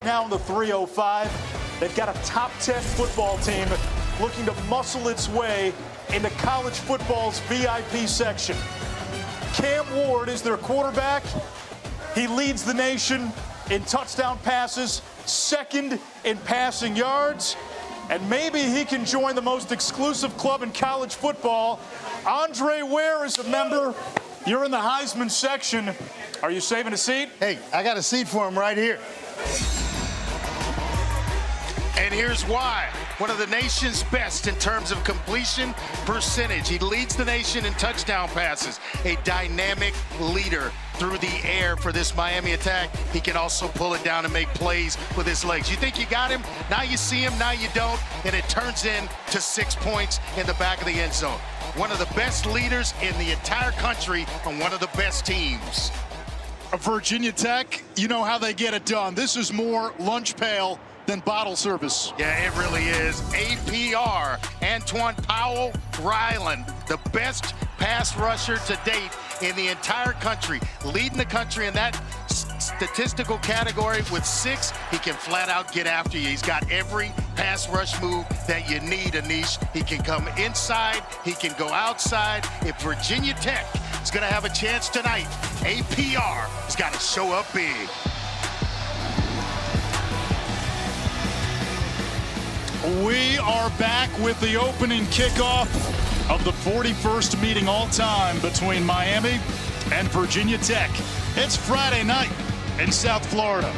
now in the 305. They've got a top 10 football team looking to muscle its way into college football's VIP section. Cam Ward is their quarterback. He leads the nation in touchdown passes, second in passing yards, and maybe he can join the most exclusive club in college football. Andre Ware is a member. You're in the Heisman section. Are you saving a seat? Hey, I got a seat for him right here. And here's why. One of the nation's best in terms of completion percentage. He leads the nation in touchdown passes. A dynamic leader through the air for this Miami attack. He can also pull it down and make plays with his legs. You think you got him, now you see him, now you don't, and it turns into 6 points in the back of the end zone. One of the best leaders in the entire country on one of the best teams. Virginia Tech, you know how they get it done. This is more lunch pail than bottle service. Yeah, it really is. APR, Antoine Powell Ryland, the best pass rusher to date in the entire country, leading the country in that statistical category with 6. He can flat out get after you. He's got every pass rush move that you need, Anish. He can come inside, he can go outside. If Virginia Tech is going to have a chance tonight, APR has got to show up big. We are back with the opening kickoff of the 41st meeting all time between Miami and Virginia Tech. It's Friday night in South Florida.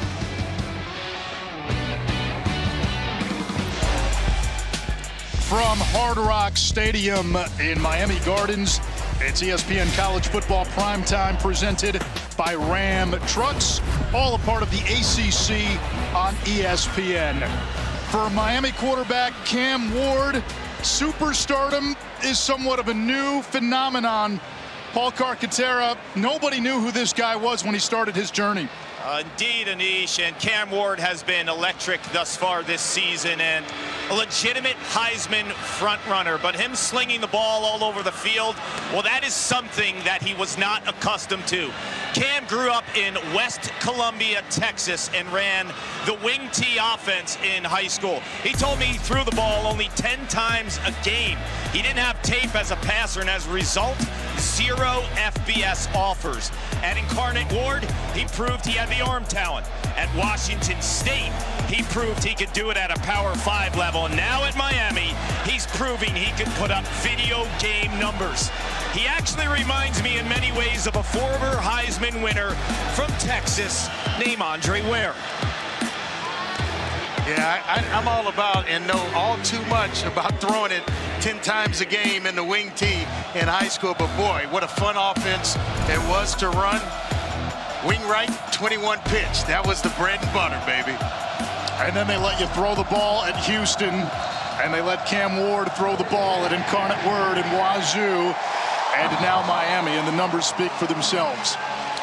From Hard Rock Stadium in Miami Gardens, it's ESPN College Football Primetime presented by Ram Trucks, all a part of the ACC on ESPN. For Miami quarterback Cam Ward, superstardom is somewhat of a new phenomenon. Paul Carcaterra, nobody knew who this guy was when he started his journey. Indeed, Anish, and Cam Ward has been electric thus far this season and a legitimate Heisman frontrunner. But him slinging the ball all over the field, well, that is something that he was not accustomed to. Cam grew up in West Columbia, Texas, and ran the wing T offense in high school. He told me he threw the ball only 10 times a game. He didn't have tape as a passer, and as a result, 0 FBS offers. At Incarnate Ward, he proved he had the arm talent. At Washington State, he proved he could do it at a Power 5 level. And now at Miami, he's proving he can put up video game numbers. He actually reminds me in many ways of a former Heisman winner from Texas named Andre Ware. Yeah, I'm all about and know all too much about throwing it 10 times a game in the wing tee in high school. But boy, what a fun offense it was to run. Wing right, 21 pitch. That was the bread and butter, baby. And then they let you throw the ball at Houston, and they let Cam Ward throw the ball at Incarnate Word and Wazoo, and now Miami, and the numbers speak for themselves.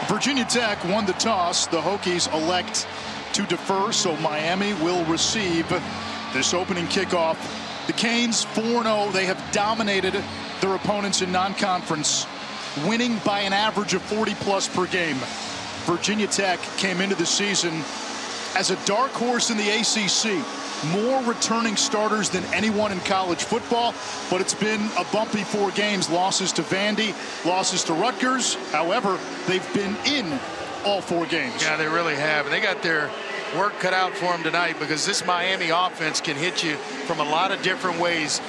Virginia Tech won the toss. The Hokies elect to defer, so Miami will receive this opening kickoff. The Canes 4-0. They have dominated their opponents in non-conference, winning by an average of 40+ per game. Virginia Tech came into the season as a dark horse in the ACC. More returning starters than anyone in college football, but it's been a bumpy 4 games. Losses to Vandy, losses to Rutgers. However, they've been in all 4 games. Yeah, they really have. And they got their work cut out for them tonight, because this Miami offense can hit you from a lot of different ways.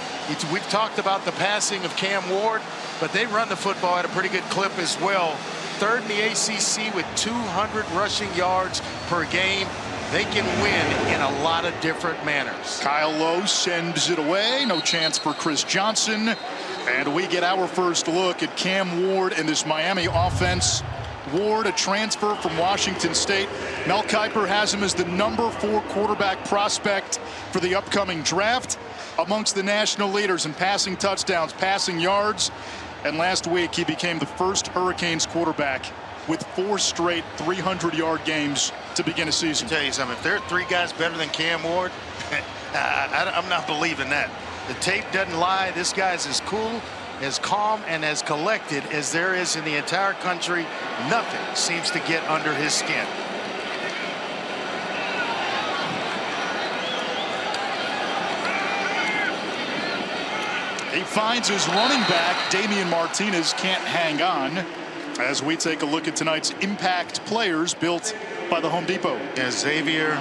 We've talked about the passing of Cam Ward, but they run the football at a pretty good clip as well. 3rd in the ACC with 200 rushing yards per game. They can win in a lot of different manners. Kyle Lowe sends it away. No chance for Chris Johnson. And we get our first look at Cam Ward and this Miami offense. Ward, a transfer from Washington State. Mel Kiper has him as the number 4 quarterback prospect for the upcoming draft. Amongst the national leaders in passing touchdowns, passing yards. And last week, he became the first Hurricanes quarterback with 4 straight 300-yard games to begin a season. I'll tell you something, if there are 3 guys better than Cam Ward, I'm not believing that. The tape doesn't lie. This guy's as cool, as calm, and as collected as there is in the entire country. Nothing seems to get under his skin. He finds his running back. Damian Martinez can't hang on. As we take a look at tonight's impact players built by the Home Depot. Yeah, Xavier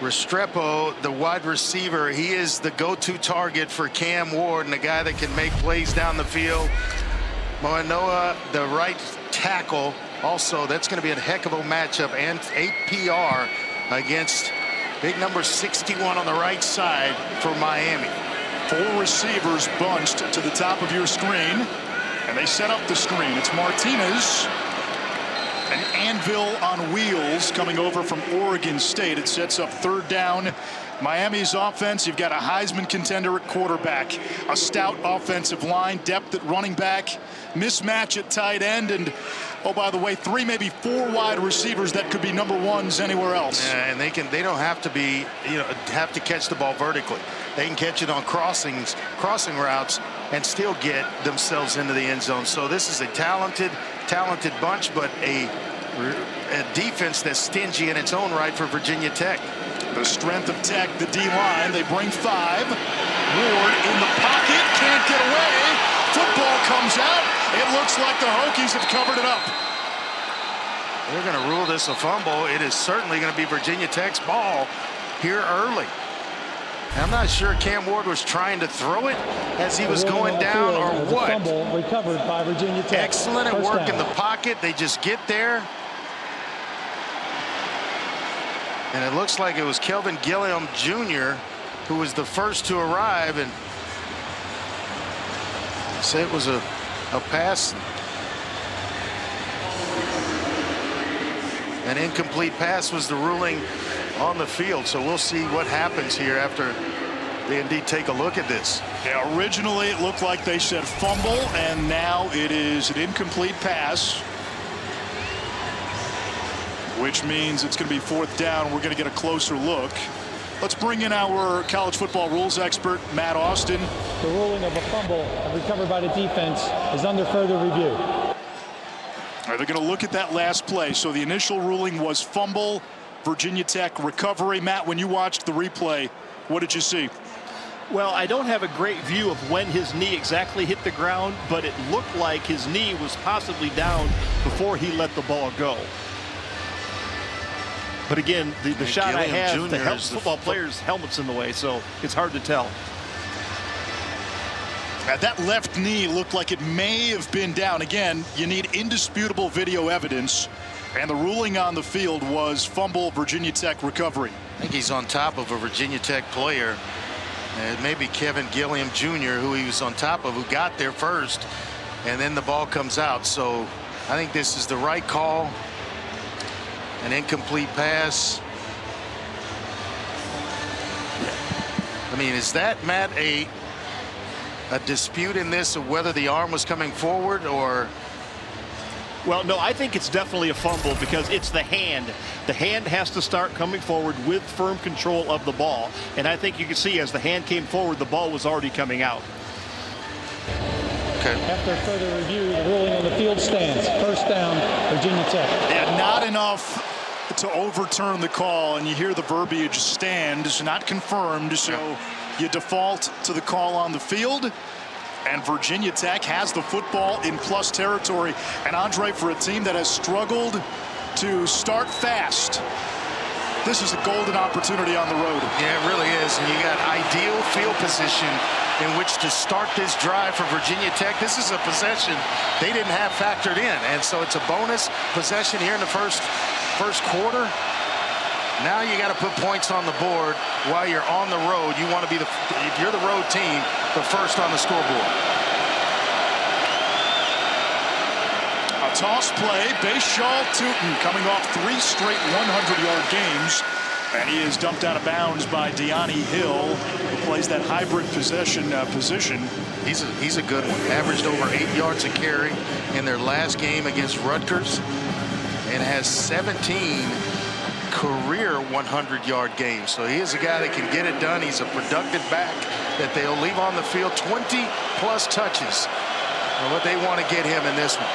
Restrepo, the wide receiver, he is the go-to target for Cam Ward and the guy that can make plays down the field. Moanoa, the right tackle, also that's going to be a heck of a matchup, and APR against big number 61 on the right side for Miami. 4 receivers bunched to the top of your screen, and they set up the screen. It's Martinez, an anvil on wheels coming over from Oregon State. It sets up 3rd down. Miami's offense, you've got a Heisman contender at quarterback, a stout offensive line, depth at running back, mismatch at tight end, and oh, by the way, 3, maybe 4 wide receivers that could be number 1s anywhere else. Yeah, and they don't have to be, have to catch the ball vertically. They can catch it on crossing routes and still get themselves into the end zone. So this is a talented bunch, but a defense that's stingy in its own right for Virginia Tech. The strength of Tech, the D-line, they bring 5. Ward in the pocket, can't get away. Football comes out. It looks like the Hokies have covered it up. They're going to rule this a fumble. It is certainly going to be Virginia Tech's ball here early. I'm not sure Cam Ward was trying to throw it as he was going down or what. Fumble recovered by Virginia Tech. Excellent at work in the pocket. They just get there. And it looks like it was Kelvin Gilliam Jr. who was the first to arrive, and say it was a pass. An incomplete pass was the ruling on the field. So we'll see what happens here after they indeed take a look at this. Yeah, originally it looked like they said fumble, and now it is an incomplete pass, which means it's going to be 4th down. We're going to get a closer look. Let's bring in our college football rules expert, Matt Austin. The ruling of a fumble recovered by the defense is under further review. All right, they're going to look at that last play. So the initial ruling was fumble, Virginia Tech recovery. Matt, when you watched the replay, what did you see? Well, I don't have a great view of when his knee exactly hit the ground, but it looked like his knee was possibly down before he let the ball go. But again, the shot I have, the football players' helmets in the way, so it's hard to tell. That left knee looked like it may have been down. Again, you need indisputable video evidence, and the ruling on the field was fumble, Virginia Tech recovery. I think he's on top of a Virginia Tech player. And maybe Kevin Gilliam Jr., who he was on top of, who got there first, and then the ball comes out. So I think this is the right call. An incomplete pass. I mean, is that, Matt, a dispute in this of whether the arm was coming forward or? Well, no, I think it's definitely a fumble because it's the hand. The hand has to start coming forward with firm control of the ball. And I think you can see as the hand came forward, the ball was already coming out. Okay. After further review, the ruling on the field stands. 1st down, Virginia Tech. Yeah, not enough to overturn the call, and you hear the verbiage stands, not confirmed, so you default to the call on the field. And Virginia Tech has the football in plus territory. And Andre, for a team that has struggled to start fast, this is a golden opportunity on the road. Yeah, it really is. And you got ideal field position in which to start this drive for Virginia Tech. This is a possession they didn't have factored in. And so it's a bonus possession here in the first quarter. Now you got to put points on the board while you're on the road. You want to be if you're the road team, the first on the scoreboard. A toss play, Bashaw Tootin coming off 3 straight 100-yard games, and he is dumped out of bounds by Deani Hill, who plays that hybrid position. He's a good one. Averaged over 8 yards a carry in their last game against Rutgers, and has 17 career 100-yard games. So he is a guy that can get it done. He's a productive back that they'll leave on the field. 20-plus touches are what they want to get him in this one.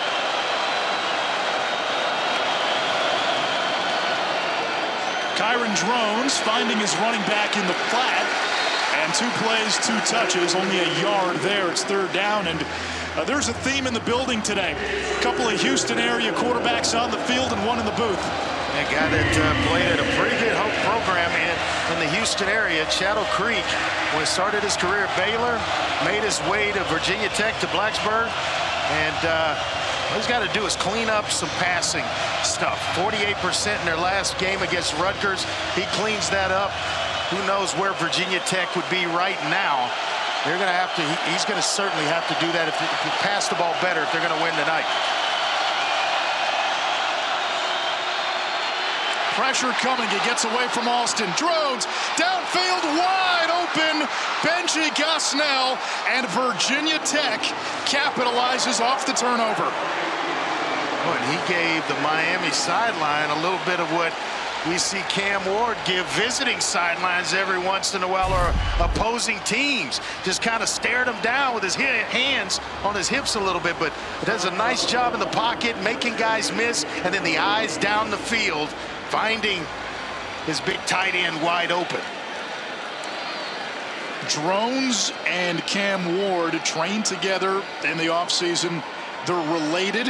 Kyron Drones finding his running back in the flat, And 2 plays, 2 touches, only a yard there. It's 3rd down, and there's a theme in the building today. A couple of Houston area quarterbacks on the field and one in the booth. A guy that played at a pretty good program in the Houston area, Shadow Creek, when he started his career at Baylor, made his way to Virginia Tech to Blacksburg, and all he's got to do is clean up some passing stuff. 48% in their last game against Rutgers. He cleans that up. Who knows where Virginia Tech would be right now. They're going to have to, he's going to certainly have to do that if you pass the ball better if they're going to win tonight. Pressure coming. He gets away from Alston. Drones downfield, wide open. Benji Gosnell, and Virginia Tech capitalizes off the turnover. And he gave the Miami sideline a little bit of what we see Cam Ward give visiting sidelines every once in a while, or opposing teams. Just kind of stared him down with his hands on his hips a little bit, but does a nice job in the pocket, making guys miss, and then the eyes down the field, finding his big tight end wide open. Drones and Cam Ward trained together in the offseason. They're related,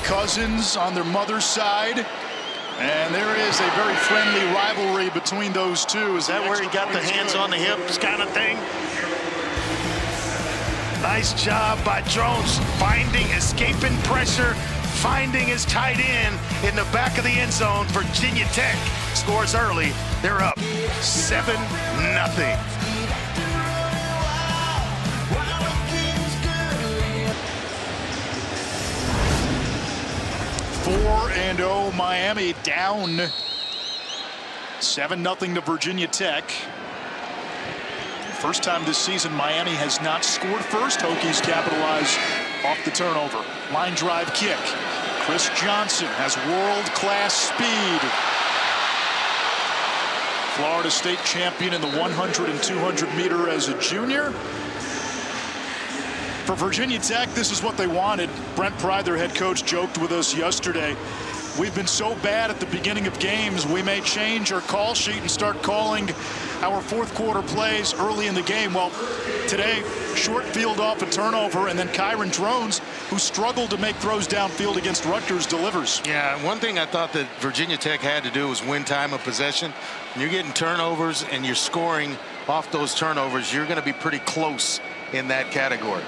cousins on their mother's side. And there is a very friendly rivalry between those two. Is that where he got the hands on the hips kind of thing? Nice job by Drones, finding, escaping pressure, finding his tight end in the back of the end zone. Virginia Tech scores early. They're up 7-0. (4-0) Miami down 7-0 to Virginia Tech. First time this season Miami has not scored first. Hokies capitalize off the turnover. Line drive kick. Chris Johnson has world-class speed. Florida State champion in the 100 and 200 meter as a junior. For Virginia Tech, this is what they wanted. Brent Pryde, their head coach, joked with us yesterday. We've been so bad at the beginning of games, we may change our call sheet and start calling our fourth quarter plays early in the game. Well, today, short field off a turnover, and then Kyron Drones, who struggled to make throws downfield against Rutgers, delivers. Yeah, one thing I thought that Virginia Tech had to do was win time of possession. When you're getting turnovers and you're scoring off those turnovers, you're going to be pretty close in that category.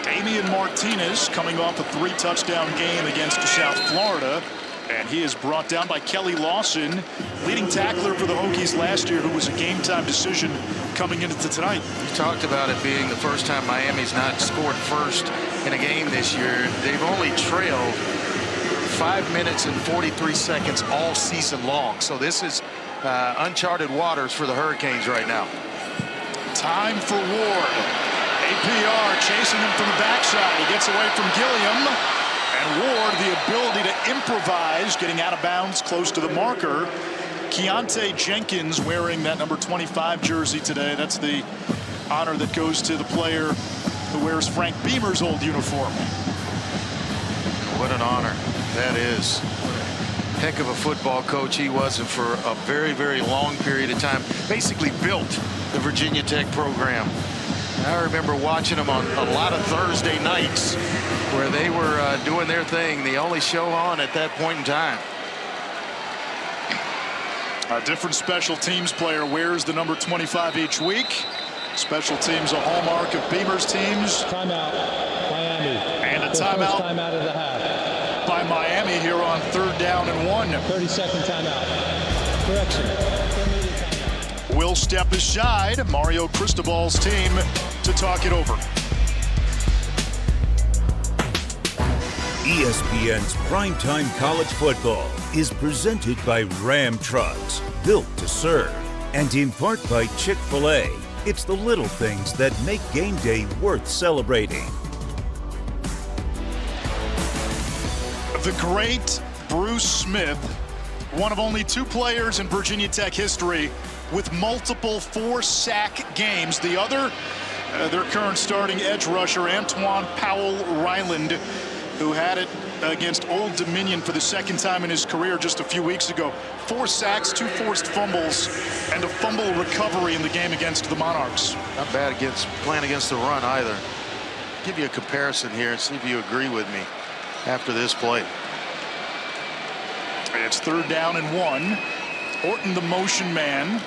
Damian Martinez coming off a 3-touchdown game against South Florida, and he is brought down by Kelly Lawson, leading tackler for the Hokies last year, who was a game-time decision coming into tonight. You talked about it being the first time Miami's not scored first in a game this year. They've only trailed 5 minutes and 43 seconds all season long, so this is uncharted waters for the Hurricanes right now. Time for Ward. APR chasing him from the backside. He gets away from Gilliam. And Ward, the ability to improvise, getting out of bounds close to the marker. Keontae Jenkins wearing that number 25 jersey today. That's the honor that goes to the player who wears Frank Beamer's old uniform. What an honor that is. Heck of a football coach he was, and for a very, very long period of time, basically built the Virginia Tech program. I remember watching them on a lot of Thursday nights where they were doing their thing, the only show on at that point in time. A different special teams player wears the number 25 each week. Special teams a hallmark of Beamer's teams. Timeout, Miami. And a Their timeout. first timeout of the half. By Miami here on 3rd down and 1. 30-second timeout. Correction. Will step aside, Mario Cristobal's team, to talk it over. ESPN's Primetime College Football is presented by Ram Trucks, built to serve, and in part by Chick-fil-A. It's the little things that make game day worth celebrating. The great Bruce Smith, one of only 2 players in Virginia Tech history with multiple 4-sack games. The other, their current starting edge rusher, Antoine Powell Ryland, who had it against Old Dominion for the second time in his career just a few weeks ago. 4 sacks, 2 forced fumbles, and a fumble recovery in the game against the Monarchs. Not bad playing against the run either. Give you a comparison here and see if you agree with me after this play. It's 3rd down and 1. Orton the motion man.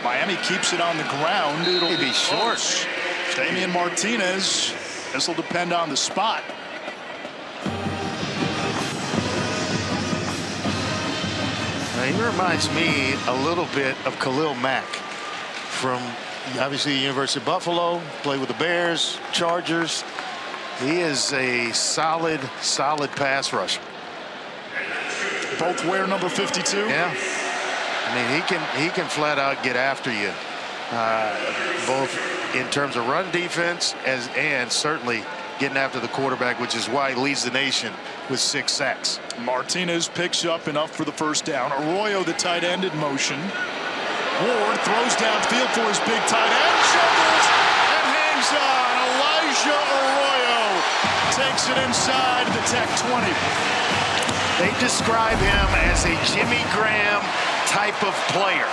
Miami keeps it on the ground. It'll be short. Damian Martinez. This will depend on the spot. Now, he reminds me a little bit of Khalil Mack from obviously the University of Buffalo, played with the Bears, Chargers. He is a solid pass rusher. Both wear number 52. Yeah. I mean, he can flat out get after you, both in terms of run defense and certainly getting after the quarterback, which is why he leads the nation with 6 sacks. Martinez picks up enough for the 1st down. Arroyo, the tight end, in motion. Ward throws downfield for his big tight end, shovels and hangs on. Elijah Arroyo takes it inside the Tech 20. They describe him as a Jimmy Graham type of player.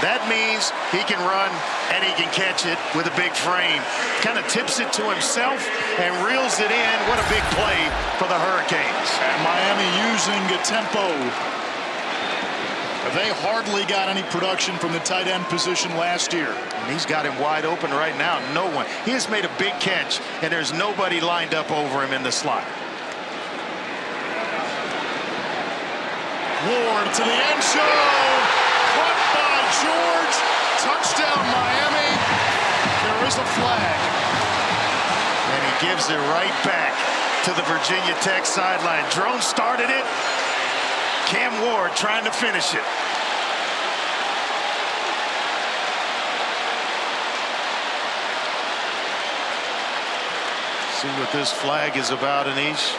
That means he can run and he can catch it with a big frame. Kind of tips it to himself and reels it in. What a big play for the Hurricanes. And Miami using a tempo. They hardly got any production from the tight end position last year. And he's got him wide open right now. No one. He has made a big catch, and there's nobody lined up over him in the slot. Ward to the end zone. Caught by George. Touchdown, Miami. There is a flag. And he gives it right back to the Virginia Tech sideline. Drone started it. Cam Ward trying to finish it. See what this flag is about, Anish.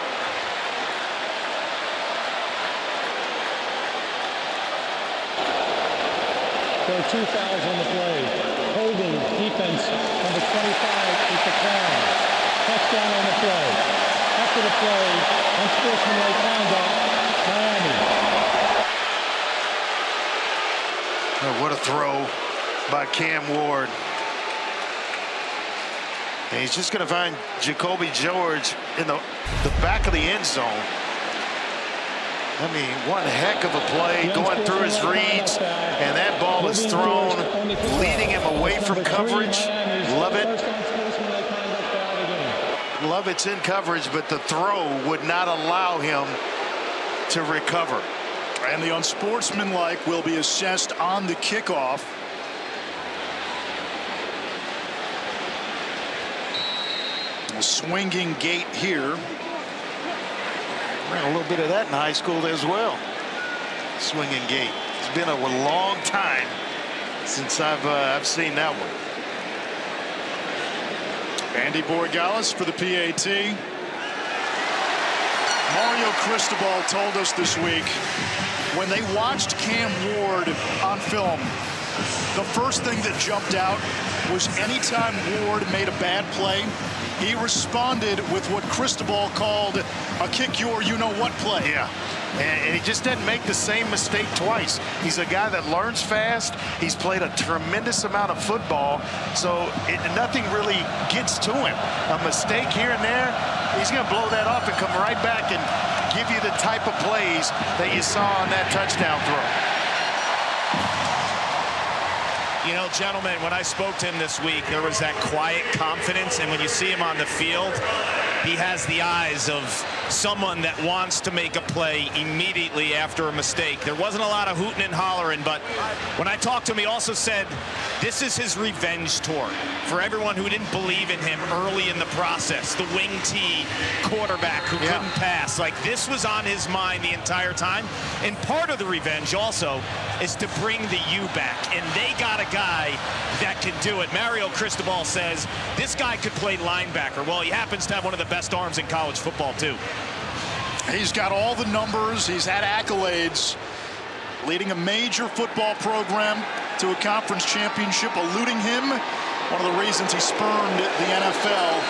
There are 2 fouls on the play. Holding, defense, number 25 is the crown. Touchdown on the play. After the play, unsportsmanlike conduct, Miami. Oh, what a throw by Cam Ward. And he's just going to find Jacoby George in the back of the end zone. I mean, one heck of a play going through his reads, and that ball is thrown, leading him away from coverage. Love it. Love it's in coverage, but the throw would not allow him to recover. And the unsportsmanlike will be assessed on the kickoff. A swinging gait here. Ran a little bit of that in high school as well. Swinging gate. It's been a long time since I've seen that one. Andy Borregales for the PAT. Mario Cristobal told us this week when they watched Cam Ward on film, the first thing that jumped out was anytime Ward made a bad play, he responded with what Cristobal called a kick your you-know-what play. Yeah, and he just didn't make the same mistake twice. He's a guy that learns fast. He's played a tremendous amount of football, so nothing really gets to him. A mistake here and there, he's going to blow that off and come right back and give you the type of plays that you saw on that touchdown throw. You know, gentlemen, when I spoke to him this week, there was that quiet confidence, and when you see him on the field, he has the eyes of someone that wants to make a play immediately after a mistake. There wasn't a lot of hooting and hollering, but when I talked to him, he also said this is his revenge tour for everyone who didn't believe in him early in the process. The wing T quarterback who couldn't pass. Like, this was on his mind the entire time. And part of the revenge also is to bring the U back. And they got a guy that can do it. Mario Cristobal says this guy could play linebacker. Well, he happens to have one of the best arms in college football, too. He's got all the numbers. He's had accolades, leading a major football program to a conference championship, eluding him. One of the reasons he spurned the NFL.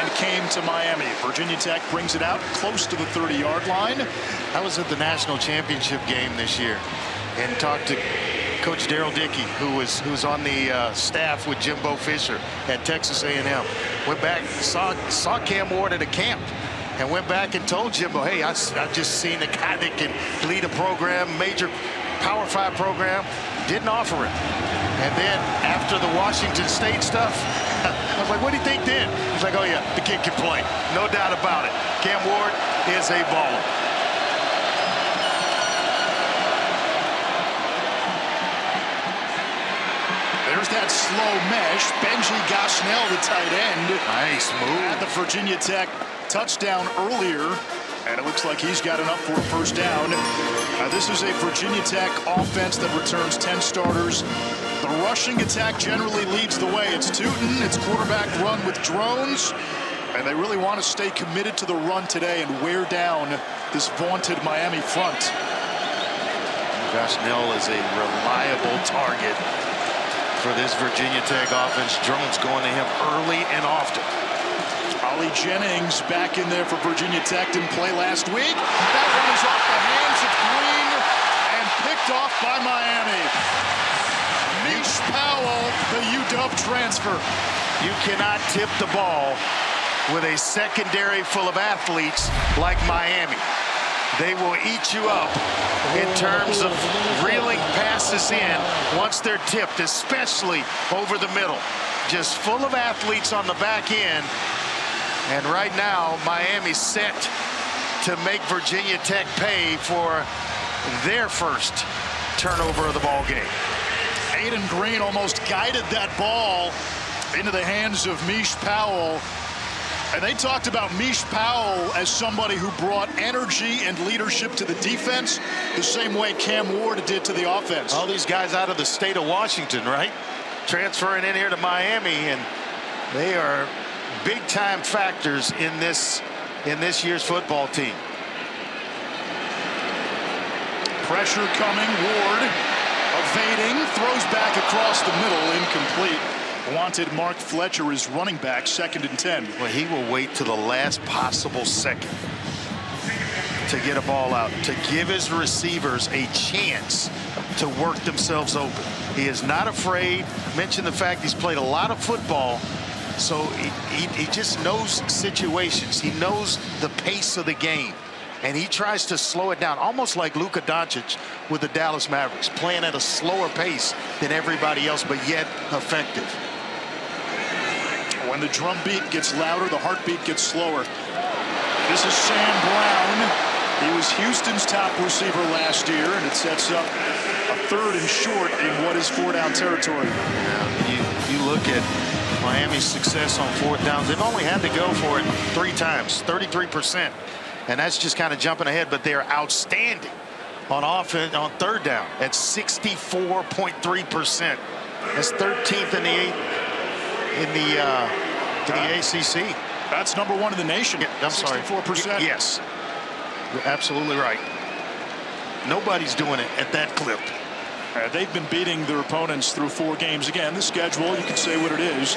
And came to Miami. Virginia Tech brings it out close to the 30-yard line. I was at the national championship game this year and talked to Coach Daryl Dickey, who's on the staff with Jimbo Fisher at Texas A&M. Went back, saw Cam Ward at a camp, and went back and told Jimbo, hey, I've just seen a guy that can lead a program, major Power 5 program. Didn't offer it. And then after the Washington State stuff, I was like, what do you think then? He's like, oh yeah, the kid can play. No doubt about it. Cam Ward is a baller. There's that slow mesh. Benji Gosnell, the tight end. Nice move. At the Virginia Tech touchdown earlier. And it looks like he's got enough for a first down. This is a Virginia Tech offense that returns 10 starters. The rushing attack generally leads the way. It's Tootin, it's quarterback run with drones. And they really want to stay committed to the run today and wear down this vaunted Miami front. Gosnell is a reliable target for this Virginia Tech offense. Drones going to him early and often. Ollie Jennings back in there for Virginia Tech. Didn't play last week. That one is off the hands of Green and picked off by Miami. Mish Powell, the UW transfer. You cannot tip the ball with a secondary full of athletes like Miami. They will eat you up in terms of reeling passes in once they're tipped, especially over the middle. Just full of athletes on the back end. And right now, Miami's set to make Virginia Tech pay for their first turnover of the ball game. Aiden Green almost guided that ball into the hands of Mish Powell. And they talked about Mish Powell as somebody who brought energy and leadership to the defense the same way Cam Ward did to the offense. All these guys out of the state of Washington, right? Transferring in here to Miami, and they are big-time factors in this year's football team. Pressure coming. Ward evading, throws back across the middle, incomplete. Wanted Mark Fletcher is running back, 2nd and 10. Well, he will wait to the last possible second to get a ball out, to give his receivers a chance to work themselves open. He is not afraid. Mentioned the fact he's played a lot of football, so he just knows situations. He knows the pace of the game, and he tries to slow it down, almost like Luka Doncic with the Dallas Mavericks, playing at a slower pace than everybody else, but yet effective. When the drum beat gets louder, the heartbeat gets slower. This is Sam Brown. He was Houston's top receiver last year, and it sets up a 3rd and short in what is 4-down territory. Yeah, you look at Miami's success on 4th downs. They've only had to go for it 3 times, 33%. And that's just kind of jumping ahead, but they are outstanding on offense on 3rd down at 64.3%. That's 13th in the ACC. That's number 1 in the nation. Yeah, I'm 64%. sorry. Yes, you're absolutely right. Nobody's doing it at that clip. They've been beating their opponents through 4 games. Again, the schedule, you can say what it is,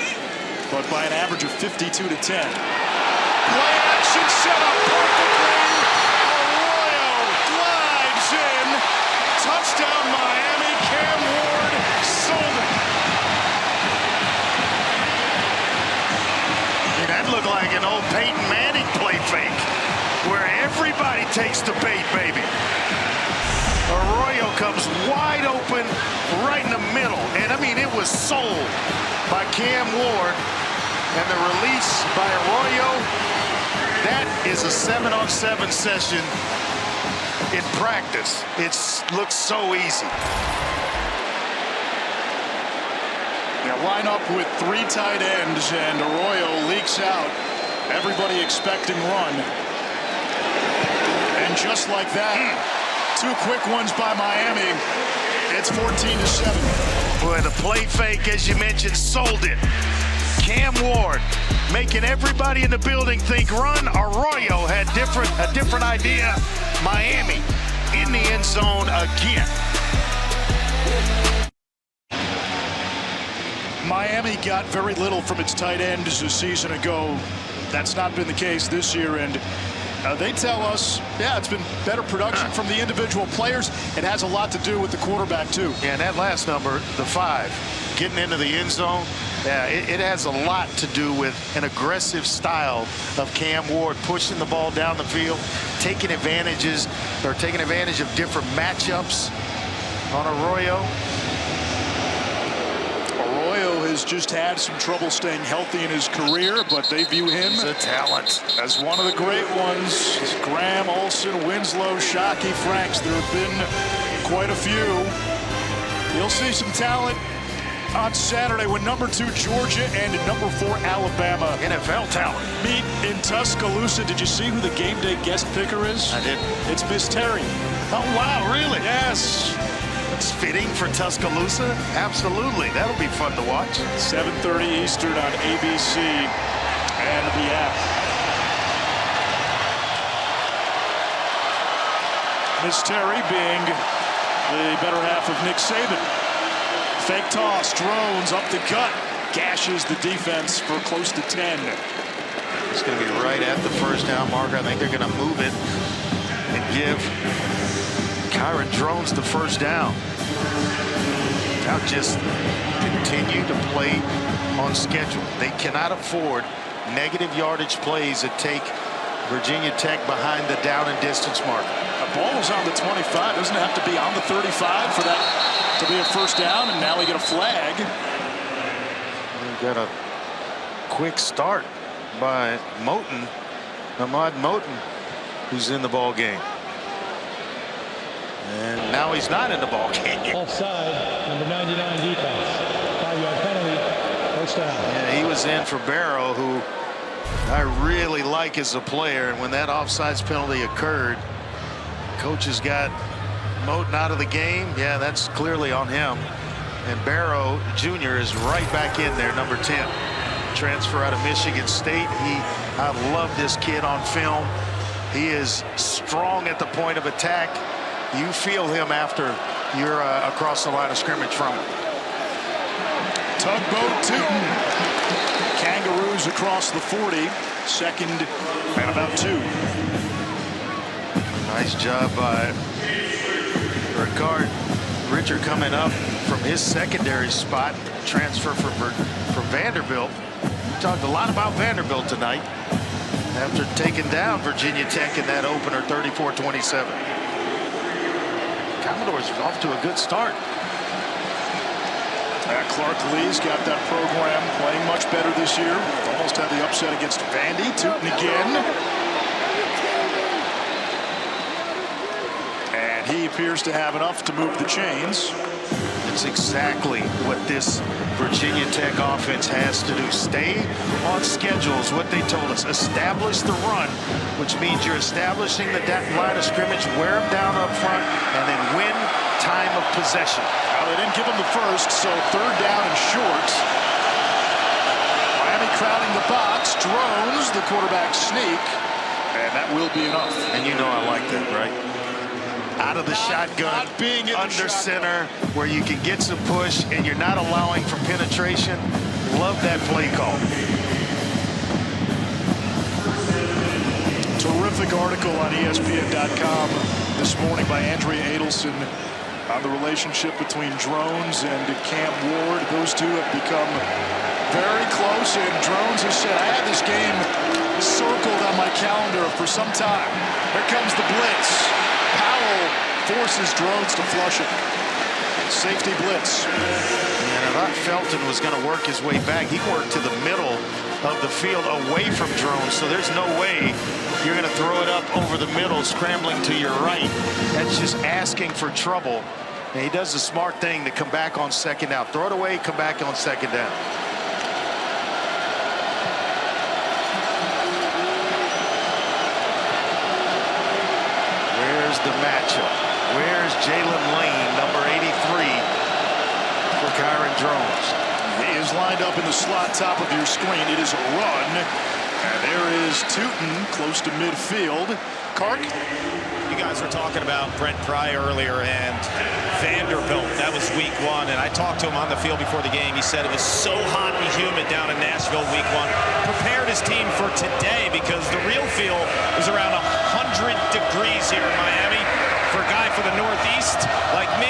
but by an average of 52-10. Play action set up perfectly. Arroyo glides in. Touchdown Miami. Cam Ward sold it. That looked like an old Peyton Manning play fake, where everybody takes the bait, baby. Arroyo comes wide open right in the middle. And, I mean, it was sold by Cam Ward. And the release by Arroyo, that is a 7-on-7 session in practice. It looks so easy. Line up with 3 tight ends, and Arroyo leaks out. Everybody expecting run. And just like that, 2 quick ones by Miami. It's 14-7. Boy, the play fake, as you mentioned, sold it. Cam Ward making everybody in the building think run. Arroyo had a different idea. Miami in the end zone again. Miami got very little from its tight ends a season ago. That's not been the case this year, and they tell us, yeah, it's been better production from the individual players. It has a lot to do with the quarterback, too. Yeah, and that last number, the 5, getting into the end zone, yeah, it has a lot to do with an aggressive style of Cam Ward, pushing the ball down the field, taking advantage of different matchups on Arroyo. Arroyo has just had some trouble staying healthy in his career, but they view him He's a talent as one of the great ones. Graham, Olsen, Winslow, Shockey, Franks. There have been quite a few. You'll see some talent on Saturday when number 2 Georgia and number 4 Alabama NFL talent meet in Tuscaloosa. Did you see who the game day guest picker is? I did. It's Miss Terry. Oh, wow, really? Yes. It's fitting for Tuscaloosa. Absolutely. That'll be fun to watch. 7:30 Eastern on ABC and the app. Miss Terry being the better half of Nick Saban. Fake toss, drones up the gut, gashes the defense for close to 10. It's going to be right at the first down marker. I think they're going to move it and give Kyron Drones the first down. Now just continue to play on schedule. They cannot afford negative yardage plays that take Virginia Tech behind the down and distance marker. The ball was on the 25. Doesn't have to be on the 35 for that to be a first down, and now we get a flag. We got a quick start by Moten, Ahmad Moten, who's in the ball game. And now he's not in the ball game. Offside, number 99 defense. 5-yard penalty, first down. Yeah, he was in for Barrow, who I really like as a player. And when that offsides penalty occurred, coaches got Moten out of the game. Yeah, that's clearly on him. And Barrow Jr. is right back in there, number 10. Transfer out of Michigan State. I love this kid on film. He is strong at the point of attack. You feel him after you're across the line of scrimmage from him. Tugboat Tootin. Kangaroos across the 40. Second and about 2. Nice job by Ricard Richard coming up from his secondary spot. Transfer from Vanderbilt. We talked a lot about Vanderbilt tonight after taking down Virginia Tech in that opener 34-27. Commodores are off to a good start. Clark Lee's got that program playing much better this year. Almost had the upset against Vandy. Tootin again. And he appears to have enough to move the chains. It's exactly what this Virginia Tech offense has to do. Stay on schedule is what they told us. Establish the run, which means you're establishing the line of scrimmage, wear them down up front, and then win time of possession. Well, they didn't give him the first, so third down and short. Miami crowding the box. Drones, the quarterback sneak, and that will be enough. And you know I like that, right? Out of the shotgun, not being in under the center, where you can get some push and you're not allowing for penetration. Love that play call. Terrific article on ESPN.com this morning by Andrea Adelson on the relationship between Drones and Cam Ward. Those two have become very close, and Drones has said, I had this game circled on my calendar for some time. Here comes the blitz. Powell forces Drones to flush it. Safety blitz. And I thought Felton was going to work his way back. He worked to the middle of the field away from Drones, so there's no way you're going to throw it up over the middle, scrambling to your right. That's just asking for trouble. And he does the smart thing to come back on second down. Throw it away, come back on second down. Where's the matchup? Where's Jalen Lane, number 83, for Kyron Drones? He is lined up in the slot top of your screen. It is a run. And there is Tootin close to midfield. Kark? You guys were talking about Brent Pry earlier and Vanderbilt. That was week 1, and I talked to him on the field before the game. He said it was so hot and humid down in Nashville week 1. Prepared his team for today because the real feel is around 100 degrees here in Miami. For a guy from the Northeast like me,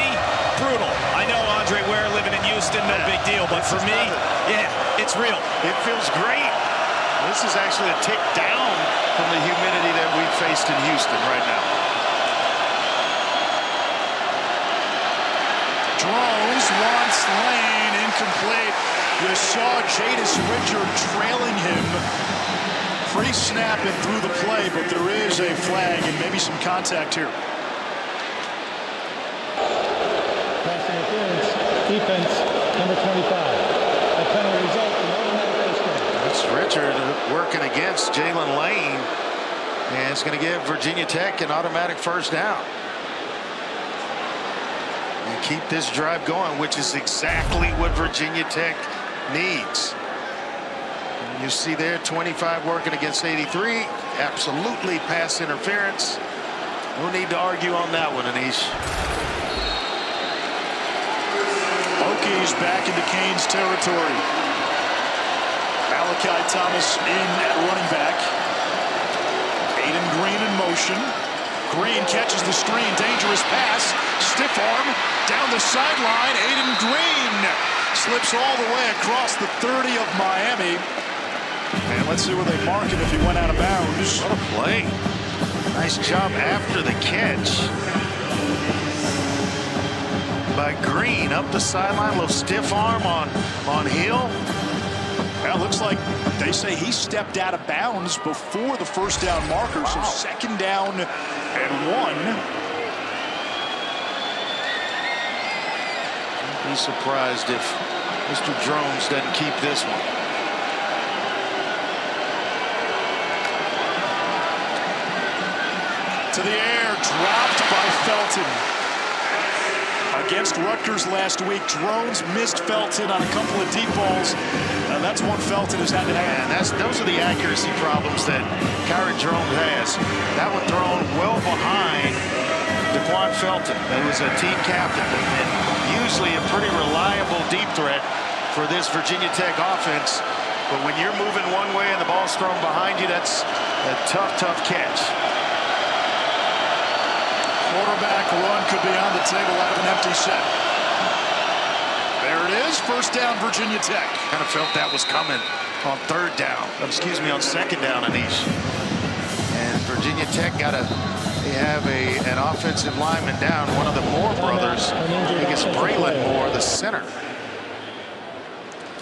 brutal. I know Andre Ware living in Houston, no big deal, but for me, yeah, it's real. It feels great. This is actually a tick down from the humidity that we faced in Houston right now. Drones wants lane, incomplete. You saw Jadis Richard trailing him pre-snap and through the play, but there is a flag and maybe some contact here. Pass interference, defense, number 25. That penalty result in automatic first down. It's Richard working against Jalen Lane, and it's going to give Virginia Tech an automatic first down. And keep this drive going, which is exactly what Virginia Tech needs. And you see there 25 working against 83. Absolutely pass interference. No need to argue on that one, Anish. Hokies back into Canes territory. Malachi Thomas in at running back. Aiden Green in motion. Green catches the screen. Dangerous pass. Stiff arm down the sideline. Aiden Green slips all the way across the 30 of Miami. And let's see where they mark him if he went out of bounds. What a play. Nice job after the catch by Green up the sideline. A little stiff arm on Hill. Well, it looks like they say he stepped out of bounds before the first down marker. So second down and 1. Be surprised if Mr. Drones doesn't keep this one. To the air, dropped by Felton. Against Rutgers last week, Drones missed Felton on a couple of deep balls. That's one Felton has had to have. And those are the accuracy problems that Kyron Drones has. That one thrown well behind DeQuan Felton, who was a team captain and usually a pretty reliable deep threat for this Virginia Tech offense. But when you're moving one way and the ball's thrown behind you, that's a tough catch. Quarterback run could be on the table out of an empty set. There it is, first down, Virginia Tech. Kind of felt that was coming on on second down, Anish. And Virginia Tech got they have an offensive lineman down, one of the Moore brothers. I think it's Braylon Moore, the center.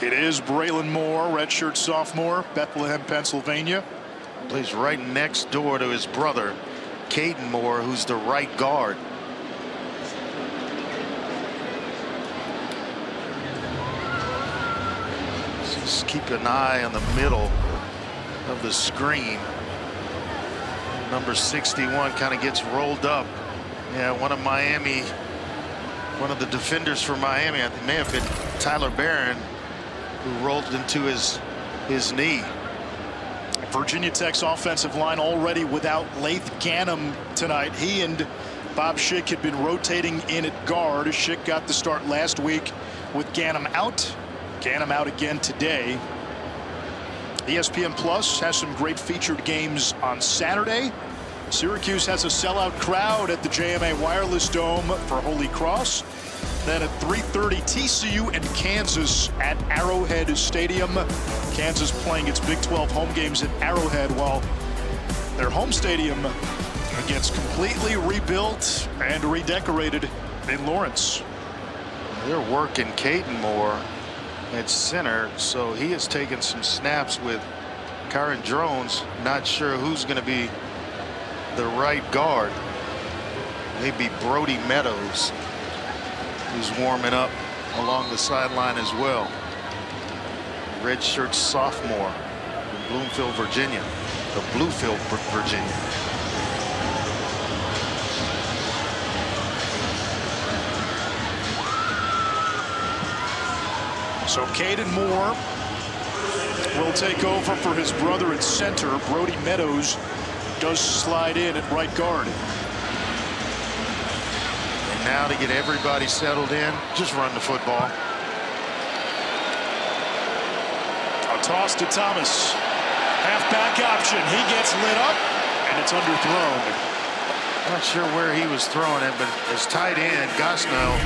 It is Braylon Moore, redshirt sophomore, Bethlehem, Pennsylvania. Plays right next door to his brother, Caden Moore, who's the right guard. Just keep an eye on the middle of the screen. Number 61 kind of gets rolled up. Yeah, one of the defenders for Miami, I think it may have been Tyler Barron, who rolled into his knee. Virginia Tech's offensive line already without Laith Ganem tonight. He and Bob Schick had been rotating in at guard. Schick got the start last week with Ganem out. Ganem out again today. ESPN Plus has some great featured games on Saturday. Syracuse has a sellout crowd at the JMA Wireless Dome for Holy Cross. Then at 3:30, TCU and Kansas at Arrowhead Stadium. Kansas playing its Big 12 home games at Arrowhead, while their home stadium gets completely rebuilt and redecorated in Lawrence. They're working Caden Moore at center, so he has taken some snaps with Kyron Drones. Not sure who's going to be the right guard. Maybe Brody Meadows, who's warming up along the sideline as well. Redshirt sophomore from Bloomfield, Virginia. Bluefield, Virginia. So Caden Moore will take over for his brother at center. Brody Meadows does slide in at right guard. And now to get everybody settled in, just run the football. A toss to Thomas. Halfback option. He gets lit up, and it's underthrown. Not sure where he was throwing it, but his tight end, Gosnell,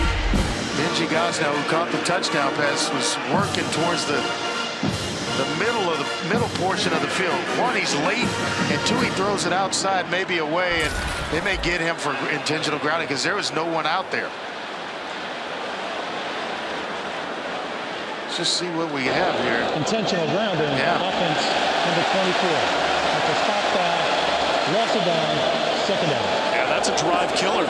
Benji Gosnell, who caught the touchdown pass, was working towards the middle portion of the field. One, he's late, and two, he throws it outside, maybe away, and they may get him for intentional grounding because there was no one out there. Let's just see what we have here. Intentional grounding. Yeah. Offense number 24. After stop foul, loss of down, second down. Yeah, that's a drive killer.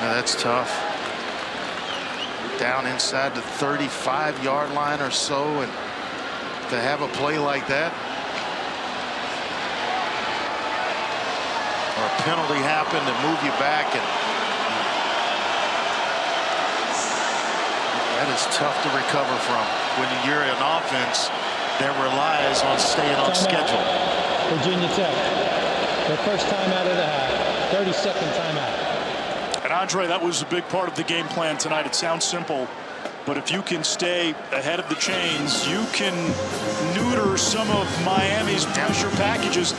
Now, that's tough. Down inside the 35-yard line or so, and to have a play like that, or a penalty happen to move you back, and that is tough to recover from when you're an offense that relies on staying on schedule. Virginia Tech, their first time out of the half, 32nd timeout. And Andre, that was a big part of the game plan tonight. It sounds simple, but if you can stay ahead of the chains, you can neuter some of Miami's pressure packages.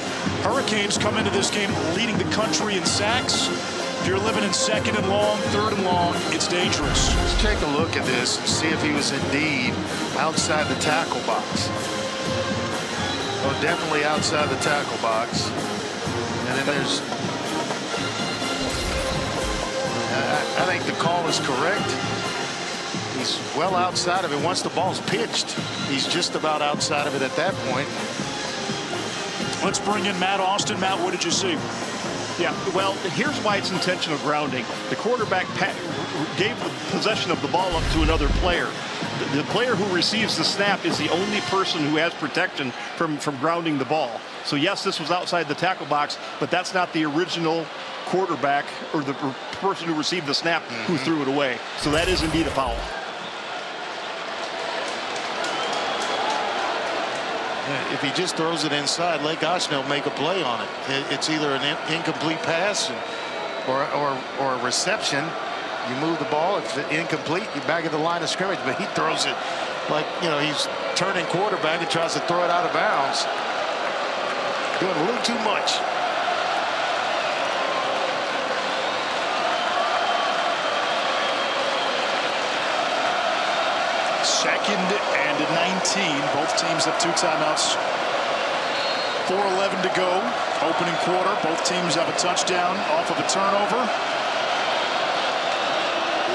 Hurricanes come into this game leading the country in sacks. If you're living in second and long, third and long, it's dangerous. Let's take a look at this and see if he was indeed outside the tackle box. Oh, definitely outside the tackle box. And then there's, I think the call is correct. He's well outside of it. Once the ball's pitched, he's just about outside of it at that point. Let's bring in Matt Austin. Matt, what did you see? Yeah, well, here's why it's intentional grounding. The quarterback gave the possession of the ball up to another player. The player who receives the snap is the only person who has protection from grounding the ball. So yes, this was outside the tackle box, but that's not the original quarterback or the person who received the snap who threw it away. So that is indeed a foul. If he just throws it inside, let Gosnell make a play on it. It's either an incomplete pass or a reception. You move the ball. If it's incomplete, you're back at the line of scrimmage. But he throws it like, you know, he's turning quarterback and tries to throw it out of bounds. Doing a little too much. Second and 19. Both teams have 2 timeouts. 4:11 to go. Opening quarter. Both teams have a touchdown off of a turnover.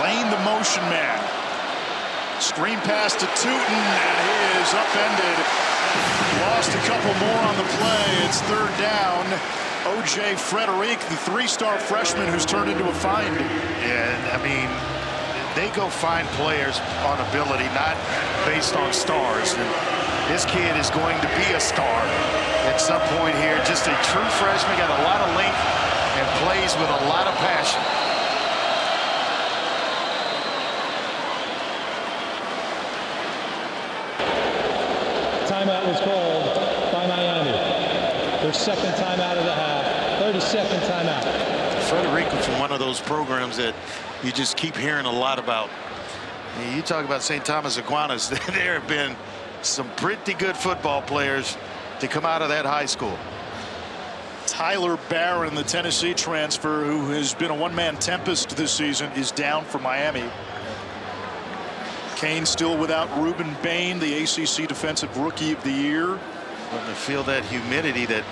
Lane, the motion man. Screen pass to Tootin, and he is upended. Lost a couple more on the play. It's third down. O.J. Frederick, the 3-star freshman who's turned into a find. Yeah, I mean, they go find players on ability, not based on stars. And this kid is going to be a star at some point here. Just a true freshman, got a lot of length and plays with a lot of passion. Timeout was called by Miami. Their second timeout of the half, 32nd timeout. Frederico from one of those programs that you just keep hearing a lot about. You talk about St. Thomas Aquinas, there have been some pretty good football players to come out of that high school. Tyler Barron, the Tennessee transfer, who has been a one-man tempest this season, is down for Miami. Kane still without Ruben Bain, the ACC Defensive Rookie of the Year. When they feel that humidity that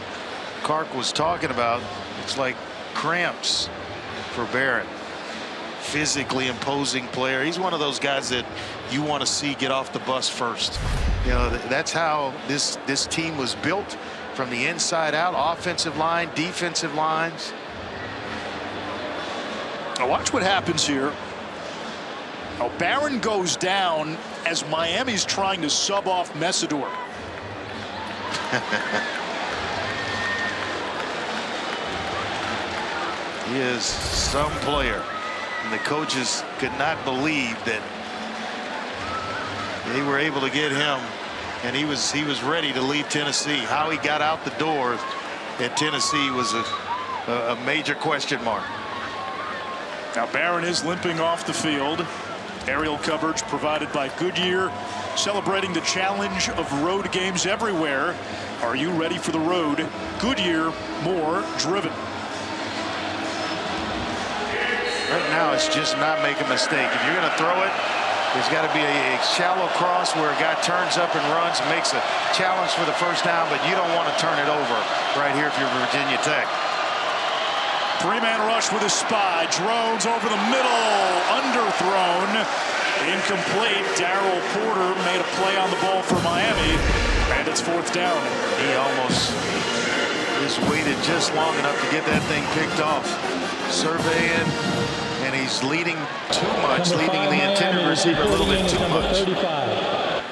Kark was talking about, it's like cramps for Barron. Physically imposing player. He's one of those guys that you want to see get off the bus first. You know, that's how this team was built, from the inside out. Offensive line, defensive lines. Now watch what happens here. Now Barron goes down as Miami's trying to sub off Messidor. He is some player. And the coaches could not believe that they were able to get him and he was ready to leave Tennessee. How he got out the door at Tennessee was a major question mark. Now Barron is limping off the field. Aerial coverage provided by Goodyear, celebrating the challenge of road games everywhere. Are you ready for the road? Goodyear, more driven. Right now, it's just not make a mistake. If you're going to throw it, there's got to be a shallow cross where a guy turns up and runs and makes a challenge for the first down, but you don't want to turn it over right here if you're Virginia Tech. Three-man rush with a spy. Drones over the middle. Underthrown. Incomplete. Darryl Porter made a play on the ball for Miami, and it's fourth down. He almost just waited just long enough to get that thing picked off. Surveying, and he's leading too much, leading the intended receiver a little bit too much. 35.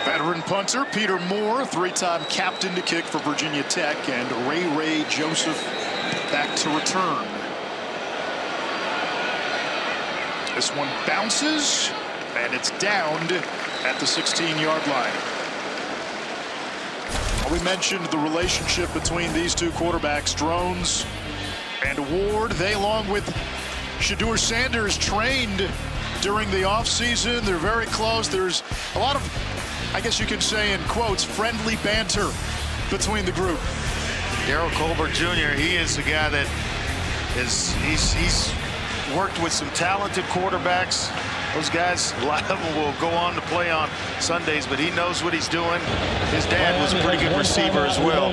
Veteran punter Peter Moore, three-time captain to kick for Virginia Tech, and Ray Joseph back to return. This one bounces, and it's downed at the 16-yard line. We mentioned the relationship between these two quarterbacks, Drones and Ward. They, along with Shedeur Sanders, trained during the offseason. They're very close. There's a lot of, I guess you could say in quotes, friendly banter between the group. Darryl Colbert Jr., he is a guy that he's worked with some talented quarterbacks. Those guys, a lot of them will go on to play on Sundays, but he knows what he's doing. His dad was a pretty good receiver as well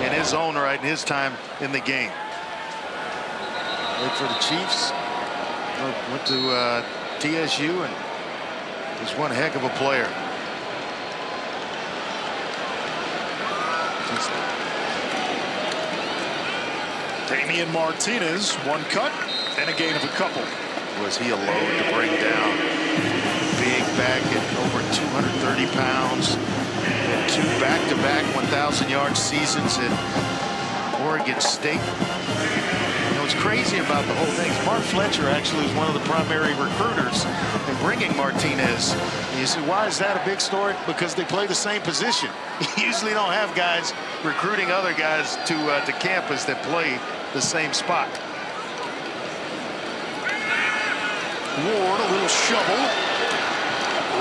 in his own right, in his time in the game. Played for the Chiefs, went to TSU, and was one heck of a player. Damian Martinez, one cut and a gain of a couple. Was he alone to bring down? Big back at over 230 pounds. And two back-to-back 1,000-yard seasons at Oregon State. You know, what's crazy about the whole thing is Mark Fletcher actually was one of the primary recruiters in bringing Martinez. And you say, why is that a big story? Because they play the same position. You usually don't have guys recruiting other guys to campus that play the same spot. Ward, a little shovel.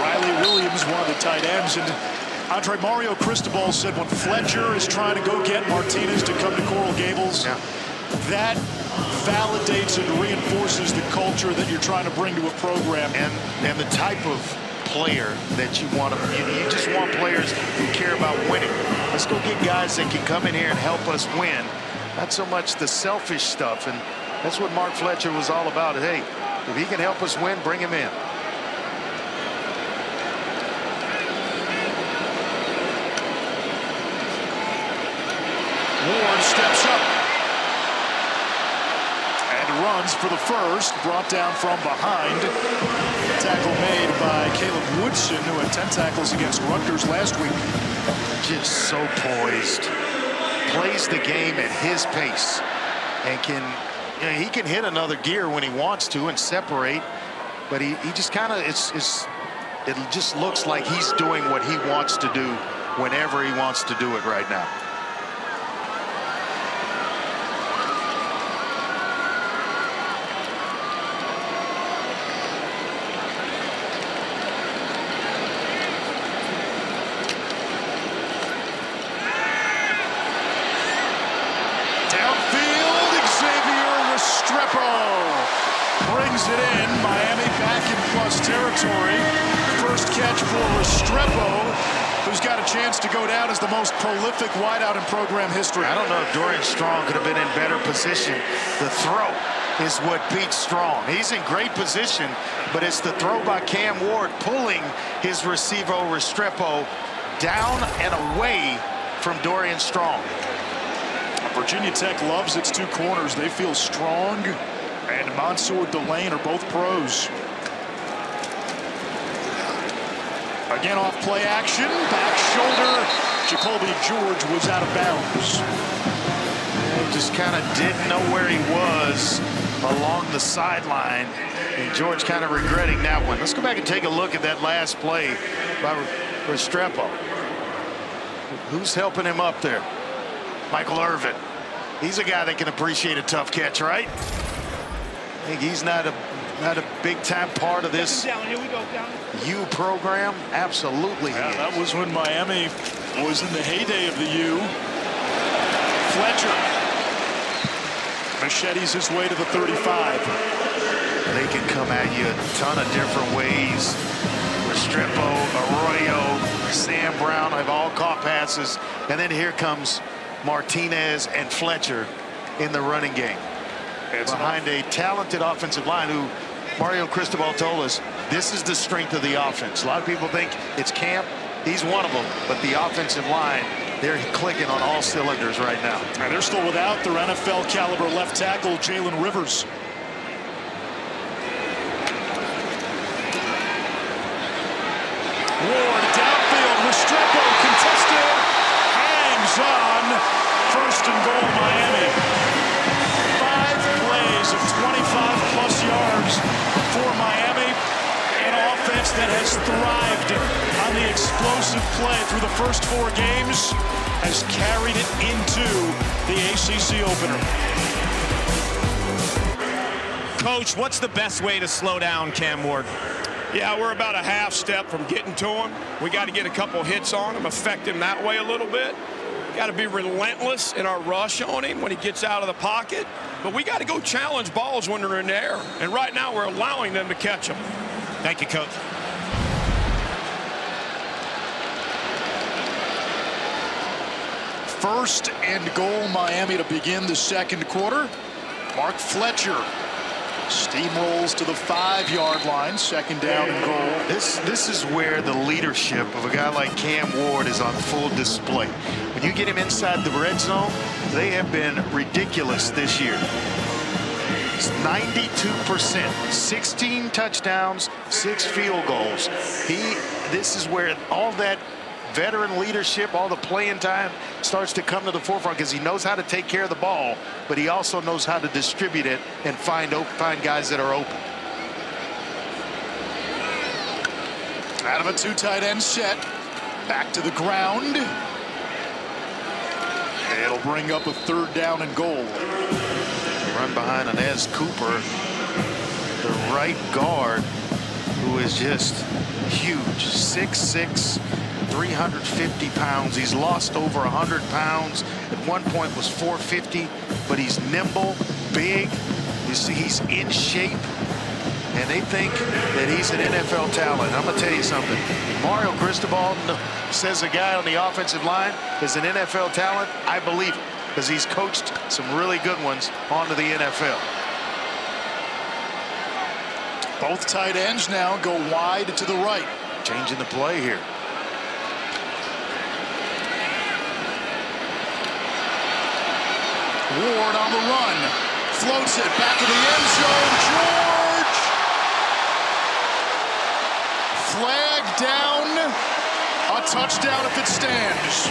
Riley Williams, one of the tight ends. And Andre Mario Cristobal said when Fletcher is trying to go get Martinez to come to Coral Gables, that validates and reinforces the culture that you're trying to bring to a program. And the type of player that you want to, you just want players who care about winning. Let's go get guys that can come in here and help us win. Not so much the selfish stuff. And that's what Mark Fletcher was all about. Hey, if he can help us win, bring him in. Ward steps up and runs for the first, brought down from behind. Tackle made by Caleb Woodson, who had 10 tackles against Rutgers last week. Just so poised. Plays the game at his pace and can, you know, he can hit another gear when he wants to and separate, but he just kind of, it just looks like he's doing what he wants to do whenever he wants to do it right now. Brings it in. Miami back in plus territory. First catch for Restrepo, who's got a chance to go down as the most prolific wideout in program history. I don't know if Dorian Strong could have been in better position. The throw is what beats Strong. He's in great position, but it's the throw by Cam Ward pulling his receiver Restrepo down and away from Dorian Strong. Virginia Tech loves its two corners. They feel Strong and Mansour Delane are both pros. Again off play action. Back shoulder Jacoby George was out of bounds. He just kind of didn't know where he was along the sideline, and George kind of regretting that one. Let's go back and take a look at that last play by Restrepo. Who's helping him up there? Michael Irvin. He's a guy that can appreciate a tough catch, right? I think he's not a big-time part of this U program. Absolutely. Yeah, that was when Miami was in the heyday of the U. Fletcher machetes his way to the 35. They can come at you a ton of different ways. Restrepo, Arroyo, Sam Brown have all caught passes. And then here comes Martinez and Fletcher in the running game. Behind a talented offensive line who Mario Cristobal told us this is the strength of the offense. A lot of people think it's Camp. He's one of them. But the offensive line, they're clicking on all cylinders right now. And they're still without their NFL caliber left tackle, Jalen Rivers. Ward downfield. Restrepo contested. Hangs on. First and goal, Miami. 5 plays of 25-plus yards for Miami. An offense that has thrived on the explosive play through the first 4 games has carried it into the ACC opener. Coach, what's the best way to slow down Cam Ward? Yeah, we're about a half step from getting to him. We got to get a couple hits on him, affect him that way a little bit. Got to be relentless in our rush on him when he gets out of the pocket. But we got to go challenge balls when they're in the air. And right now we're allowing them to catch them. Thank you, Coach. First and goal, Miami to begin the second quarter. Mark Fletcher steamrolls to the 5-yard line, second down and goal. This is where the leadership of a guy like Cam Ward is on full display. When you get him inside the red zone, they have been ridiculous this year. It's 92%, 16 touchdowns, 6 field goals. This is where all that veteran leadership, all the playing time starts to come to the forefront, because he knows how to take care of the ball, but he also knows how to distribute it and find guys that are open. Out of a 2 tight end set, back to the ground. It'll bring up a 3rd down and goal. Run behind Inez Cooper, the right guard, who is just huge. 6'6", 350 pounds. He's lost over 100 pounds. At one point was 450, but he's nimble, big. You see, he's in shape, and they think that he's an NFL talent. I'm going to tell you something. Mario Cristobal says a guy on the offensive line is an NFL talent. I believe it, because he's coached some really good ones onto the NFL. Both tight ends now go wide to the right. Changing the play here. Ward on the run. Floats it back to the end zone. George! Flag down. A touchdown if it stands.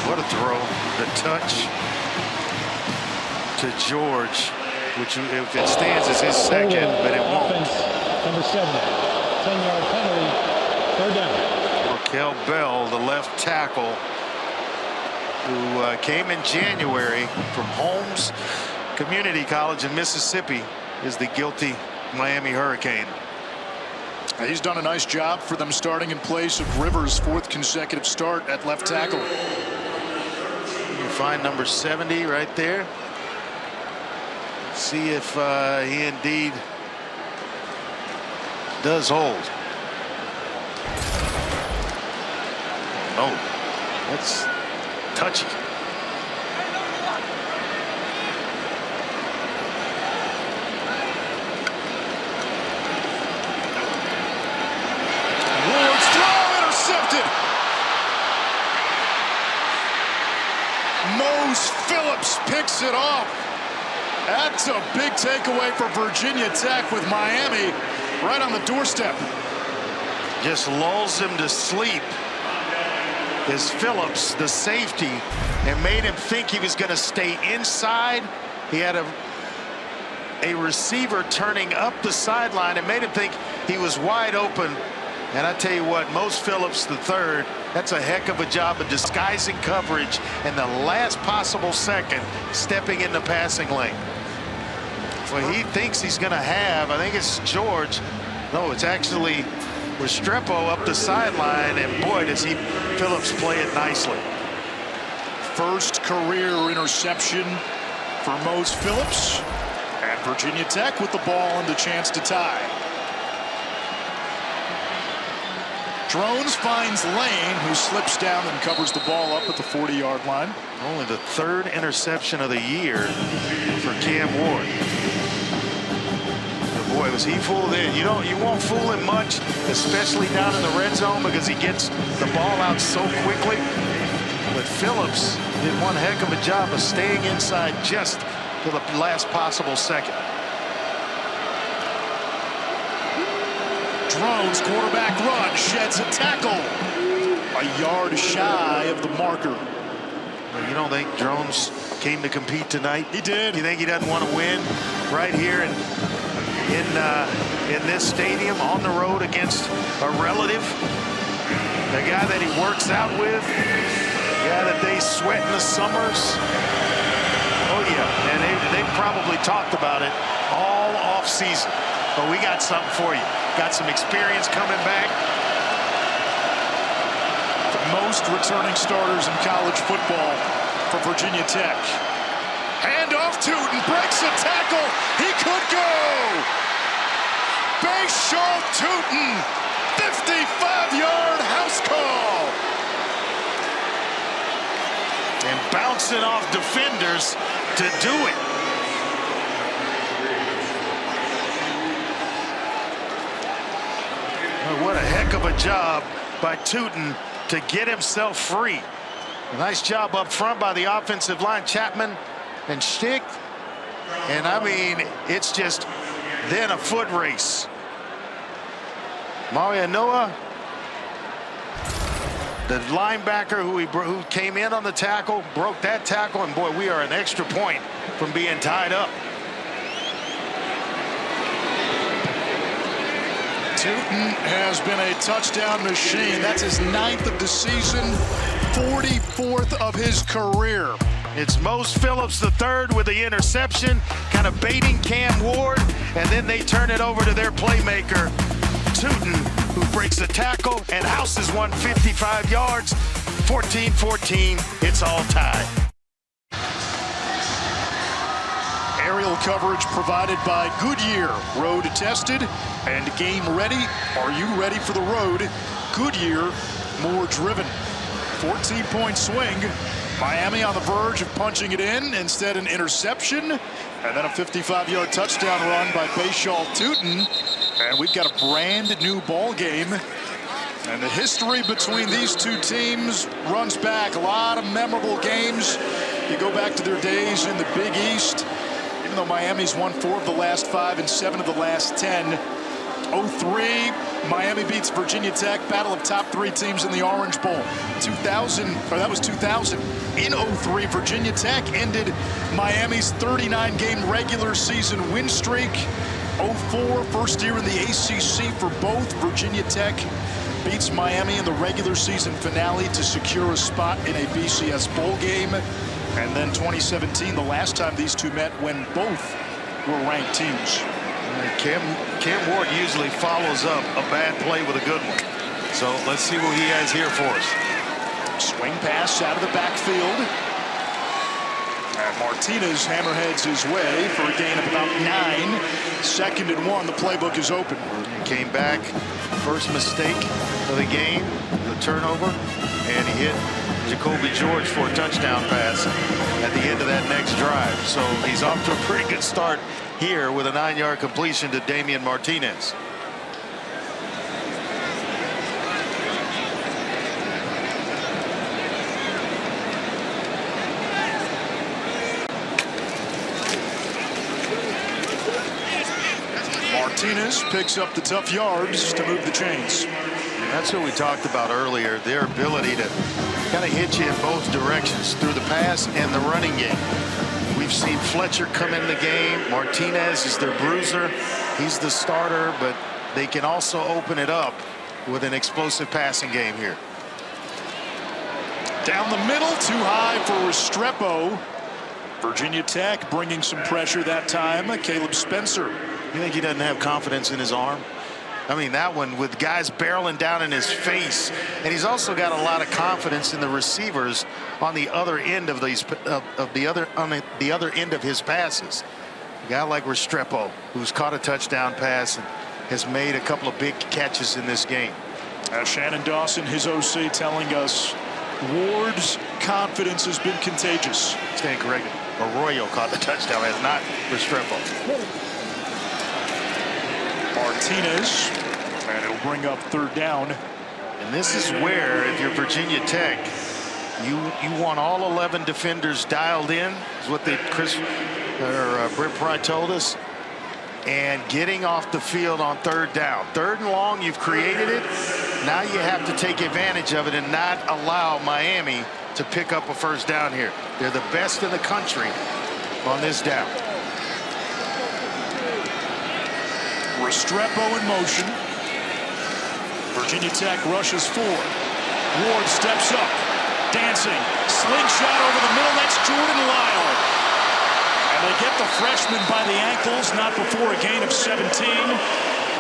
What a throw. The touch to George, which if it stands is his second, but it won't. Number 7, 10-yard penalty, 3rd down. Raquel Bell, the left tackle, who came in January from Holmes Community College in Mississippi, is the guilty Miami Hurricane. He's done a nice job for them, starting in place of Rivers' 4th consecutive start at left tackle. You can find number 70 right there. See if he indeed does hold. Oh, that's touchy. Ward's throw intercepted. Mose Phillips picks it off. That's a big takeaway for Virginia Tech, with Miami right on the doorstep. Just lulls him to sleep is Phillips, the safety, and made him think he was going to stay inside. He had a receiver turning up the sideline and made him think he was wide open. And I tell you what, Most Phillips III, that's a heck of a job of disguising coverage and the last possible second stepping in the passing lane. Well, he thinks he's going to have, I think it's George. No, it's actually Restrepo up the sideline, and boy, does Phillips play it nicely. First career interception for Most Phillips, and Virginia Tech with the ball and the chance to tie. Drones finds Lane, who slips down and covers the ball up at the 40-yard line. Only the third interception of the year for Cam Ward. Boy, was he fooled in. You won't fool him much, especially down in the red zone, because he gets the ball out so quickly. But Phillips did one heck of a job of staying inside just to the last possible second. Drones quarterback run, sheds a tackle. A yard shy of the marker. Well, you don't think Drones came to compete tonight? He did. You think he doesn't want to win right here in this stadium on the road against a relative, the guy that he works out with, the guy that they sweat in the summers? Oh yeah, and they probably talked about it all off season. But we got something for you. Got some experience coming back. The most returning starters in college football for Virginia Tech. Hand off Tootin, breaks a tackle. He could go. Bayshaw Tootin, 55-yard house call. And bouncing off defenders to do it. What a heck of a job by Tootin to get himself free. A nice job up front by the offensive line, Chapman and Stick. And I mean, it's just then a foot race. Mario Noah, the linebacker who came in on the tackle, broke that tackle, and boy, we are an extra point from being tied up. Tootin has been a touchdown machine. That's his 9th of the season, 44th of his career. It's Most Phillips III with the interception, kind of baiting Cam Ward, and then they turn it over to their playmaker, Tootin, who breaks the tackle and houses 155 yards. 14-14, it's all tied. Aerial coverage provided by Goodyear, road tested and game ready. Are you ready for the road? Goodyear, more driven. 14-point swing. Miami on the verge of punching it in. Instead, an interception. And then a 55-yard touchdown run by Bayshaw Tootin. And we've got a brand new ball game. And the history between these two teams runs back. A lot of memorable games. You go back to their days in the Big East. Even though Miami's won 4 of the last 5 and 7 of the last 10. 03, Miami beats Virginia Tech, battle of top 3 teams in the Orange Bowl. 2000. In 03, Virginia Tech ended Miami's 39-game regular season win streak. 04, first year in the ACC for both. Virginia Tech beats Miami in the regular season finale to secure a spot in a BCS bowl game. And then 2017, the last time these two met, when both were ranked teams. Cam Ward usually follows up a bad play with a good one. So let's see what he has here for us. Swing pass out of the backfield. And Martinez hammerheads his way for a gain of about 9. 2nd and 1, the playbook is open. Came back, first mistake of the game, the turnover, and he hit Jacoby George for a touchdown pass at the end of that next drive. So he's off to a pretty good start here with a 9-yard completion to Damian Martinez. Martinez picks up the tough yards to move the chains. That's what we talked about earlier, their ability to kind of hit you in both directions through the pass and the running game. We've seen Fletcher come in the game. Martinez is their bruiser. He's the starter, but they can also open it up with an explosive passing game here. Down the middle, too high for Restrepo. Virginia Tech bringing some pressure that time. Caleb Spencer. You think he doesn't have confidence in his arm? I mean, that one with guys barreling down in his face, and he's also got a lot of confidence in the receivers on the other end of these the other end of his passes. A guy like Restrepo, who's caught a touchdown pass and has made a couple of big catches in this game. Shannon Dawson, his OC, telling us Ward's confidence has been contagious. Stand corrected. Arroyo caught the touchdown, as not Restrepo. Martinez, and it'll bring up third down. And this is where, if you're Virginia Tech, you want all 11 defenders dialed in, is what Brent Pry told us, and getting off the field on third down. Third and long, you've created it. Now you have to take advantage of it and not allow Miami to pick up a first down here. They're the best in the country on this down. Restrepo in motion. Virginia Tech rushes forward. Ward steps up, dancing, slingshot over the middle. That's Jordan Lyle. And they get the freshman by the ankles, not before a gain of 17.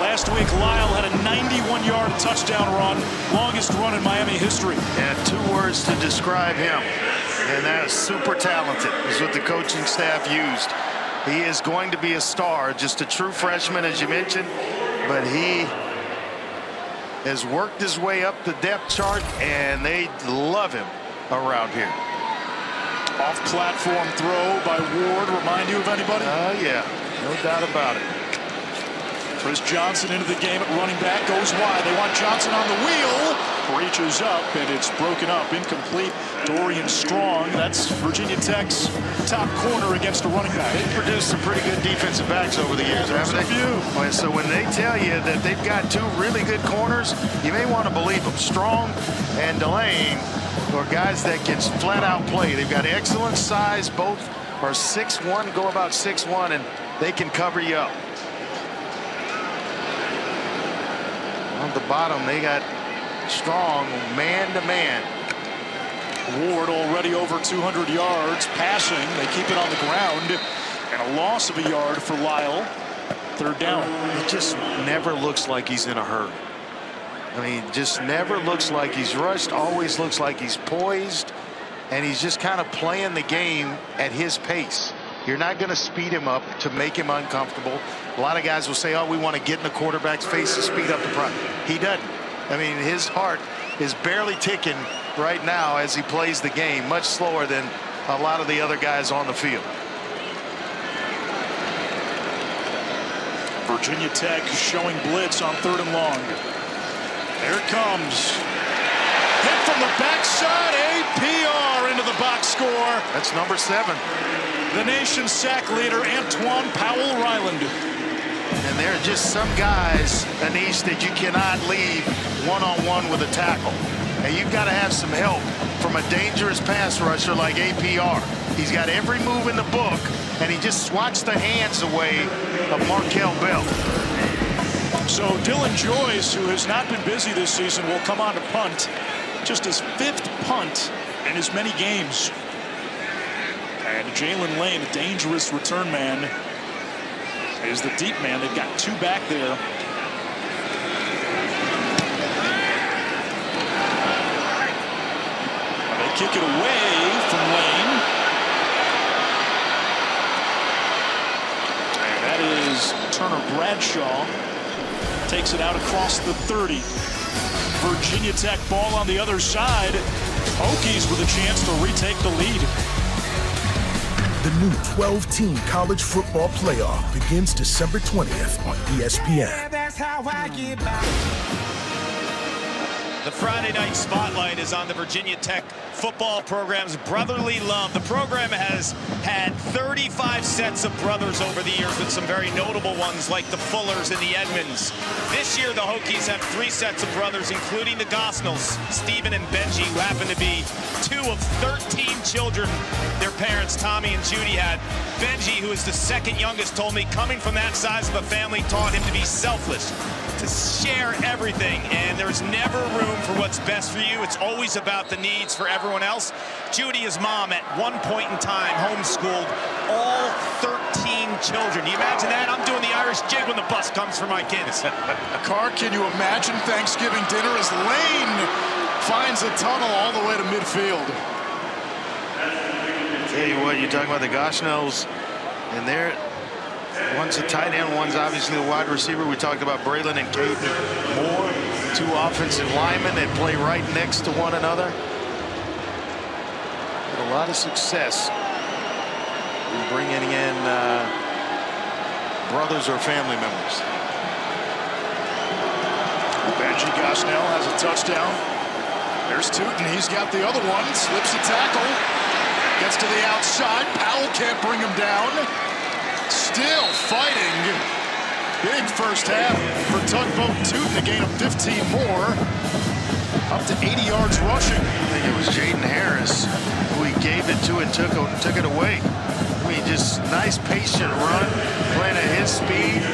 Last week, Lyle had a 91-yard touchdown run, longest run in Miami history. And 2 words to describe him, and that's super talented, is what the coaching staff used. He is going to be a star, just a true freshman, as you mentioned, but he has worked his way up the depth chart, and they love him around here. Off-platform throw by Ward. Remind you of anybody? Yeah, no doubt about it. Chris Johnson into the game at running back, goes wide. They want Johnson on the wheel. Reaches up, and it's broken up. Incomplete. Dorian Strong. That's Virginia Tech's top corner against a running back. They've produced some pretty good defensive backs over the years, haven't they? So when they tell you that they've got 2 really good corners, you may want to believe them. Strong and Delane are guys that can flat out play. They've got excellent size. Both are 6'1", go about 6'1", and they can cover you up. On the bottom, they got Strong man-to-man. Ward already over 200 yards passing. They keep it on the ground, and a loss of a yard for Lyle. Third down. It just never looks like he's in a hurry. I mean, just never looks like he's rushed, always looks like he's poised, and he's just kind of playing the game at his pace. You're not going to speed him up to make him uncomfortable. A lot of guys will say, oh, we want to get in the quarterback's face to speed up the front. He doesn't. I mean, his heart is barely ticking right now as he plays the game, much slower than a lot of the other guys on the field. Virginia Tech showing blitz on third and long. There it comes. Hit from the backside. APR into the box score. That's number 7. The nation's sack leader, Antoine Powell-Ryland. And there are just some guys, Anish, that you cannot leave one-on-one with a tackle. And you've got to have some help from a dangerous pass rusher like APR. He's got every move in the book, and he just swats the hands away of Markel Bell. So Dylan Joyce, who has not been busy this season, will come on to punt. Just his 5th punt in as many games. And Jalen Lane, a dangerous return man, is the deep man. They've got 2 back there. They kick it away from Lane. And that is Turner Bradshaw. Takes it out across the 30. Virginia Tech ball on the other side. Hokies with a chance to retake the lead. The new 12-team college football playoff begins December 20th on ESPN. The Friday night spotlight is on the Virginia Tech football program's brotherly love. The program has had 35 sets of brothers over the years, with some very notable ones like the Fullers and the Edmonds. This year, the Hokies have 3 sets of brothers, including the Gosnells, Stephen and Benji, who happen to be 2 of 13 children their parents, Tommy and Judy, had. Benji, who is the second youngest, told me coming from that size of a family taught him to be selfless, to share everything, and there's never room for what's best for you. It's always about the needs for everyone else. Judy, his mom, at one point in time homeschooled all 13 children. Do you imagine that? I'm doing the Irish jig when the bus comes for my kids. Carr, can you imagine Thanksgiving dinner as Lane finds a tunnel all the way to midfield? Tell you what, you're talking about the Gosnells, and they're one's a tight end, one's obviously a wide receiver. We talked about Braylon and Caden Moore, 2 offensive linemen that play right next to one another. Had a lot of success in bringing in brothers or family members. Benji Gosnell has a touchdown. There's Tootin. He's got the other one. Slips a tackle. Gets to the outside. Powell can't bring him down. Still fighting. Big first half for Tugboat Tootin, a gain of 15 more. Up to 80 yards rushing. I think it was Jaden Harris who he gave it to and took it away. I mean, just nice patient run, playing at his speed.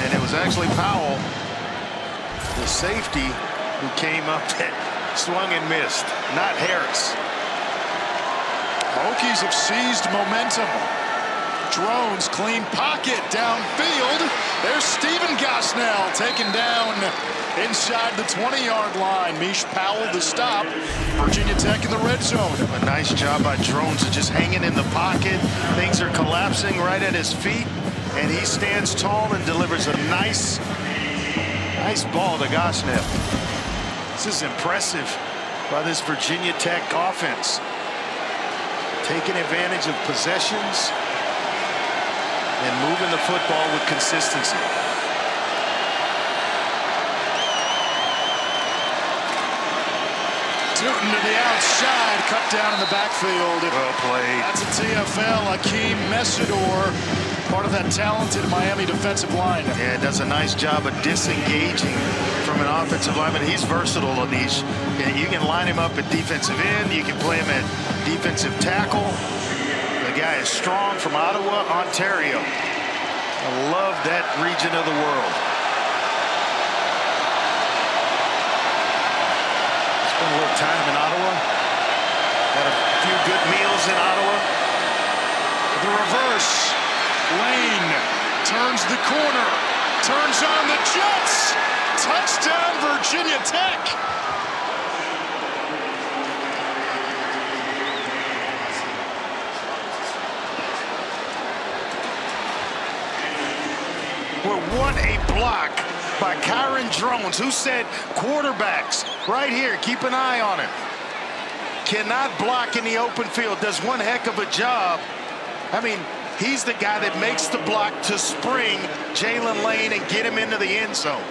And it was actually Powell, the safety, who came up and swung and missed, not Harris. Hokies have seized momentum. Drones, clean pocket downfield. There's Stephen Gosnell taken down inside the 20-yard line. Mish Powell the stop. Virginia Tech in the red zone. A nice job by Drones of just hanging in the pocket. Things are collapsing right at his feet, and he stands tall and delivers a nice ball to Gosnell. This is impressive by this Virginia Tech offense. Taking advantage of possessions and moving the football with consistency. Tootin to the outside, cut down in the backfield. Well played. That's a TFL, Akeem Messidor, part of that talented Miami defensive line. Yeah, does a nice job of disengaging from an offensive lineman. He's versatile, Anish. You can line him up at defensive end. You can play him at defensive tackle. The guy is strong, from Ottawa, Ontario. I love that region of the world. Spent a little time in Ottawa. Had a few good meals in Ottawa. The reverse. Lane turns the corner. Turns on the Jets. Touchdown, Virginia Tech. Well, what a block by Kyron Drones, who said quarterbacks right here, keep an eye on him. Cannot block in the open field, does one heck of a job. I mean, he's the guy that makes the block to spring Jalen Lane and get him into the end zone.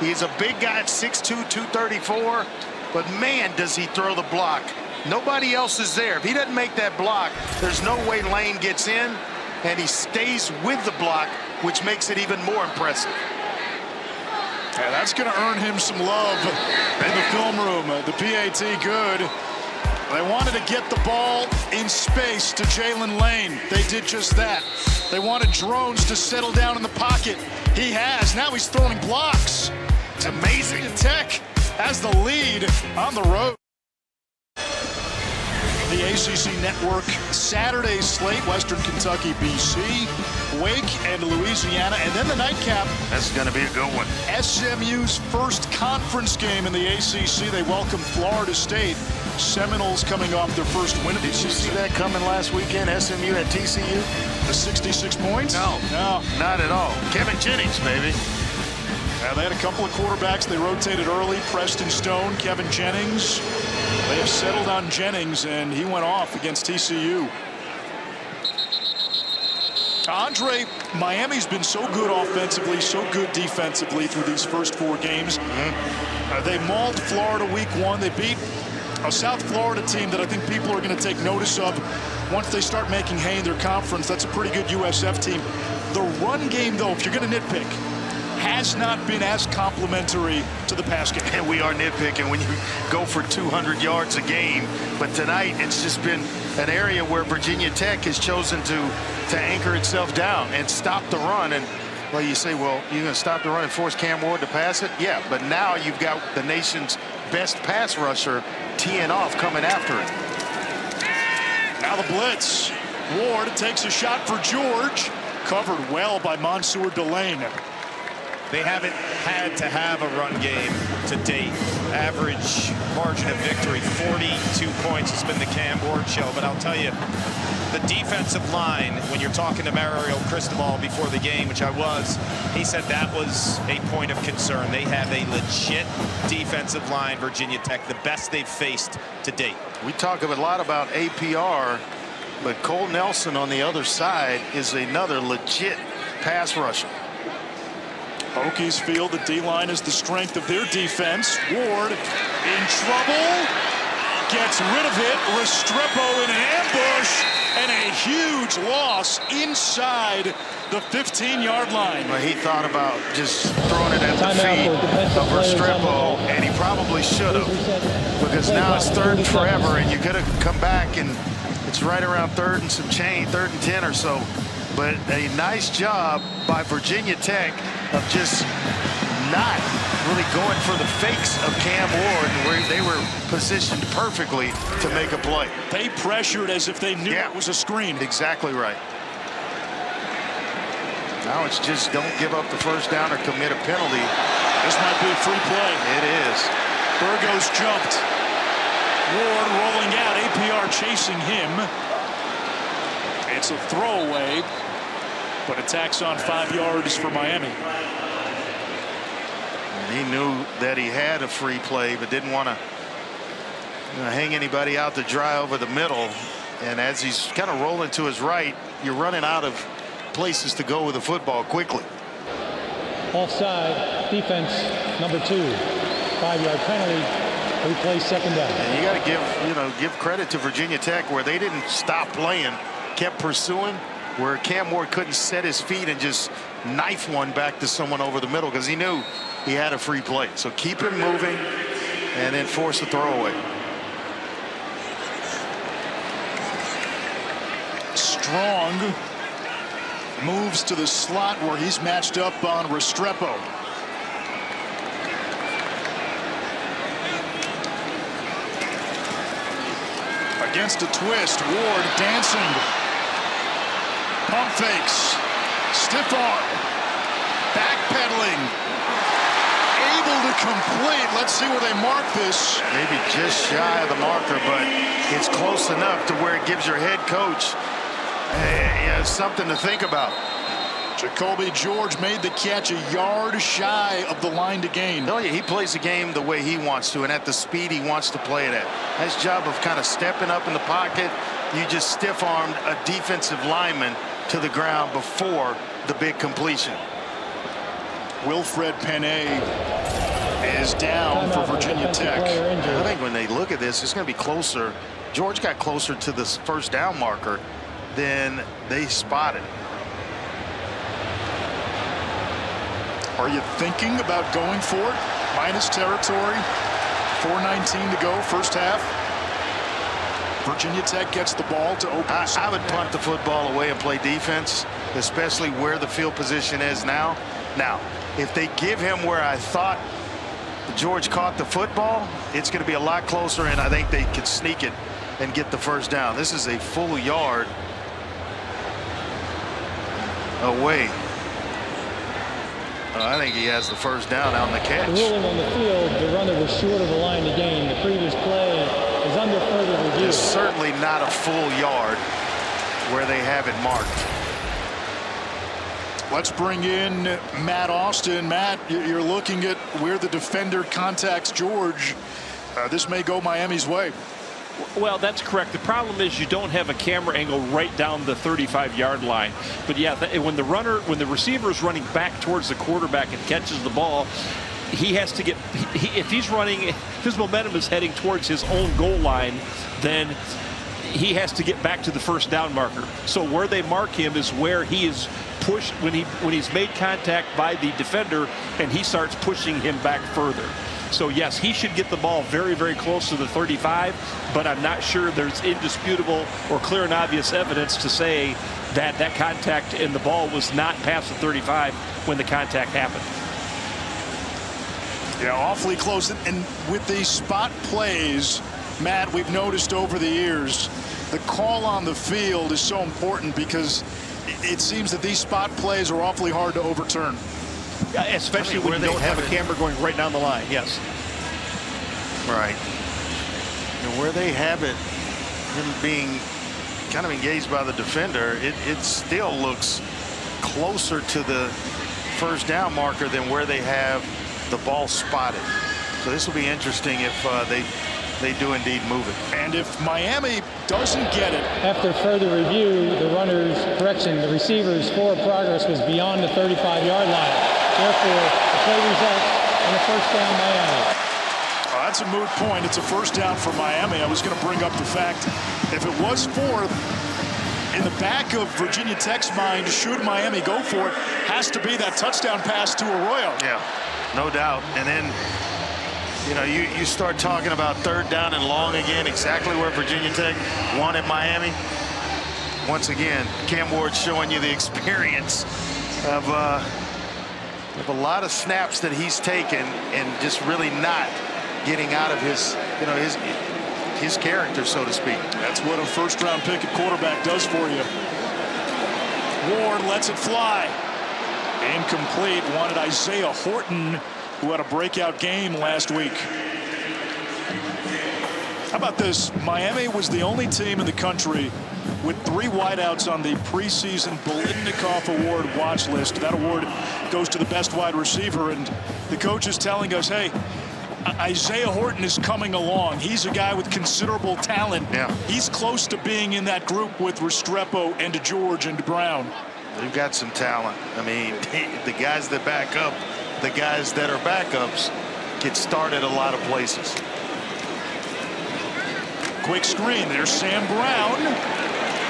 He's a big guy at 6'2", 234, but man, does he throw the block. Nobody else is there. If he doesn't make that block, there's no way Lane gets in, and he stays with the block, which makes it even more impressive. Yeah, that's going to earn him some love in the film room. The PAT good. They wanted to get the ball in space to Jalen Lane. They did just that. They wanted Drones to settle down in the pocket. He has. Now he's throwing blocks. It's amazing. Tech has the lead on the road. The ACC Network Saturday slate, Western Kentucky, BC, Wake and Louisiana, and then the nightcap. That's going to be a good one. SMU's first conference game in the ACC. They welcome Florida State. Seminoles coming off their first win of the season. Did you see that coming last weekend, SMU at TCU? The 66 points? No, not at all. Kevin Jennings, baby. They had a couple of quarterbacks. They rotated early. Preston Stone, Kevin Jennings. They have settled on Jennings, and he went off against TCU. Andre, Miami's been so good offensively, so good defensively through these first 4 games. They mauled Florida week 1. They beat a South Florida team that I think people are going to take notice of once they start making hay in their conference. That's a pretty good USF team. The run game, though, if you're going to nitpick, has not been as complimentary to the pass game. And we are nitpicking when you go for 200 yards a game. But tonight, it's just been an area where Virginia Tech has chosen to anchor itself down and stop the run. And, well, you say, well, you're going to stop the run and force Cam Ward to pass it? Yeah, but now you've got the nation's best pass rusher teeing off, coming after it. Now the blitz. Ward takes a shot for George. Covered well by Mansour Delane. They haven't had to have a run game to date. Average margin of victory, 42 points has been the Cam Ward show. But I'll tell you, the defensive line, when you're talking to Mario Cristobal before the game, which I was, he said that was a point of concern. They have a legit defensive line, Virginia Tech, the best they've faced to date. We talk a lot about APR, but Cole Nelson on the other side is another legit pass rusher. Hokies feel the D-line is the strength of their defense. Ward in trouble. Gets rid of it. Restrepo in an ambush. And a huge loss inside the 15-yard line. Well, he thought about just throwing it at the feet of Restrepo, and he probably should have, because now it's 3rd and forever, and you could have come back, and it's right around 3rd and some change, 3rd and 10 or so. But a nice job by Virginia Tech of just not really going for the fakes of Cam Ward, where they were positioned perfectly to make a play. They pressured as if they knew it was a screen. Exactly right. Now it's just don't give up the first down or commit a penalty. This might be a free play. It is. Burgos jumped. Ward rolling out. APR chasing him. It's a throwaway, but it tacks on 5 yards for Miami. And he knew that he had a free play, but didn't want to hang anybody out to dry over the middle. And as he's kind of rolling to his right, you're running out of places to go with the football quickly. Offside, defense, number 2. 5-yard penalty, replay 2nd down. And you got to give credit to Virginia Tech, where they didn't stop playing, kept pursuing, where Cam Ward couldn't set his feet and just knife one back to someone over the middle, because he knew he had a free play. So keep him moving and then force the throwaway. Strong moves to the slot where he's matched up on Restrepo. Against a twist, Ward dancing. Pump fakes. Stiff arm. Backpedaling. Able to complete. Let's see where they mark this. Maybe just shy of the marker, but it's close enough to where it gives your head coach something to think about. Jacoby George made the catch a yard shy of the line to gain. No, he plays the game the way he wants to and at the speed he wants to play it at. Nice job of kind of stepping up in the pocket. You just stiff-armed a defensive lineman to the ground before the big completion. Wilfred Penne is down for Virginia Tech. I think when they look at this, it's going to be closer. George got closer to this first down marker than they spotted. Are you thinking about going for it? Minus territory. 4:19 to go, first half. Virginia Tech gets the ball to open. I would punt the football away and play defense, especially where the field position is now. Now, if they give him where I thought George caught the football, it's going to be a lot closer, and I think they could sneak it and get the first down. This is a full yard away. I think he has the first down on the catch. The ruling on the field, the runner was short of the line to gain. The previous play is under further review. It's certainly not a full yard where they have it marked. Let's bring in Matt Austin. Matt, you're looking at where the defender contacts George. This may go Miami's way. Well, that's correct. The problem is you don't have a camera angle right down the 35-yard line. But yeah, when the receiver is running back towards the quarterback and catches the ball, he has to get, if he's running, his momentum is heading towards his own goal line, then he has to get back to the first down marker. So where they mark him is where he is pushed when he's made contact by the defender and he starts pushing him back further. So yes, he should get the ball very, very close to the 35, but I'm not sure there's indisputable or clear and obvious evidence to say that that contact and the ball was not past the 35 when the contact happened. Yeah, awfully close. And with these spot plays, Matt, we've noticed over the years, the call on the field is so important because it seems that these spot plays are awfully hard to overturn. Yeah, especially when you don't have a camera going right down the line, yes. Right. And where they have it, him being kind of engaged by the defender, it still looks closer to the first down marker than where they have the ball spotted. So this will be interesting if they do indeed move it. And if Miami doesn't get it. After further review, the receiver's forward progress was beyond the 35-yard line. Therefore, the play results in a first down Miami. That's a moot point. It's a first down for Miami. I was going to bring up the fact, if it was fourth, in the back of Virginia Tech's mind, should Miami go for it, has to be that touchdown pass to Arroyo. Yeah, no doubt. And then, you know, you start talking about third down and long again, exactly where Virginia Tech wanted Miami. Once again, Cam Ward showing you the experience of a lot of snaps that he's taken and just really not getting out of his, you know, his character, so to speak. That's what a first-round pick at quarterback does for you. Ward lets it fly. Incomplete. Wanted Isaiah Horton, who had a breakout game last week. How about this? Miami was the only team in the country with 3 wideouts on the preseason Biletnikoff Award watch list. That award goes to the best wide receiver, and the coach is telling us, hey, Isaiah Horton is coming along. He's a guy with considerable talent. Yeah. He's close to being in that group with Restrepo and George and Brown. They've got some talent. I mean, the guys that back up, the guys that are backups get started a lot of places. Quick screen. There's Sam Brown.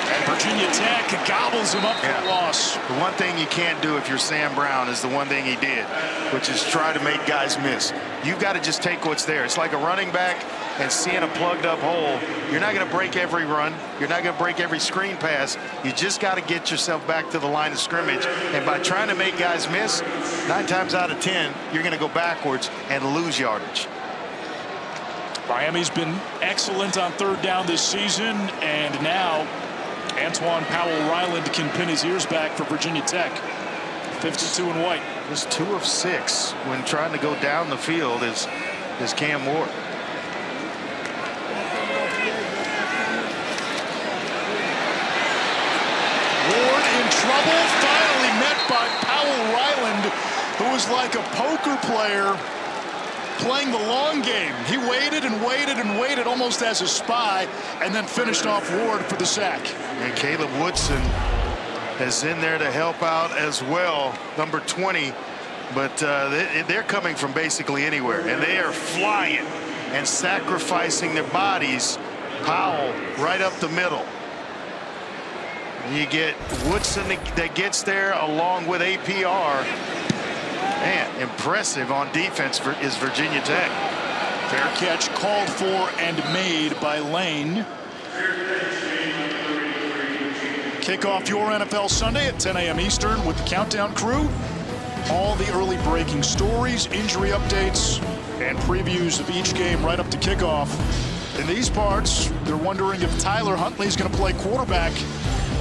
And Virginia Tech gobbles him up for a loss. The one thing you can't do if you're Sam Brown is the one thing he did, which is try to make guys miss. You've got to just take what's there. It's like a running back and seeing a plugged up hole. You're not going to break every run. You're not going to break every screen pass. You just got to get yourself back to the line of scrimmage. And by trying to make guys miss, 9 times out of 10, you're going to go backwards and lose yardage. Miami's been excellent on third down this season, and now Antoine Powell-Ryland can pin his ears back for Virginia Tech. 52 and white. Just 2 of 6 when trying to go down the field is Cam Ward. Ward in trouble, finally met by Powell-Ryland, who was like a poker player playing the long game. He waited and waited and waited almost as a spy, and then finished off Ward for the sack. And Caleb Woodson is in there to help out as well, number 20. But they're coming from basically anywhere, and they are flying and sacrificing their bodies. Powell right up the middle. You get Woodson that gets there along with APR. Man, impressive on defense is Virginia Tech. Fair catch called for and made by Lane. Kick off your NFL Sunday at 10 a.m. Eastern with the Countdown crew. All the early breaking stories, injury updates, and previews of each game right up to kickoff. In these parts, they're wondering if Tyler Huntley's going to play quarterback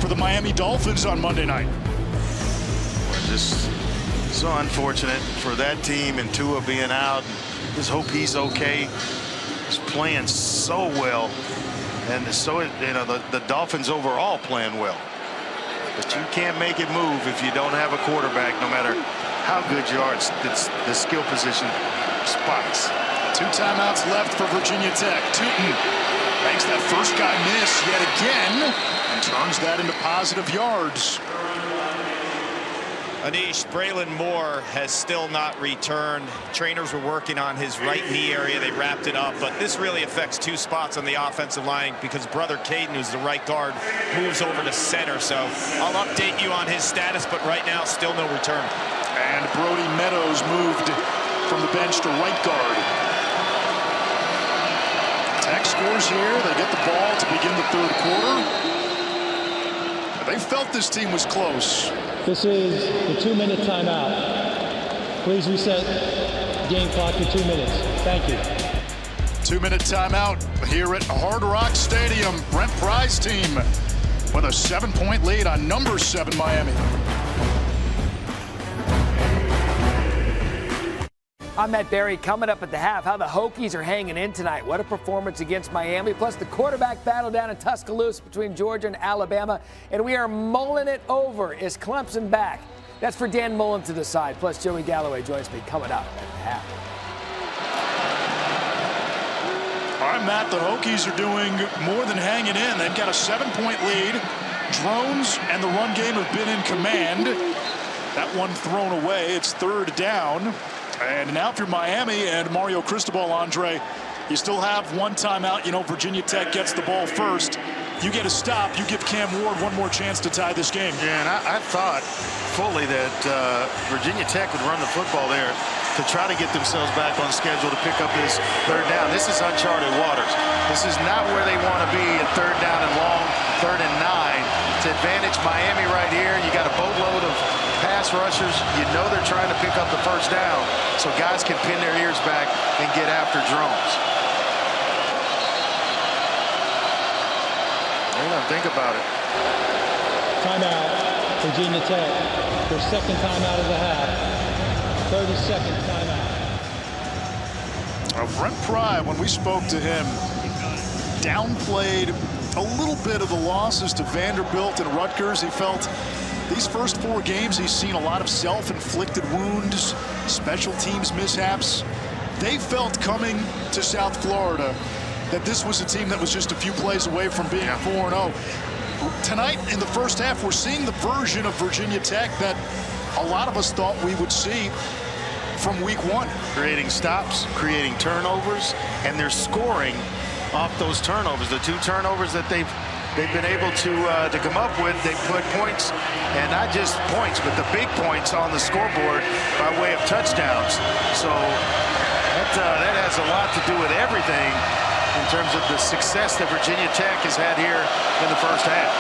for the Miami Dolphins on Monday night. Just so unfortunate for that team, and Tua being out. Just hope he's okay. He's playing so well, and so, you know, the Dolphins overall playing well. But you can't make it move if you don't have a quarterback, no matter how good you are. It's the skill position spots. 2 timeouts left for Virginia Tech. Tootin Makes that first guy miss yet again and turns that into positive yards. Anish, Braylon Moore has still not returned. Trainers were working on his right knee area. They wrapped it up, but this really affects two spots on the offensive line because brother Caden, who's the right guard, moves over to center. So I'll update you on his status, but right now, still no return. And Brody Meadows moved from the bench to right guard. Tech scores here. They get the ball to begin the third quarter. They felt this team was close. This is the 2-minute timeout. Please reset game clock to 2 minutes. Thank you. 2-minute timeout here at Hard Rock Stadium. Brent Pry's team with a 7-point lead on number 7 Miami. I'm Matt Berry. Coming up at the half, how the Hokies are hanging in tonight. What a performance against Miami, plus the quarterback battle down in Tuscaloosa between Georgia and Alabama. And we are mulling it over. Is Clemson back? That's for Dan Mullen to decide. Plus, Joey Galloway joins me coming up at the half. All right, Matt, the Hokies are doing more than hanging in. They've got a 7-point lead. Drones and the run game have been in command. That one thrown away. It's third down. And now if you're Miami and Mario Cristobal, Andre, you still have one timeout. You know, Virginia Tech gets the ball first. You get a stop. You give Cam Ward one more chance to tie this game. Yeah, and I thought fully that Virginia Tech would run the football there to try to get themselves back on schedule to pick up this third down. This is uncharted waters. This is not where they want to be at third down and long, 3rd and 9. To advantage Miami right here. You got a boatload of pass rushers. You know they're trying to pick up the first down, so guys can pin their ears back and get after drones. They're gonna think about it. Timeout, Virginia Tech. Their second timeout of the half. 30-second timeout. Brent Pry, when we spoke to him, downplayed a little bit of the losses to Vanderbilt and Rutgers. He felt these first 4 games, he's seen a lot of self-inflicted wounds, special teams mishaps. They felt coming to South Florida that this was a team that was just a few plays away from being 4-0. Tonight, in the first half, we're seeing the version of Virginia Tech that a lot of us thought we would see from week 1. Creating stops, creating turnovers, and they're scoring off those turnovers. The 2 turnovers that they've been able to come up with, they put points, and not just points, but the big points on the scoreboard by way of touchdowns. So that has a lot to do with everything in terms of the success that Virginia Tech has had here in the first half.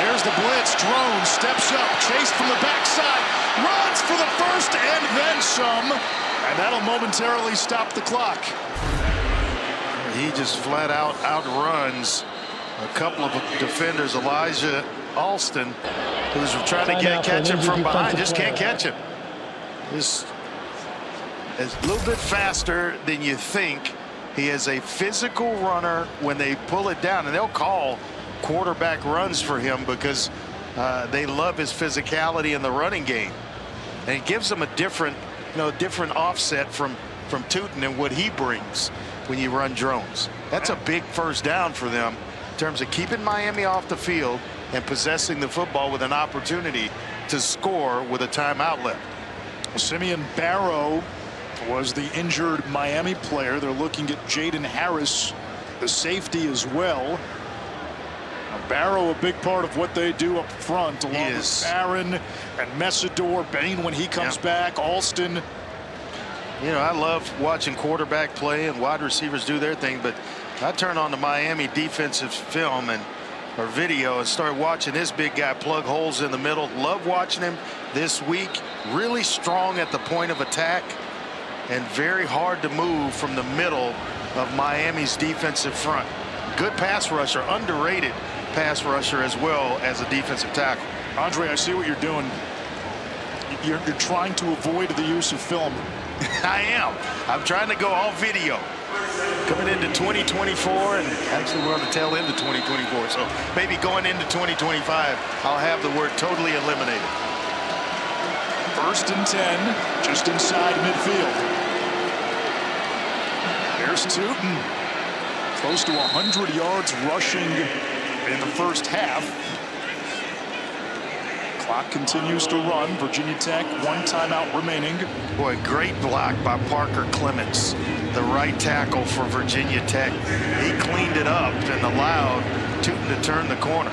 There's the blitz. Drone steps up, chased from the backside, runs for the first and then some, and that'll momentarily stop the clock. He just flat out outruns a couple of defenders. Elijah Alston, who's trying to catch him from behind, just can't catch him. This is a little bit faster than you think. He is a physical runner when they pull it down, and they'll call quarterback runs for him because they love his physicality in the running game, and it gives them a different offset from Tootin and what he brings when you run drones. That's a big first down for them in terms of keeping Miami off the field and possessing the football with an opportunity to score with a timeout left. Simeon Barrow was the injured Miami player. They're looking at Jaden Harris, the safety, as well. Barrow, a big part of what they do up front, along with Aaron and Messidor, Bain when he comes back, Alston. You know, I love watching quarterback play and wide receivers do their thing, but I turn on the Miami defensive film or video and start watching this big guy plug holes in the middle. Love watching him this week. Really strong at the point of attack and very hard to move from the middle of Miami's defensive front. Good pass rusher, underrated pass rusher as well as a defensive tackle. Andre, I see what you're doing. You're trying to avoid the use of film. I am. I'm trying to go all video. Coming into 2024, and actually we're on the tail end of 2024, so maybe going into 2025, I'll have the word totally eliminated. 1st and 10, just inside midfield. There's Tootin, close to 100 yards rushing in the first half. Clock continues to run. Virginia Tech, 1 timeout remaining. Boy, great block by Parker Clements, the right tackle for Virginia Tech. He cleaned it up and allowed Tootin to turn the corner.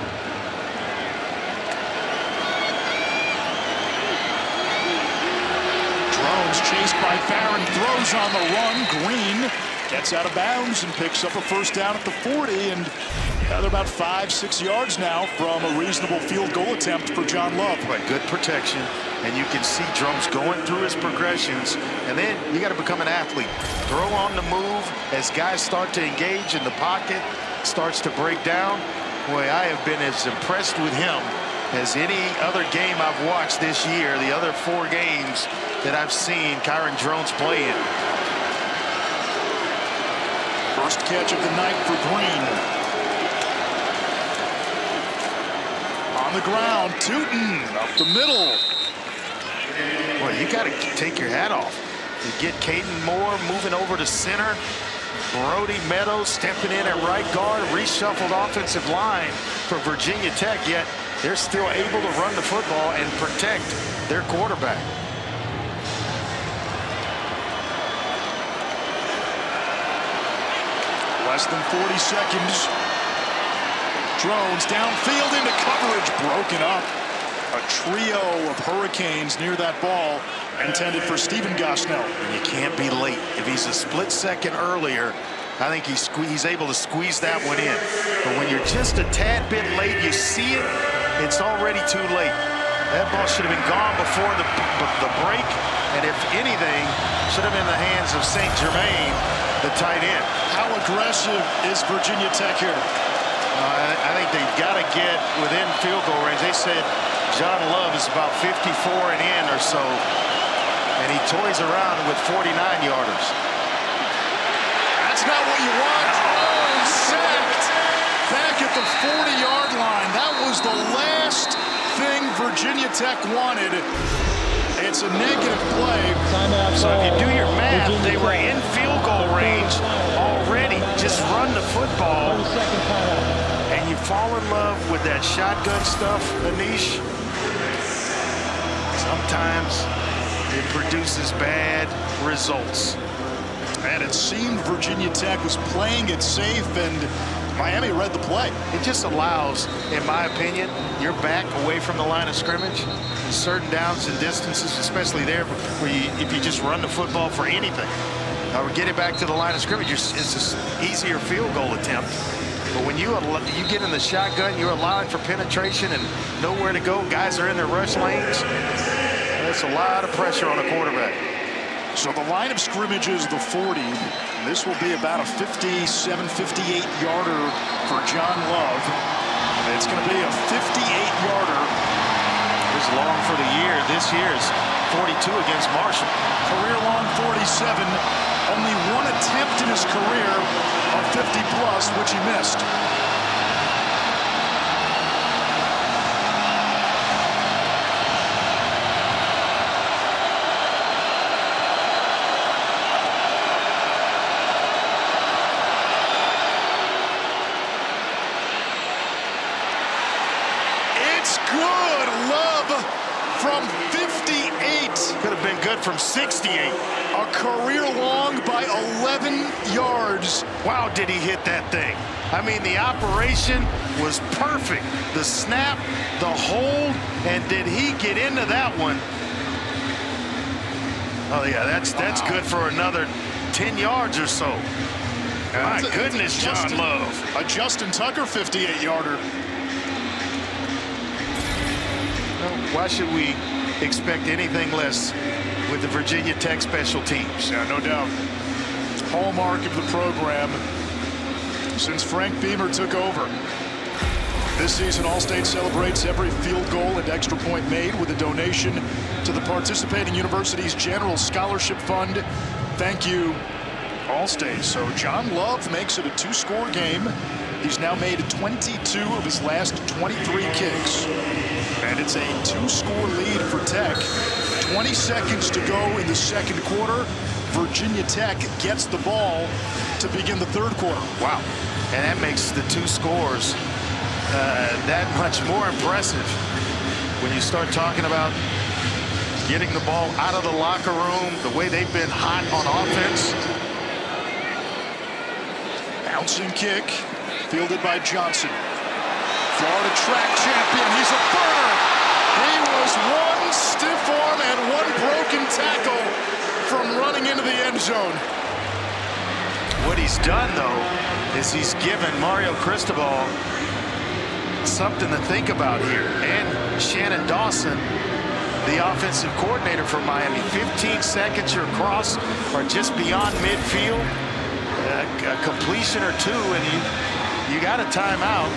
Drones chased by Barron, throws on the run. Green gets out of bounds and picks up a first down at the 40, and they're about 5-6 yards now from a reasonable field goal attempt for John Love. Right, good protection, and you can see Drones going through his progressions, and then you got to become an athlete. Throw on the move as guys start to engage in the pocket, starts to break down. Boy, I have been as impressed with him as any other game I've watched this year, the other 4 games that I've seen Kyron Drones play in. First catch of the night for Green. On the ground, Tootin up the middle. Well, you got to take your hat off. You get Caden Moore moving over to center. Brody Meadows stepping in at right guard. Reshuffled offensive line for Virginia Tech, yet they're still able to run the football and protect their quarterback. Less than 40 seconds. Drones downfield into coverage, broken up. A trio of Hurricanes near that ball, intended for Stephen Gosnell. And you can't be late. If he's a split second earlier, I think he's able to squeeze that one in. But when you're just a tad bit late, you see it, it's already too late. That ball should have been gone before the break, and if anything, should have been in the hands of St. Germain, the tight end. How aggressive is Virginia Tech here? I think they've got to get within field goal range. They said John Love is about 54 and in or so, and he toys around with 49-yarders. That's not what you want. Oh, sacked back at the 40-yard line. That was the last thing Virginia Tech wanted. It's a negative play. So if you do your math, they were in field goal range already. Just run the football. And you fall in love with that shotgun stuff, Anish. Sometimes it produces bad results. And it seemed Virginia Tech was playing it safe, and Miami read the play. It just allows, in my opinion, your back away from the line of scrimmage in certain downs and distances, especially there where if you just run the football for anything or get it back to the line of scrimmage, it's an easier field goal attempt. But when you get in the shotgun, you're allowing for penetration and nowhere to go. Guys are in their rush lanes. That's a lot of pressure on a quarterback. So the line of scrimmage is the 40. This will be about a 57, 58-yarder for John Love. It's going to be a 58-yarder. His long for the year. This year is 42 against Marshall. Career long 47. Only one attempt in his career of 50-plus, which he missed. Good. Love from 58. Could have been good from 68. A career long by 11 yards. Wow, did he hit that thing. I mean, the operation was perfect. The snap, the hold, and did he get into that one? Oh, yeah, that's good for another 10 yards or so. My goodness, John Love. A Justin Tucker 58-yarder. Why should we expect anything less with the Virginia Tech special teams? Yeah, no doubt. Hallmark of the program since Frank Beamer took over. This season, All-State celebrates every field goal and extra point made with a donation to the participating university's General Scholarship Fund. Thank you, All-State. So John Love makes it a 2-score game. He's now made 22 of his last 23 kicks. And it's a 2-score lead for Tech. 20 seconds to go in the second quarter. Virginia Tech gets the ball to begin the third quarter. Wow. And that makes the 2 scores that much more impressive when you start talking about getting the ball out of the locker room, the way they've been hot on offense. Bouncing kick, fielded by Johnson. Florida track champion, he's a burner. He was one stiff arm and one broken tackle from running into the end zone. What he's done, though, is he's given Mario Cristobal something to think about here. And Shannon Dawson, the offensive coordinator for Miami. 15 seconds, your cross are just beyond midfield. A completion or two, and you got a timeout.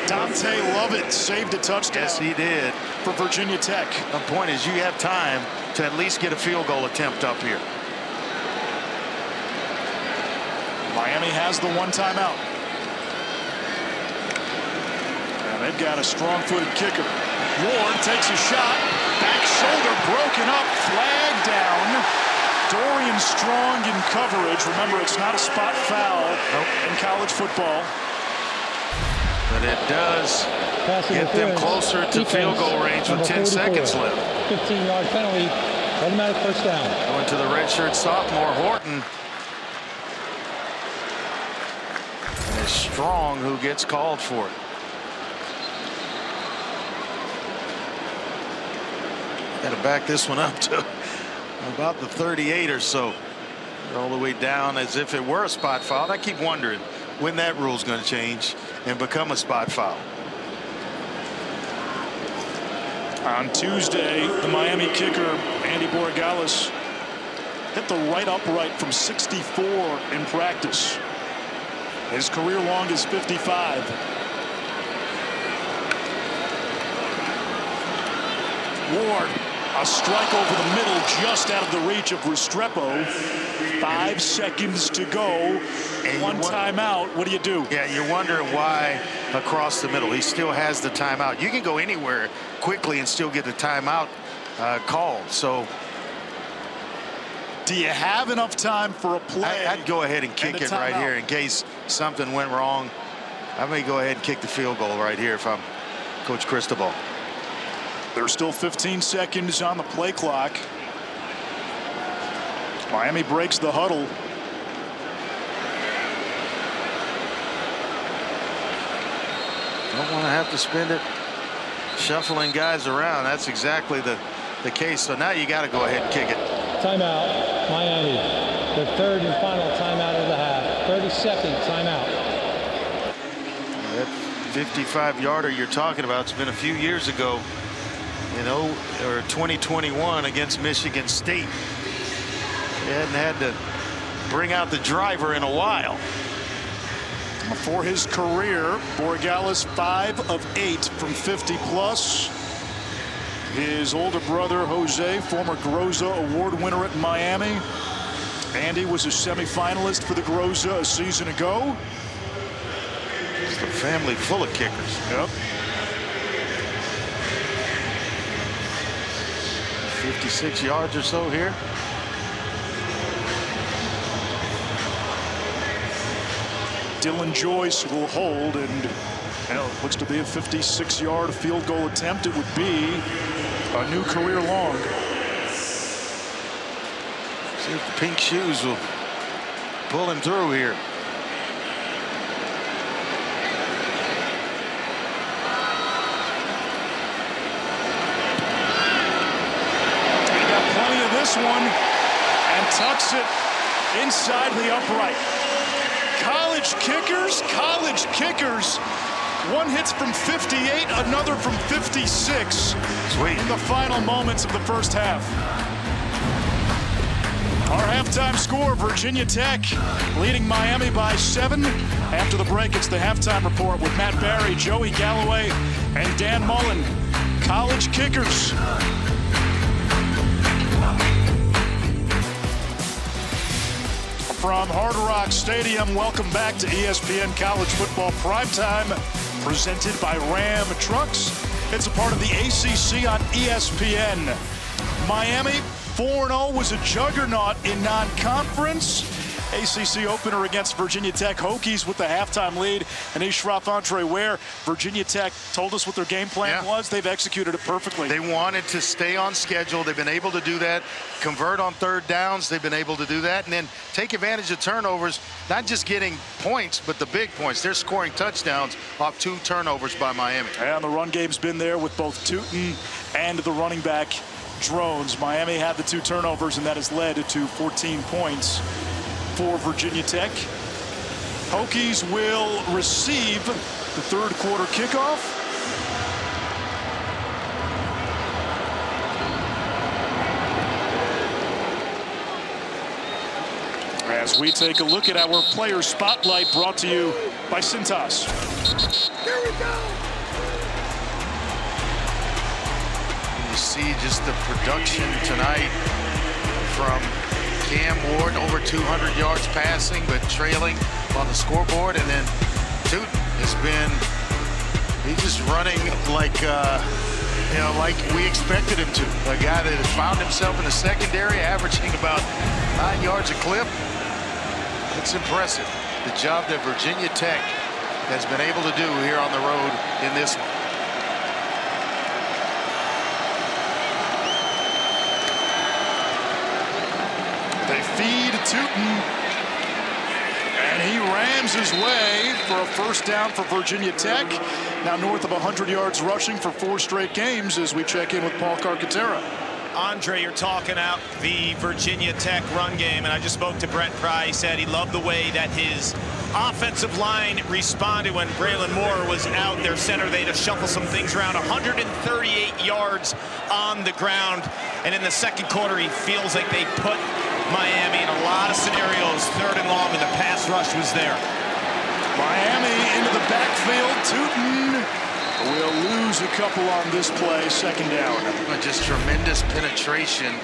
Dante Lovett saved a touchdown. Yes, he did. For Virginia Tech. The point is you have time to at least get a field goal attempt up here. Miami has the 1 timeout. And they've got a strong-footed kicker. Ward takes a shot. Back shoulder broken up. Flag down. Dorian Strong in coverage. Remember, it's not a spot foul in college football. But it does get them closer to field goal range with 10 seconds left. 15-yard penalty, automatic first down. Going to the redshirt sophomore, Horton. And it's Strong who gets called for it. Got to back this one up to about the 38 or so. All the way down as if it were a spot foul. I keep wondering when that rule's going to change and become a spot foul. On Tuesday, the Miami kicker, Andy Borregales, hit the right upright from 64 in practice. His career long is 55. Ward, a strike over the middle, just out of the reach of Restrepo. 5 seconds to go. And 1 timeout. What do you do? Yeah, you're wondering why across the middle. He still has the timeout. You can go anywhere quickly and still get the timeout called. So, do you have enough time for a play? I'd go ahead and kick it right here in case something went wrong. I may go ahead and kick the field goal right here if I'm Coach Cristobal. There's still 15 seconds on the play clock. Miami breaks the huddle. Don't want to have to spend it shuffling guys around. That's exactly the case. So now you got to go ahead and kick it. Timeout, Miami. The third and final timeout of the half. 30-second timeout. That 55-yarder you're talking about, it's been a few years ago, or 2021 against Michigan State. They hadn't had to bring out the driver in a while. For his career, Borregales 5 of 8 from 50+. His older brother, Jose, former Groza Award winner at Miami. Andy was a semifinalist for the Groza a season ago. It's a family full of kickers. Yep. 56 yards or so here. Dylan Joyce will hold, and it looks to be a 56-yard field goal attempt. It would be a new career long. See if the pink shoes will pull him through here. He got plenty of this one and tucks it inside the upright. College kickers. One hits from 58, another from 56. Sweet. In the final moments of the first half. Our halftime score, Virginia Tech leading Miami by 7. After the break, it's the halftime report with Matt Barry, Joey Galloway, and Dan Mullen. College kickers. From Hard Rock Stadium, welcome back to ESPN College Football Primetime. presented by Ram Trucks. It's a part of the ACC on ESPN. Miami 4-0 was a juggernaut in non-conference. ACC opener against Virginia Tech. Hokies with the halftime lead. And Ishraf Entreware, Virginia Tech told us what their game plan was. They've executed it perfectly. They wanted to stay on schedule. They've been able to do that. Convert on third downs. They've been able to do that. And then take advantage of turnovers, not just getting points, but the big points. They're scoring touchdowns off 2 turnovers by Miami. And the run game's been there with both Tootin and the running back Drones. Miami had the 2 turnovers, and that has led to 14 points for Virginia Tech. Hokies will receive the third quarter kickoff. As we take a look at our player spotlight, brought to you by Cintas. Here we go. You see just the production tonight from Cam Ward, over 200 yards passing, but trailing on the scoreboard. And then Tootin has been, he's just running like, like we expected him to. A guy that has found himself in the secondary, averaging about 9 yards a clip. It's impressive, the job that Virginia Tech has been able to do here on the road in this one. They feed Tootin, and he rams his way for a first down for Virginia Tech. Now north of 100 yards rushing for 4 straight games as we check in with Paul Carcaterra. Andre, you're talking out the Virginia Tech run game, and I just spoke to Brent Pry. He said he loved the way that his offensive line responded when Braylon Moore was out, their center. They had to shuffle some things around. 138 yards on the ground, and in the second quarter, he feels like they put Miami in a lot of scenarios, 3rd and long, and the pass rush was there. Miami into the backfield. Tootin will lose a couple on this play, 2nd down. Just tremendous penetration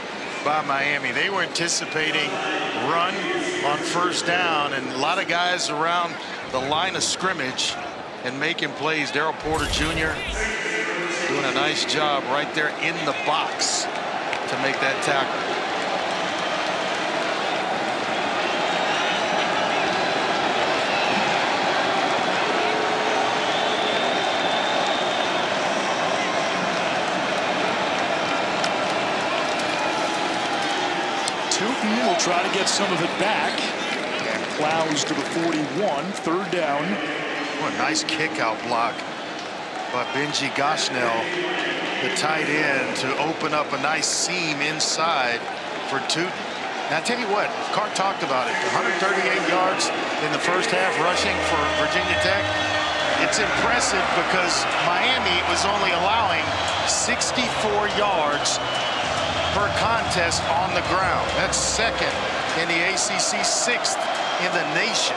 by Miami. They were anticipating run on 1st down, and a lot of guys around the line of scrimmage and making plays. Daryl Porter Jr. doing a nice job right there in the box to make that tackle. Tootin will try to get some of it back and plows to the 41, 3rd down. What a nice kick out block by Benji Gosnell, the tight end, to open up a nice seam inside for Tootin. Now, I tell you what, Cart talked about it. 138 yards in the first half rushing for Virginia Tech. It's impressive because Miami was only allowing 64 yards per contest on the ground. That's 2nd in the ACC, 6th in the nation.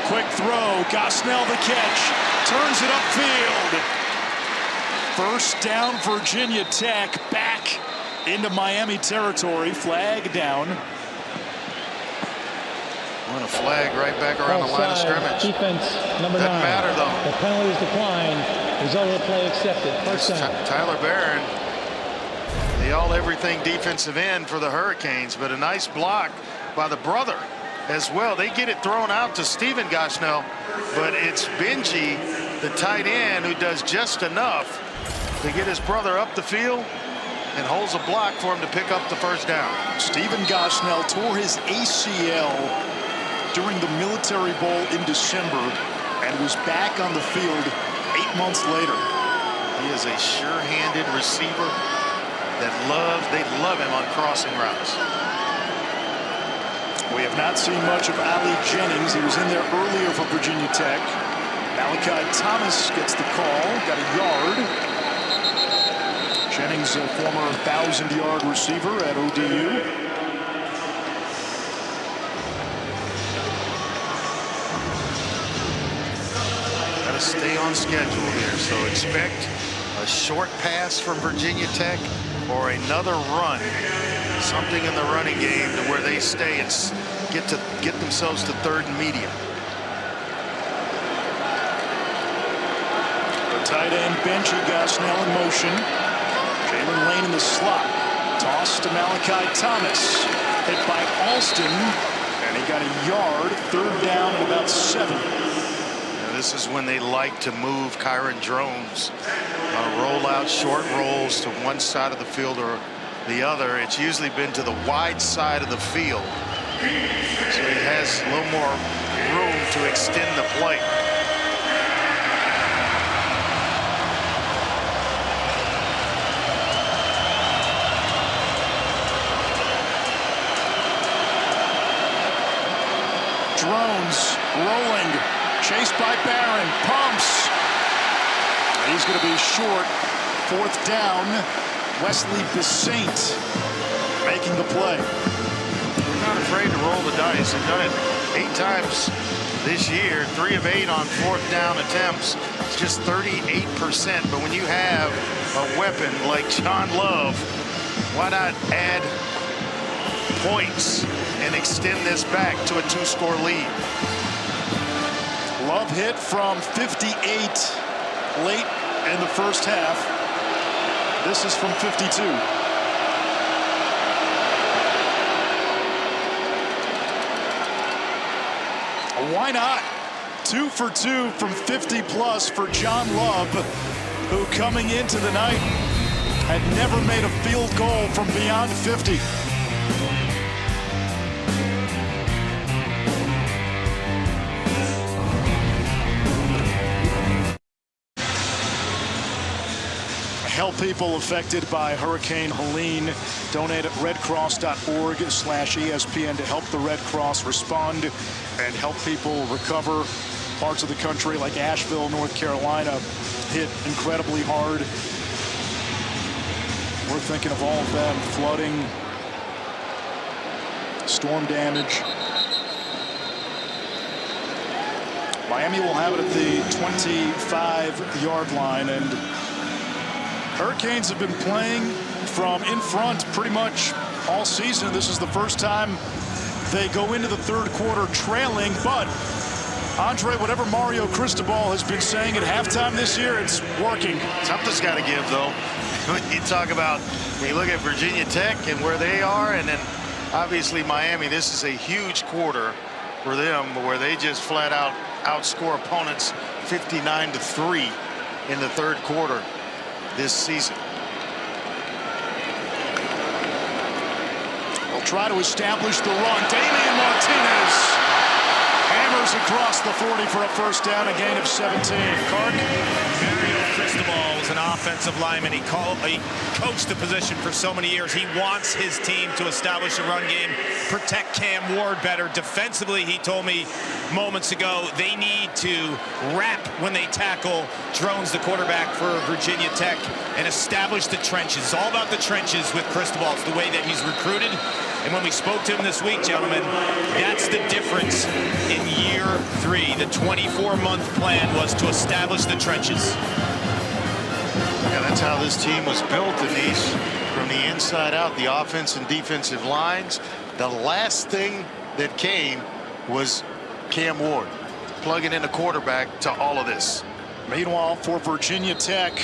Quick throw, Gosnell the catch, turns it upfield. 1st down, Virginia Tech, back into Miami territory, flag down. A flag right back around the line of scrimmage. Defense number 9. Doesn't matter though. The penalties declined. Result of the play accepted. 1st down. Tyler Barron, the all-everything defensive end for the Hurricanes, but a nice block by the brother as well. They get it thrown out to Stephen Gosnell, but it's Benji, the tight end, who does just enough to get his brother up the field and holds a block for him to pick up the 1st down. Stephen Gosnell tore his ACL during the Military Bowl in December and was back on the field 8 months later. He is a sure-handed receiver that they love him on crossing routes. We have not seen much of Ali Jennings. He was in there earlier for Virginia Tech. Malachi Thomas gets the call, got a yard. Jennings, a former 1,000-yard receiver at ODU. Stay on schedule here, so expect a short pass from Virginia Tech or another run Something in the running game to where they stay and get themselves to third and medium. The tight end Benji got Snell in motion. Jalen Lane in the slot. Toss to Malachi Thomas. Hit by Alston. And he got a yard. Third down at about 7. This is when they like to move Kyron Drones on a rollout, short rolls to one side of the field or the other. It's usually been to the wide side of the field, so he has a little more room to extend the play. Drones rolling, chased by Barron, pumps. He's going to be short. 4th down. Wesley Besaint making the play. We're not afraid to roll the dice. They've done it 8 times this year. 3 of 8 on 4th down attempts. It's just 38%. But when you have a weapon like John Love, why not add points and extend this back to a 2-score lead? Love hit from 58 late in the first half. This is from 52. Why not? 2 for 2 from 50+ for John Love, who coming into the night had never made a field goal from beyond 50. Help people affected by Hurricane Helene. Donate at redcross.org/ESPN to help the Red Cross respond and help people recover. Parts of the country like Asheville, North Carolina, hit incredibly hard. We're thinking of all of them. Flooding, storm damage. Miami will have it at the 25-yard line, and Hurricanes have been playing from in front pretty much all season. This is the first time they go into the 3rd quarter trailing, but Andre, whatever Mario Cristobal has been saying at halftime this year, it's working. Something's got to give, though. When you talk about, when you look at Virginia Tech and where they are, and then obviously Miami, this is a huge quarter for them where they just flat out outscore opponents 59-3 in the 3rd quarter this season. They'll try to establish the run. Damian Martinez hammers across the 40 for a first down, a gain of 17. Clark. Mario Cristobal was an offensive lineman. He coached the position for so many years. He wants his team to establish a run game, protect Cam Ward better. Defensively, he told me moments ago, they need to wrap when they tackle Drones, the quarterback for Virginia Tech, and establish the trenches. It's all about the trenches with Cristobal. It's the way that he's recruited. And when we spoke to him this week, gentlemen, that's the difference in year 3. The 24-month plan was to establish the trenches. Yeah, that's how this team was built, Denise, from the inside out, the offense and defensive lines. The last thing that came was Cam Ward plugging in a quarterback to all of this. Meanwhile, for Virginia Tech,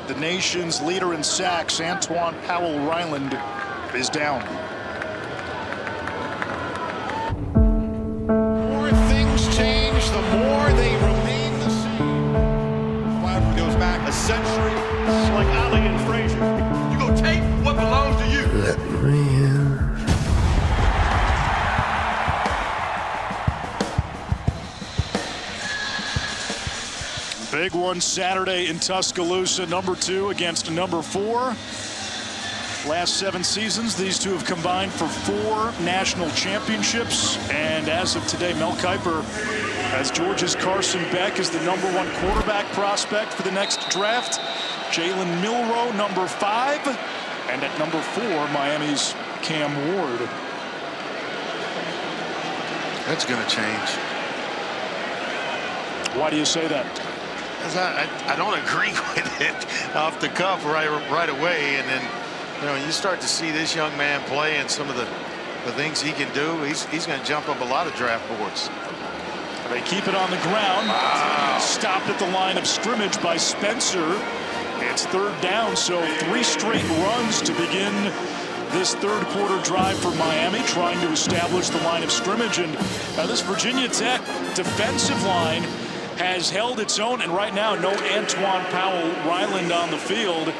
the nation's leader in sacks, Antoine Powell-Ryland, is down. The more things change, the more they remain the same. Flat goes back a century. It's like Ali and Frazier. You go take what belongs to you. Let me in. Big one Saturday in Tuscaloosa, number 2 against number 4. Last 7 seasons, these two have combined for 4 national championships. And as of today, Mel Kiper has Georgia's Carson Beck as the number 1 quarterback prospect for the next draft. Jalen Milroe, number 5. And at number 4, Miami's Cam Ward. That's going to change. Why do you say that? I don't agree with it off the cuff right away, and then You know, you start to see this young man play and some of the things he can do, he's going to jump up a lot of draft boards. They keep it on the ground. Wow. Stopped at the line of scrimmage by Spencer. It's third down, so 3 straight runs to begin this third quarter drive for Miami, trying to establish the line of scrimmage. And this Virginia Tech defensive line has held its own, and right now no Antoine Powell-Ryland on the field.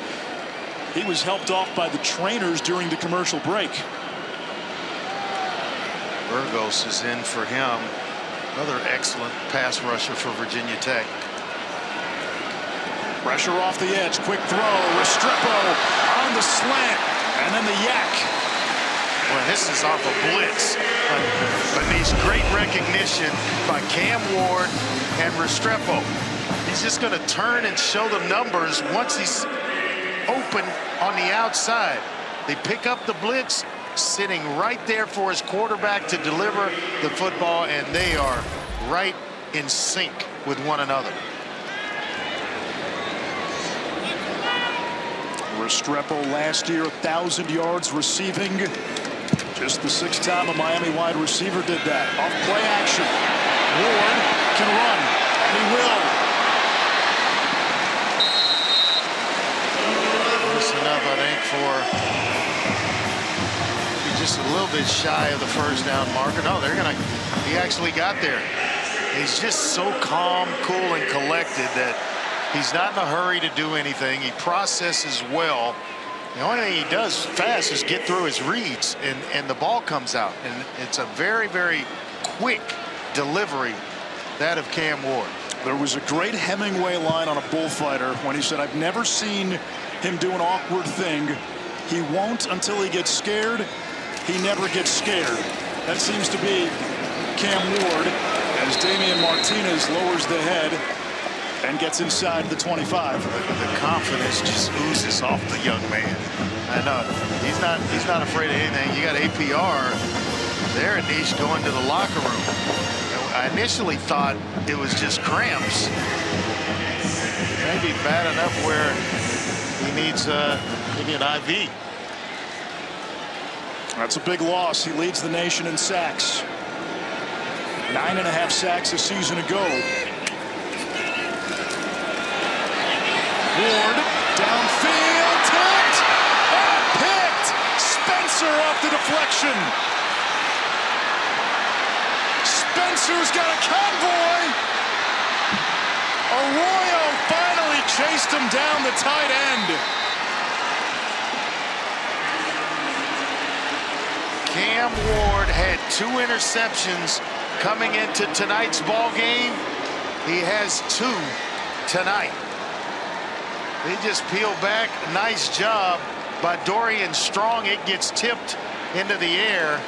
He was helped off by the trainers during the commercial break. Burgos is in for him. Another excellent pass rusher for Virginia Tech. Pressure off the edge, quick throw, Restrepo on the slant, and then the yak. Well, this is off a blitz, but needs great recognition by Cam Ward and Restrepo. He's just going to turn and show them numbers once he's open on the outside. They pick up the blitz, sitting right there for his quarterback to deliver the football, and they are right in sync with one another. Restrepo last year 1,000 yards receiving. Just the 6th time a Miami wide receiver did that. Off play action. Ward can run, and he will. Close enough, I think, for just a little bit shy of the first down marker. No, he actually got there. He's just so calm, cool, and collected that he's not in a hurry to do anything. He processes well. The only thing he does fast is get through his reads, and the ball comes out. And it's a very, very quick delivery, that of Cam Ward. There was a great Hemingway line on a bullfighter when he said, "I've never seen him do an awkward thing. He won't until he gets scared. He never gets scared." That seems to be Cam Ward as Damian Martinez lowers the head and gets inside the 25. The confidence just oozes off the young man. I know he's not afraid of anything. You got APR there, and he's going to the locker room. I initially thought it was just cramps. Maybe bad enough where he needs maybe an IV. That's a big loss. He leads the nation in sacks. 9.5 sacks a season ago. Ward downfield, tipped and picked. Spencer off the deflection. Spencer's got a convoy. Arroyo finally chased him down the tight end. Cam Ward had 2 interceptions coming into tonight's ball game. He has 2 tonight. They just peel back. Nice job by Dorian Strong. It gets tipped into the air.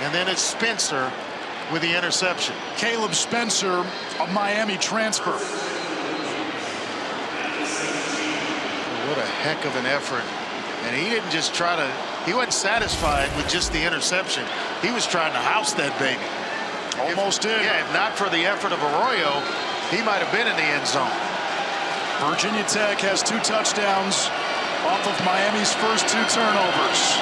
And then it's Spencer with the interception. Caleb Spencer, a Miami transfer. What a heck of an effort. And he didn't just try to, he wasn't satisfied with just the interception. He was trying to house that baby. Almost did. Yeah, if not for the effort of Arroyo, he might have been in the end zone. Virginia Tech has 2 touchdowns off of Miami's first 2 turnovers.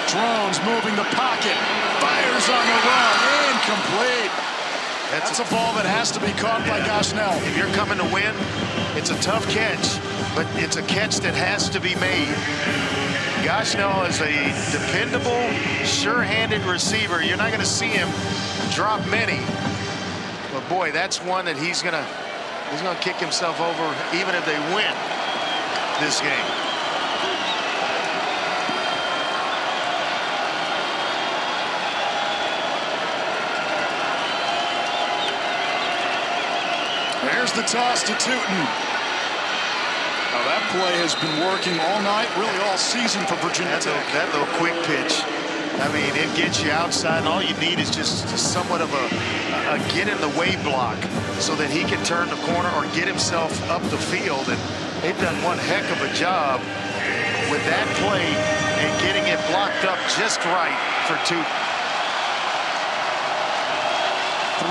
Drones moving the pocket. Fires on the run. Incomplete. That's a ball that has to be caught by Gosnell. If you're coming to win, it's a tough catch, but it's a catch that has to be made. Gosnell is a dependable, sure-handed receiver. You're not going to see him drop many. But boy, that's one that he's going to kick himself over even if they win this game. There's the toss to Tootin. Now that play has been working all night, really all season for Virginia Tech. That little quick pitch, I mean, it gets you outside, and all you need is just somewhat of a get in the way block so that he can turn the corner or get himself up the field. And they've done one heck of a job with that play and getting it blocked up just right for Tootin.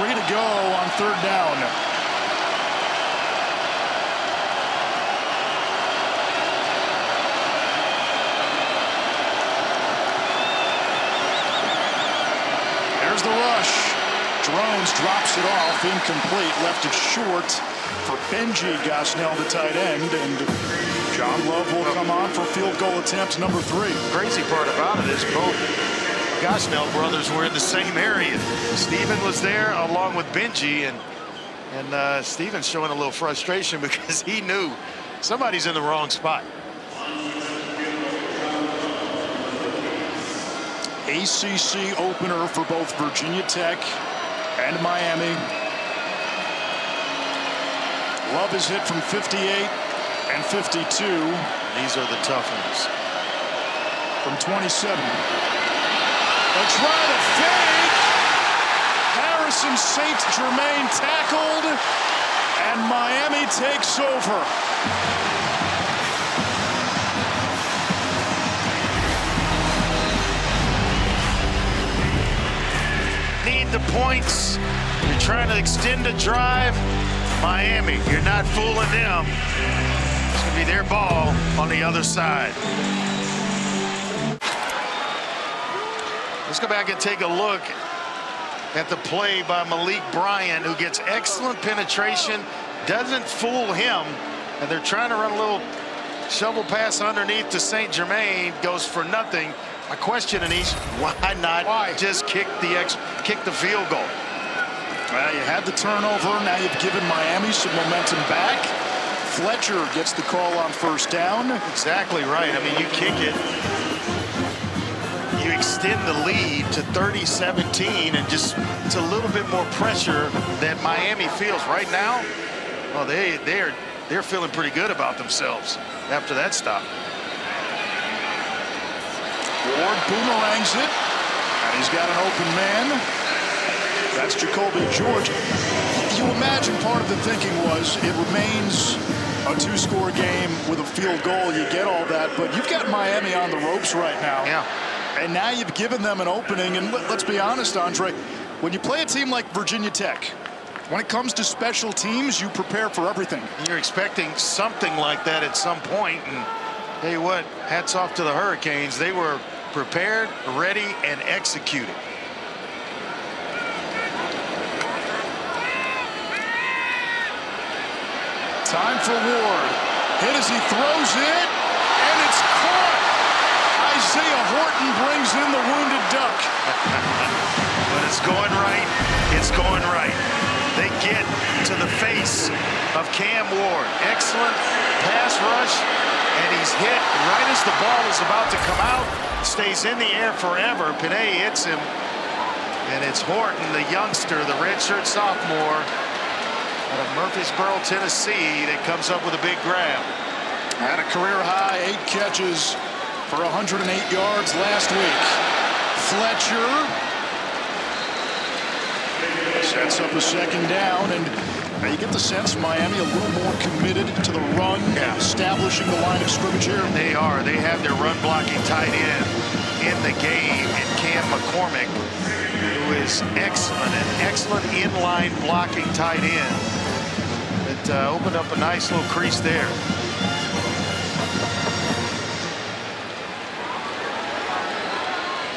3 to go on 3rd down. Jones drops it off, incomplete, left it short for Benji Gosnell, the tight end, and John Love will come on for field goal attempt number 3. Crazy part about it is both Gosnell brothers were in the same area. Steven was there along with Benji, and Steven's showing a little frustration because he knew somebody's in the wrong spot. ACC opener for both Virginia Tech and Miami. Love is hit from 58 and 52. These are the tough ones. From 27. They try to fake. Harrison St. Germain tackled, and Miami takes over. Need the points. You're trying to extend a drive. Miami, you're not fooling them. It's going to be their ball on the other side. Let's go back and take a look at the play by Malik Bryan, who gets excellent penetration, doesn't fool him, and they're trying to run a little shovel pass underneath to St. Germain, goes for nothing. My question, Anish, why not just kick the field goal? Well, you had the turnover. Now you've given Miami some momentum back. Fletcher gets the call on first down. Exactly right. I mean, you kick it. You extend the lead to 30-17, and just it's a little bit more pressure that Miami feels right now. Well, they're feeling pretty good about themselves after that stop. Ward boomerangs it, and he's got an open man. That's Jacoby George. You imagine part of the thinking was it remains a 2-score game with a field goal. You get all that, but you've got Miami on the ropes right now. Yeah. And now you've given them an opening. And let's be honest, Andre, when you play a team like Virginia Tech, when it comes to special teams, you prepare for everything. You're expecting something like that at some point, and tell you what, hats off to the Hurricanes. They were prepared, ready, and executed. Time for Ward. Hit as he throws it, and it's caught. Isaiah Horton brings in the wounded duck. But it's going right. It's going right. They get to the face of Cam Ward. Excellent pass rush, and he's hit right as the ball is about to come out. Stays in the air forever. Pinay hits him, and it's Horton, the youngster, the redshirt sophomore out of Murfreesboro, Tennessee, that comes up with a big grab. Had a career high 8 catches for 108 yards last week. Fletcher sets up a second down, and you get the sense Miami a little more committed to the run, establishing the line of scrimmage here. They are. They have their run blocking tight end in the game, and Cam McCormick, who is excellent, an excellent inline blocking tight end. It opened up a nice little crease there.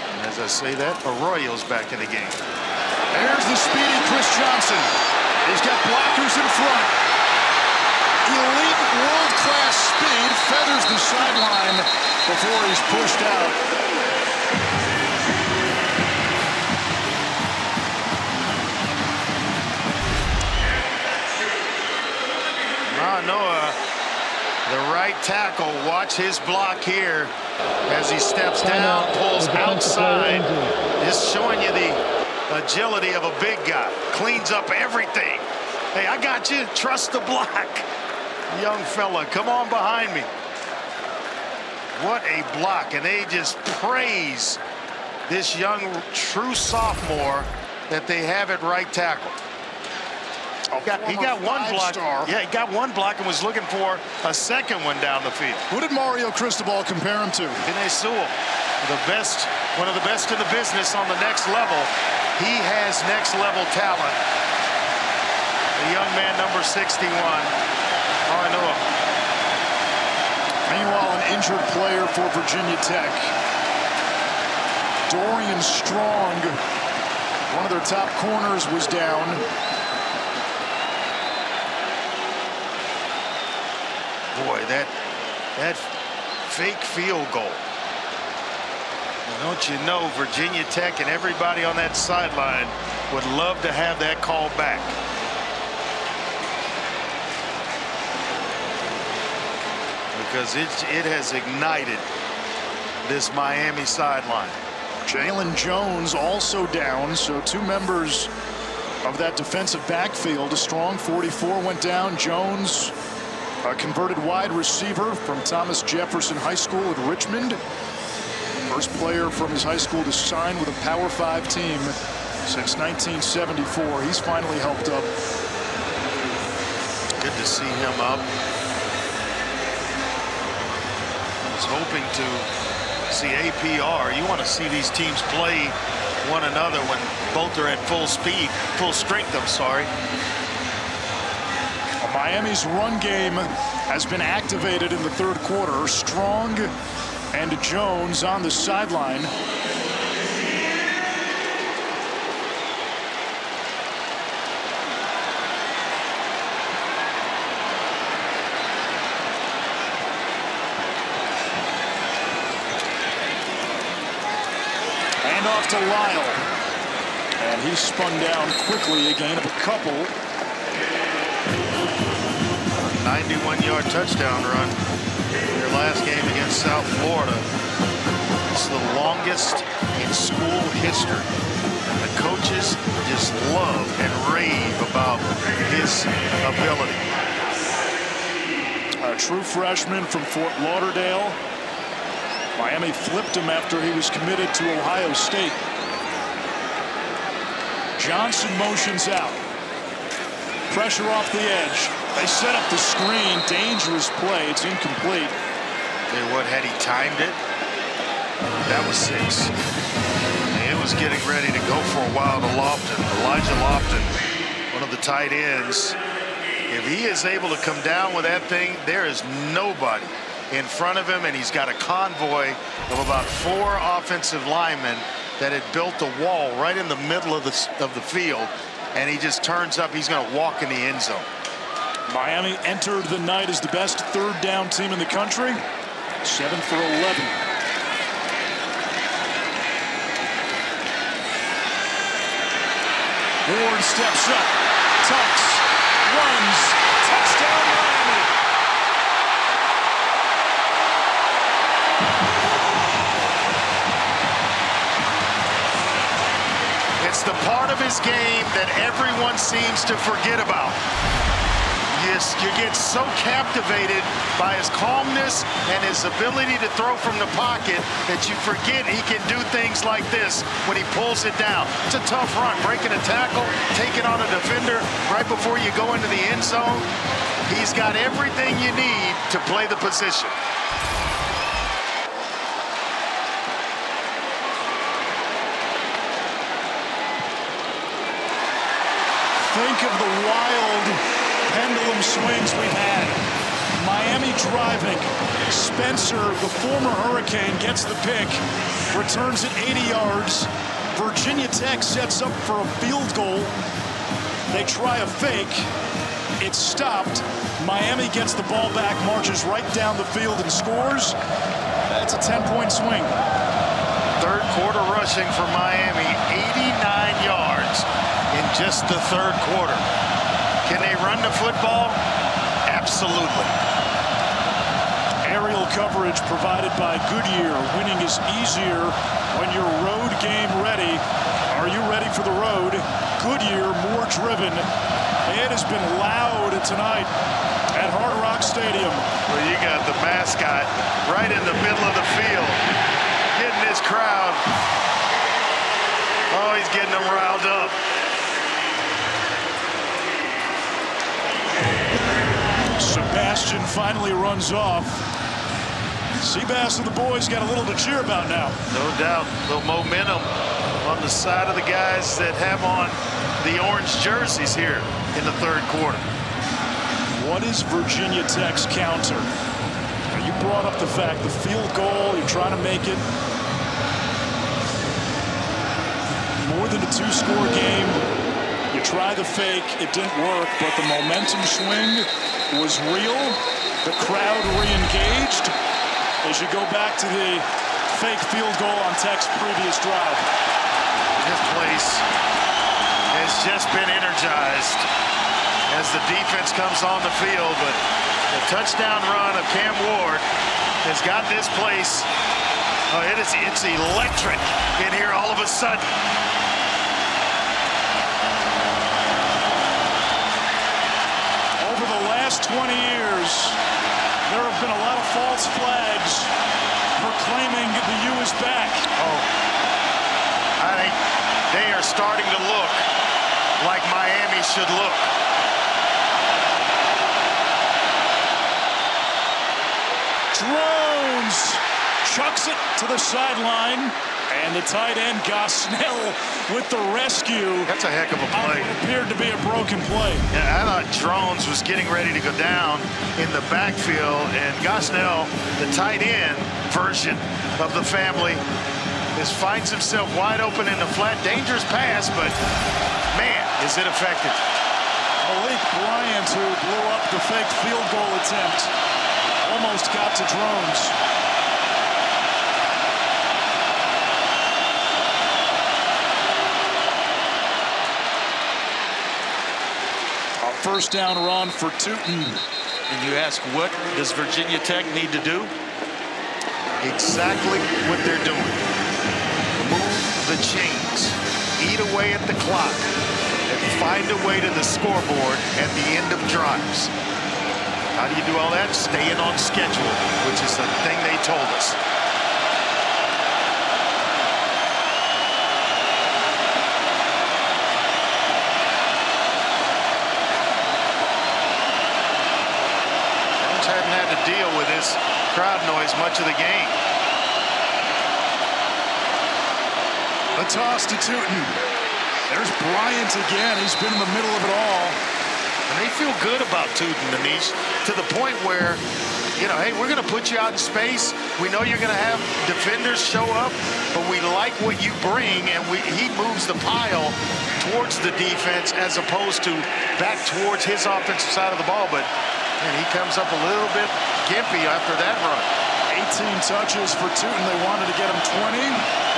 And as I say that, Arroyo's back in the game. There's the speedy Chris Johnson. He's got blockers in front. Elite world-class speed, feathers the sideline before he's pushed out. Noah, the right tackle, watch his block here as he steps down, pulls outside, just showing you the agility of a big guy. Cleans up everything. Hey, I got you. Trust the block. Young fella, come on behind me. What a block. And they just praise this young true sophomore that they have at right tackle. He got one block. Yeah, he got one block and was looking for a second one down the field. Who did Mario Cristobal compare him to? Pinay Sewell, the best, one of the best in the business on the next level. He has next level talent. The young man, number 61. Oh, I know him. Meanwhile, an injured player for Virginia Tech. Dorian Strong One of their top corners was down. Boy, that fake field goal. Don't you know, Virginia Tech and everybody on that sideline would love to have that call back. Because it has ignited this Miami sideline. Jalen Jones also down, so two members of that defensive backfield. A strong 44 went down. Jones, a converted wide receiver from Thomas Jefferson High School in Richmond. First player from his high school to sign with a Power 5 team since 1974. He's finally helped up. Good to see him up. I was hoping to see APR. You want to see these teams play one another when both are at full speed, full strength, I'm sorry. Miami's run game has been activated in the third quarter. Strong and Jones on the sideline. Hand off to Lyle. And he spun down quickly, a gain of a couple. 91-yard touchdown run in their last game against South Florida. It's the longest in school history. And the coaches just love and rave about his ability. A true freshman from Fort Lauderdale. Miami flipped him after he was committed to Ohio State. Johnson motions out. Pressure off the edge. They set up the screen. Dangerous play. It's incomplete. Tell you what, had he timed it, that was 6. It was getting ready to go for a while to Lofton. Elijah Lofton, one of the tight ends. If he is able to come down with that thing, there is nobody in front of him, and he's got a convoy of about 4 offensive linemen that had built a wall right in the middle of the field, and he just turns up. He's going to walk in the end zone. Miami entered the night as the best third down team in the country. 7 for 11. Ward steps up, tucks, runs, touchdown Miami. It's the part of his game that everyone seems to forget about. Yes, you get so captivated by his calmness and his ability to throw from the pocket that you forget he can do things like this when he pulls it down. It's a tough run, breaking a tackle, taking on a defender right before you go into the end zone. He's got everything you need to play the position. Think of the wild pendulum swings we've had. Miami driving. Spencer, the former Hurricane, gets the pick. Returns it 80 yards. Virginia Tech sets up for a field goal. They try a fake. It's stopped. Miami gets the ball back, marches right down the field and scores. That's a 10-point swing. Third quarter rushing for Miami, 89 yards in just the third quarter. Can they run the football? Absolutely. Aerial coverage provided by Goodyear. Winning is easier when you're road game ready. Are you ready for the road? Goodyear, more driven. It has been loud tonight at Hard Rock Stadium. Well, you got the mascot right in the middle of the field, getting this crowd. Oh, he's getting them riled up. Sebastian finally runs off. Seabass and the boys got a little to cheer about now. No doubt, a little momentum on the side of the guys that have on the orange jerseys here in the third quarter. What is Virginia Tech's counter? You brought up the fact, the field goal, you're trying to make it more more than a two-score game. You try the fake, it didn't work, but the momentum swing was real. The crowd re-engaged as you go back to the fake field goal on Tech's previous drive. This place has just been energized as the defense comes on the field, but the touchdown run of Cam Ward has got this place. It's electric in here all of a sudden. Over the last 20 years, there have been a lot of false flags proclaiming the U is back. Oh, I think they are starting to look like Miami should look. Drones chucks it to the sideline, and the tight end Gosnell with the rescue. That's a heck of a play. It appeared to be a broken play. Yeah, I thought Drones was getting ready to go down in the backfield, and Gosnell, the tight end version of the family, finds himself wide open in the flat. Dangerous pass, but man, is it effective. Malik Bryant, who blew up the fake field goal attempt, almost got to Drones. First down run for Tootin. And you ask, what does Virginia Tech need to do? Exactly what they're doing. Move the chains, eat away at the clock, and find a way to the scoreboard at the end of drives. How do you do all that? Staying on schedule, which is the thing they told us. Hadn't had to deal with this crowd noise much of the game. A toss to Tootin. There's Bryant again. He's been in the middle of it all. And they feel good about Tootin, Anish, to the point where, you know, hey, we're going to put you out in space. We know you're going to have defenders show up, but we like what you bring, and he moves the pile towards the defense as opposed to back towards his offensive side of the ball. But and he comes up a little bit gimpy after that run. 18 touches for Tootin. They wanted to get him 20.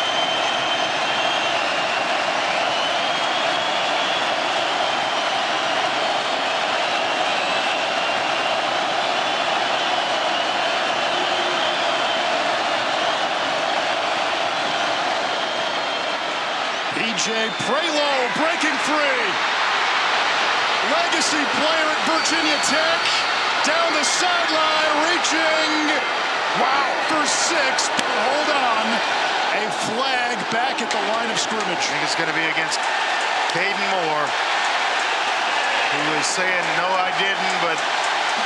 Prelo breaking free. Legacy player at Virginia Tech. Down the sideline, reaching. Wow, for 6. Hold on. A flag back at the line of scrimmage. I think it's going to be against Caden Moore, who is saying, no, I didn't, but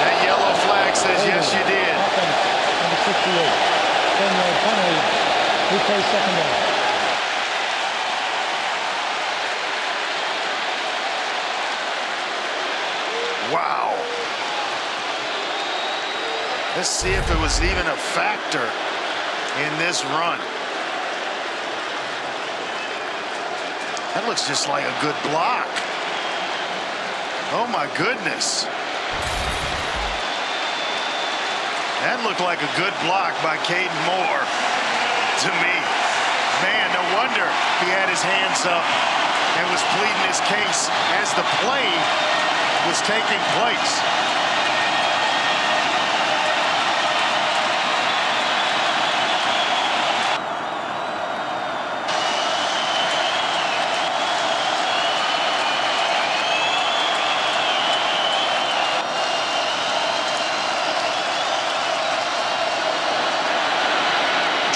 that yellow flag says, yes, you did. Number 68. 10-yard penalty. Replay second down. Wow. Let's see if it was even a factor in this run. That looks just like a good block. Oh my goodness. That looked like a good block by Caden Moore to me. Man, no wonder he had his hands up and was pleading his case as the play was taking place.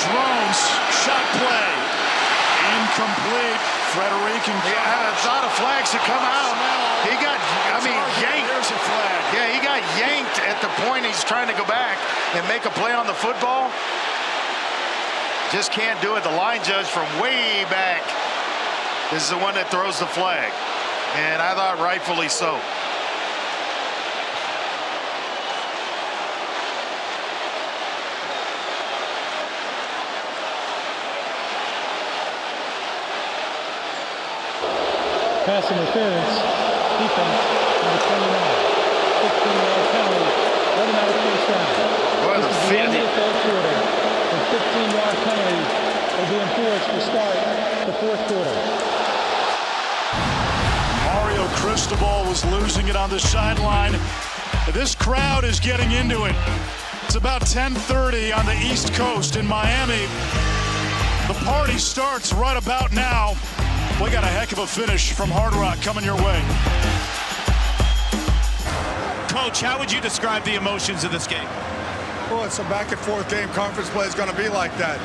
Drones, shot play. Incomplete. Frederic and I thought a flag should come out. He got, yanked. There's a flag. Yeah, he got yanked at the point he's trying to go back and make a play on the football. Just can't do it. The line judge from way back is the one that throws the flag. And I thought rightfully so. pass interference, defense, number 29. 15-yard penalty, automatic first down. This is the end of the third quarter. The 15-yard penalty will be enforced to start the fourth quarter. Mario Cristobal was losing it on the sideline. This crowd is getting into it. It's about 10:30 on the East Coast in Miami. The party starts right about now. We got a heck of a finish from Hard Rock coming your way. Coach, how would you describe the emotions of this game? Well, it's a back-and-forth game. Conference play is going to be like that.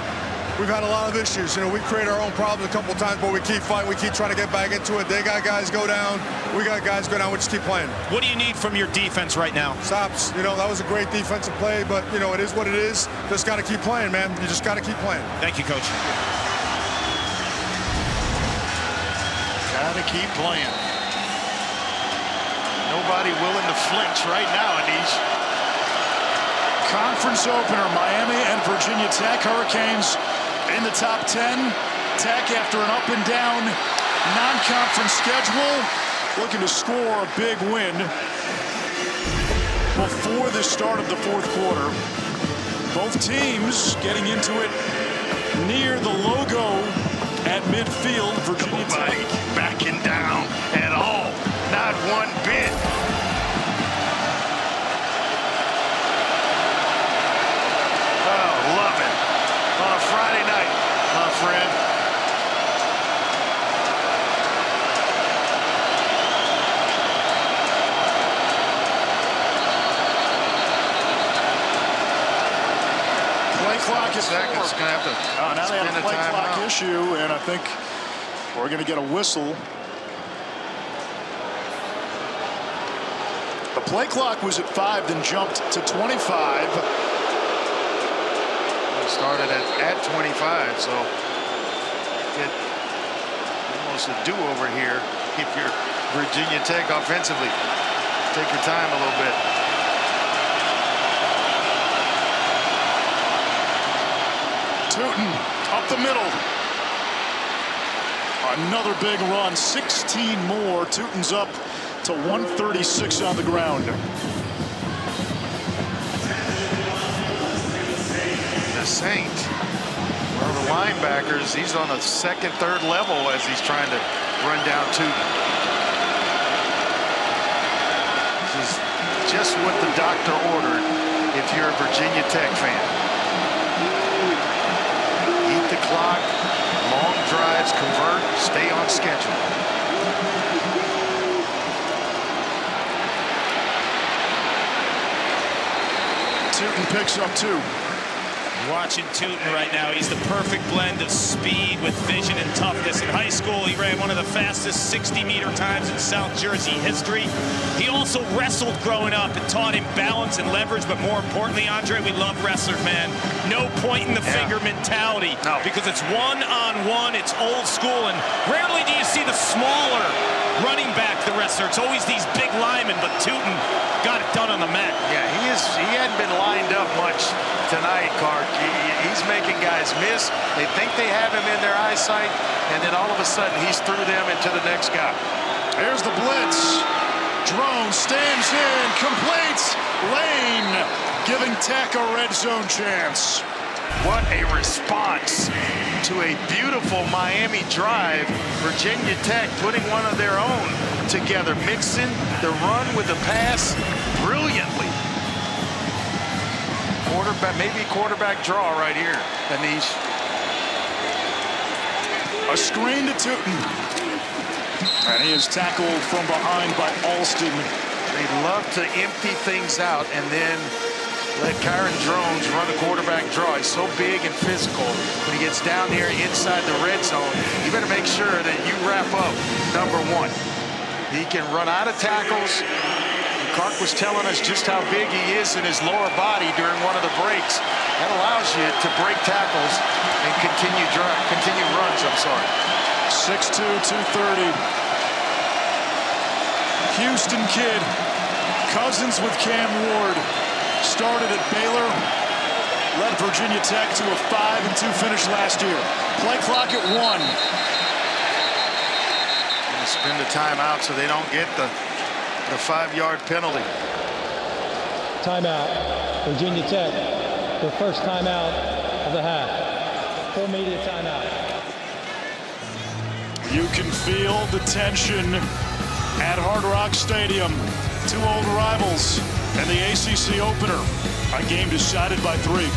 We've had a lot of issues. You know, we create our own problems a couple times, but we keep fighting. We keep trying to get back into it. They got guys go down. We got guys go down. We just keep playing. What do you need from your defense right now? Stops. You know, that was a great defensive play, but, you know, it is what it is. Just got to keep playing, man. You just got to keep playing. Thank you, Coach. Got to keep playing. Nobody willing to flinch right now, Anish. Conference opener, Miami and Virginia Tech. Hurricanes in the top 10. Tech, after an up and down non-conference schedule, looking to score a big win before the start of the fourth quarter. Both teams getting into it near the logo at midfield. Virginia Tech backing down at all. Not one bit. Oh, love it. On a Friday night, my friend. Play clock is seconds. Gonna have to now they have a play clock out. issue, and I think we're going to get a whistle. The play clock was at 5, then jumped to 25. Started at 25, so get almost a do-over here if you're Virginia Tech offensively. Take your time a little bit. Tootin up the middle. Another big run, 16 more. Tootin's up to 136 on the ground. The Saint, one of the linebackers, he's on the second, third level as he's trying to run down Tootin. This is just what the doctor ordered if you're a Virginia Tech fan. Eat the clock, long drives, convert, stay on schedule. Tootin picks up 2. Watching Tootin right now, he's the perfect blend of speed with vision and toughness. In high school, he ran one of the fastest 60-meter times in South Jersey history. He also wrestled growing up and taught him balance and leverage, but more importantly, Andre, we love wrestlers, man. No point in the finger mentality, because it's one-on-one, it's old school, and rarely do you see the smaller running back, the wrestler. It's always these big linemen, but Tootin got it done on the mat. Yeah, he hadn't been lined up much tonight, Clark. He's making guys miss. They think they have him in their eyesight, and then all of a sudden he's through them into the next guy. There's the blitz. Drone stands in, completes. Lane giving Tech a red zone chance. What a response to a beautiful Miami drive. Virginia Tech putting one of their own together, mixing the run with the pass brilliantly. Quarterback, maybe quarterback draw right here, Anish. A screen to Tootin. And he is tackled from behind by Alston. They love to empty things out and then let Kyron Drones run a quarterback draw. He's so big and physical. When he gets down here inside the red zone, you better make sure that you wrap up number 1. He can run out of tackles. Clark was telling us just how big he is in his lower body during one of the breaks. That allows you to break tackles and continue runs, I'm sorry. 6'2", 230. Houston kid, cousins with Cam Ward. Started at Baylor, led Virginia Tech to a 5-2 finish last year. Play clock at 1. Spend the timeout so they don't get the 5-yard penalty. Timeout, Virginia Tech. Their first timeout of the half. Full media timeout. You can feel the tension at Hard Rock Stadium. Two old rivals and the ACC opener. A game decided by 3.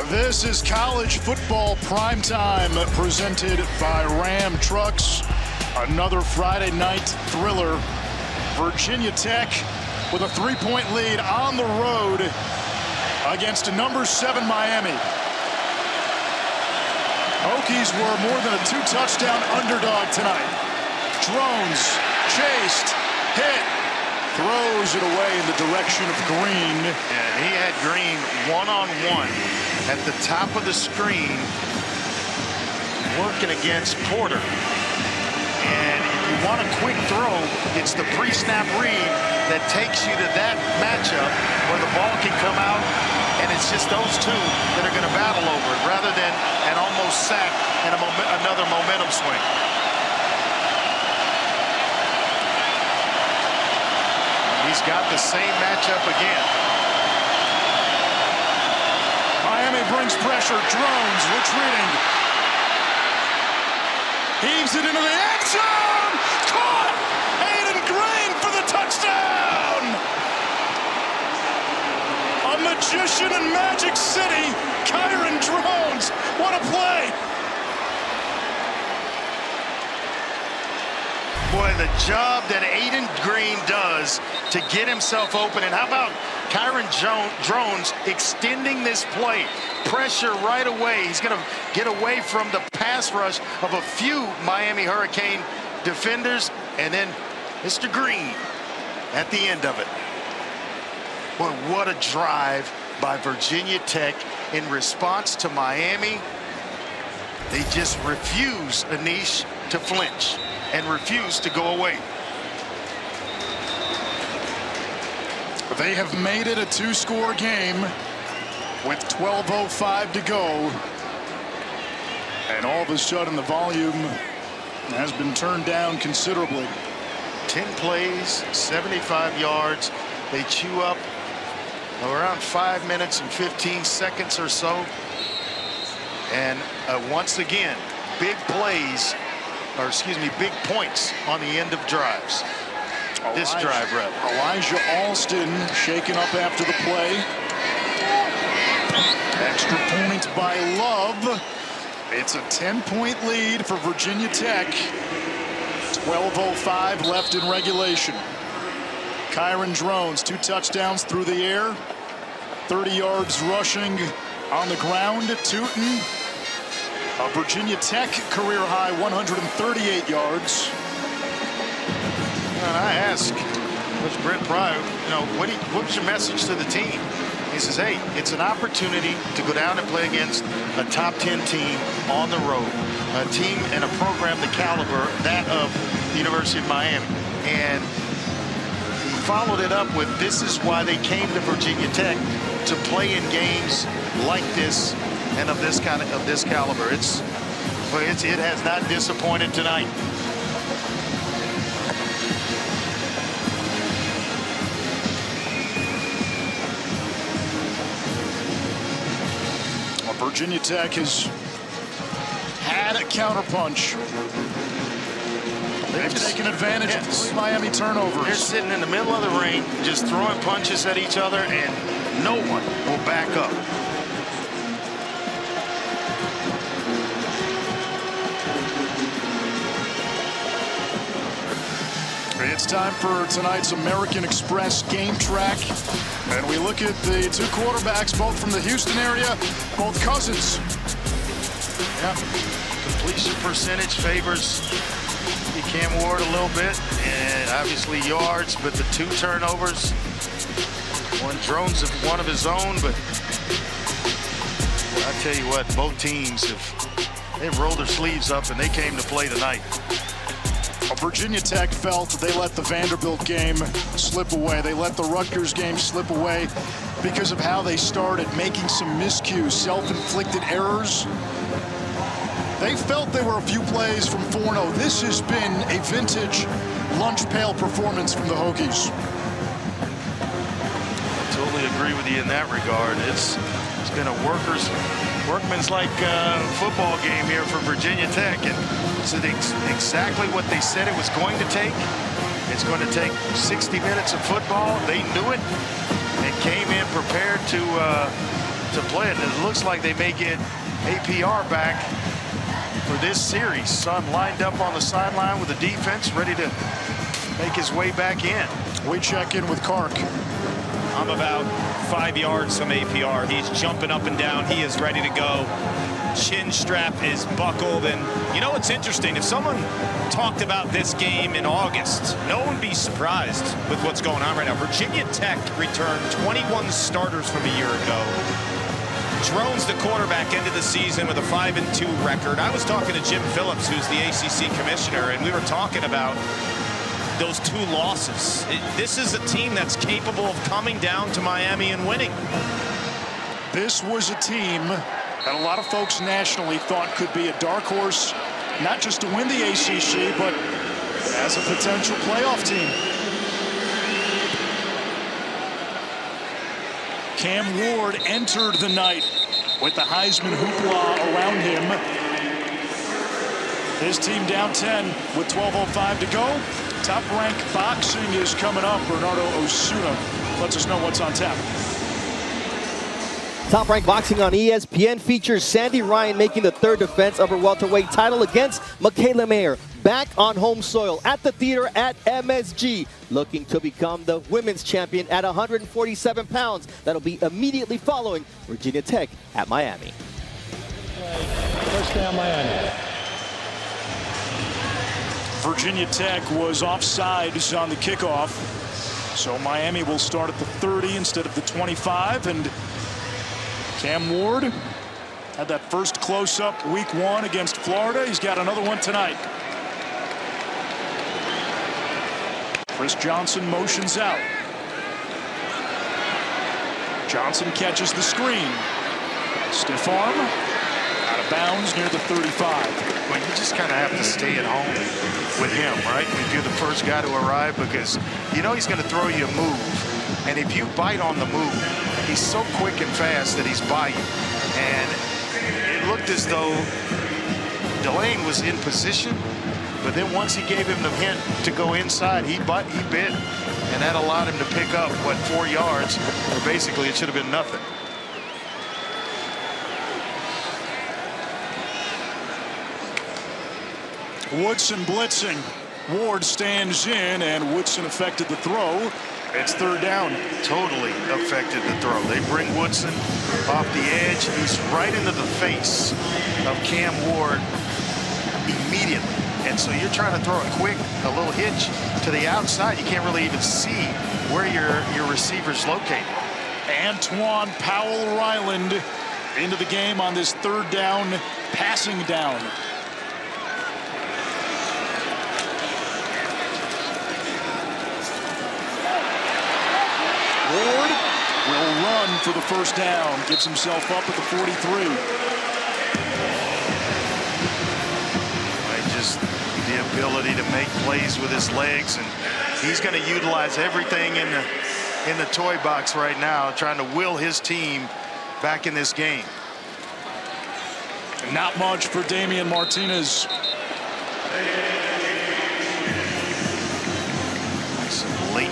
This is college football primetime presented by Ram Trucks. Another Friday night thriller. Virginia Tech with a 3-point lead on the road against number 7 Miami. Hokies were more than a 2-touchdown underdog tonight. Drones chased, hit, throws it away in the direction of Green. And he had Green one-on-one at the top of the screen, working against Porter. And if you want a quick throw, it's the pre-snap read that takes you to that matchup where the ball can come out, and it's just those two that are going to battle over it, rather than an almost sack and another momentum swing. He's got the same matchup again. Miami brings pressure. Drones retreating. Heaves it into the end zone. Caught! Aiden Green for the touchdown! A magician in Magic City. Kyron Drones. What a play! Boy, the job that Aiden Green does to get himself open. And how about Kyron Drones extending this play? Pressure right away. He's going to get away from the pass rush of a few Miami Hurricane defenders. And then Mr. Green at the end of it. Boy, what a drive by Virginia Tech in response to Miami. They just refuse, Anish, to flinch and refuse to go away. They have made it a 2-score game with 12:05 to go. And all of a sudden the volume has been turned down considerably. 10 plays, 75 yards. They chew up around 5 minutes and 15 seconds or so. And once again, big plays, or excuse me, big points on the end of drives. This drive, rather. Elijah Alston shaken up after the play. Extra point by Love. It's a 10-point lead for Virginia Tech. 12:05 left in regulation. Kyron Drones, 2 touchdowns through the air. 30 yards rushing on the ground. Tootin, a Virginia Tech career high 138 yards. And I asked Coach Brent Pryor, you know, what's your message to the team? He says, hey, it's an opportunity to go down and play against a top 10 team on the road, a team and a program the caliber that of the University of Miami. And he followed it up with, this is why they came to Virginia Tech, to play in games like this and of this caliber. It has not disappointed tonight. Virginia Tech has had a counterpunch. They've taken advantage of 3 Miami turnovers. They're sitting in the middle of the ring, just throwing punches at each other, and no one will back up. It's time for tonight's American Express game track. And we look at the 2 quarterbacks, both from the Houston area, both cousins. Yeah, completion percentage favors Cam Ward a little bit, and obviously yards, but the 2 turnovers. Drones of one of his own, but I tell you what, both teams they've rolled their sleeves up and they came to play tonight. Virginia Tech felt they let the Vanderbilt game slip away. They let the Rutgers game slip away because of how they started, making some miscues, self-inflicted errors. They felt they were a few plays from 4-0. This has been a vintage lunch pail performance from the Hokies. Totally agree with you in that regard. It's been a workman's-like football game here for Virginia Tech, and it's exactly what they said it was going to take. It's going to take 60 minutes of football. They knew it and came in prepared to play it. And it looks like they may get APR back for this series. Son lined up on the sideline with the defense, ready to make his way back in. We check in with Kark. I'm about 5 yards from APR. He's jumping up and down. He is ready to go. Chin strap is buckled. And you know what's interesting? If someone talked about this game in August, no one would be surprised with what's going on right now. Virginia Tech returned 21 starters from a year ago. Drones, the quarterback, ended the season with a 5-2 record. I was talking to Jim Phillips, who's the ACC commissioner, and we were talking about those 2 losses. This is a team that's capable of coming down to Miami and winning. This was a team that a lot of folks nationally thought could be a dark horse, not just to win the ACC, but as a potential playoff team. Cam Ward entered the night with the Heisman hoopla around him. His team down 10 with 12:05 to go. Top Rank Boxing is coming up. Bernardo Osuna lets us know what's on tap. Top Rank Boxing on ESPN features Sandy Ryan making the 3rd defense of her welterweight title against Michaela Mayer. Back on home soil at the theater at MSG, looking to become the women's champion at 147 pounds. That'll be immediately following Virginia Tech at Miami. First down, Miami. Virginia Tech was offsides on the kickoff, so Miami will start at the 30 instead of the 25. And Cam Ward had that first close-up week 1 against Florida. He's got another one tonight. Chris Johnson motions out. Johnson catches the screen. Stiff arm. Out of bounds near the 35. Well, you just kind of have to stay at home with him, right? If you're the first guy to arrive, because you know he's going to throw you a move. And if you bite on the move, he's so quick and fast that he's by you. And it looked as though Delane was in position, but then once he gave him the hint to go inside, he bit, and that allowed him to pick up, what, 4 yards, or basically it should have been nothing. Woodson blitzing. Ward stands in, and Woodson affected the throw. It's 3rd down. Totally affected the throw. They bring Woodson off the edge. He's right into the face of Cam Ward immediately. And so you're trying to throw a little hitch to the outside. You can't really even see where your receiver's located. Antoine Powell-Ryland into the game on this 3rd down, passing down. Ward will run for the first down. Gives himself up at the 43. Just the ability to make plays with his legs, and he's going to utilize everything in the toy box right now, trying to will his team back in this game. Not much for Damian Martinez. Nice and late.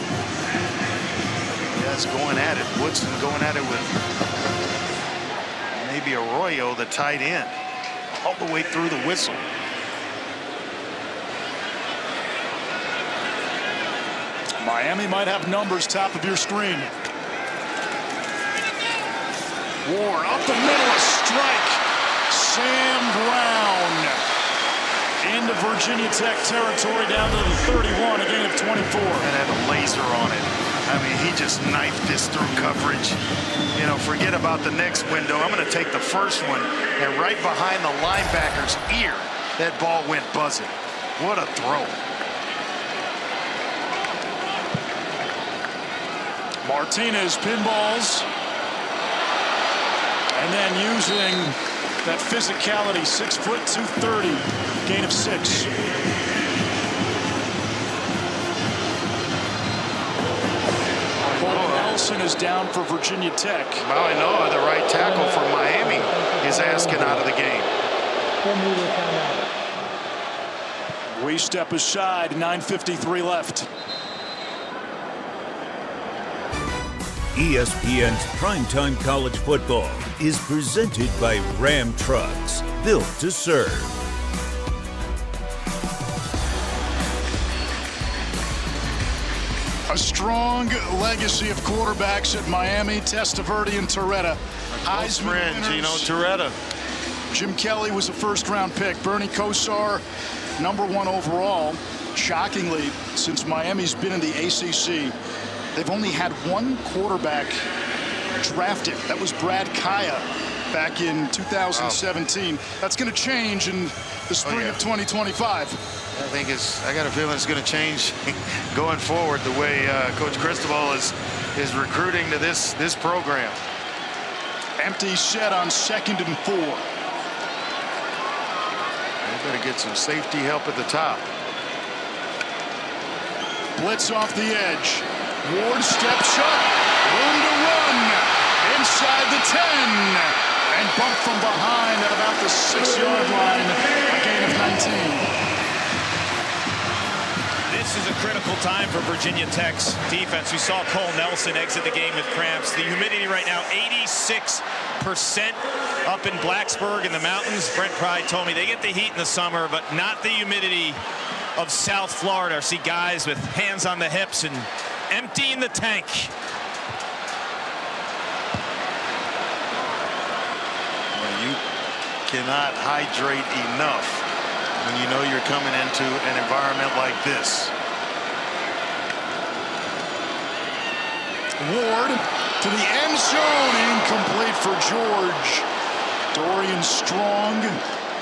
That's going at it. Woodson going at it with maybe Arroyo, the tight end, all the way through the whistle. Miami might have numbers top of your screen. Ward up the middle, a strike. Sam Brown into Virginia Tech territory down to the 31, a gain of 24. And had a laser on it. I mean, he just knifed this through coverage. You know, forget about the next window. I'm going to take the first one, and right behind the linebacker's ear, that ball went buzzing. What a throw. Martinez pinballs, and then using that physicality, 6 foot 230, gain of 6. Nelson is down for Virginia Tech. Maui Noa, the right tackle from Miami, is asking out of the game. We step aside, 9:53 left. ESPN's Primetime College Football is presented by Ram Trucks, built to serve. A strong legacy of quarterbacks at Miami, Testaverde and Torretta. Close friend, Gino Torretta. Jim Kelly was a first-round pick. Bernie Kosar, #1 overall. Shockingly, since Miami's been in the ACC, they've only had one quarterback drafted. That was Brad Kaya back in 2017. Wow. That's going to change in the spring of 2025. I got a feeling it's going to change going forward the way Coach Cristobal is recruiting to this program. Empty set on 2nd and 4. They better get some safety help at the top. Blitz off the edge. Ward steps up. Room to run. Inside the 10. And bumped from behind at about the 6-yard line. A gain of 19. This is a critical time for Virginia Tech's defense. We saw Cole Nelson exit the game with cramps. The humidity right now, 86% up in Blacksburg in the mountains. Brent Pride told me they get the heat in the summer, but not the humidity of South Florida. I see guys with hands on the hips and emptying the tank. Well, you cannot hydrate enough when you know you're coming into an environment like this. Ward to the end zone, incomplete for George. Dorian Strong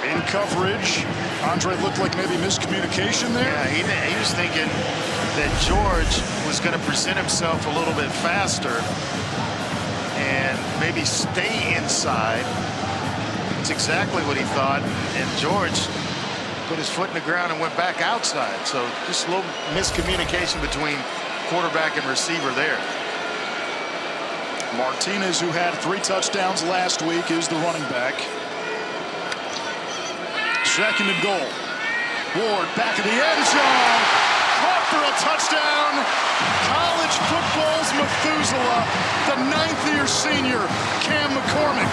in coverage. Andre looked like maybe miscommunication there. Yeah, he was thinking that George was going to present himself a little bit faster and maybe stay inside. That's exactly what he thought, and George put his foot in the ground and went back outside. So just a little miscommunication between quarterback and receiver there. Martinez, who had 3 touchdowns last week, is the running back. 2nd and goal. Ward back of the end zone. Caught for a touchdown. College football's Methuselah, the 9th-year senior, Cam McCormick.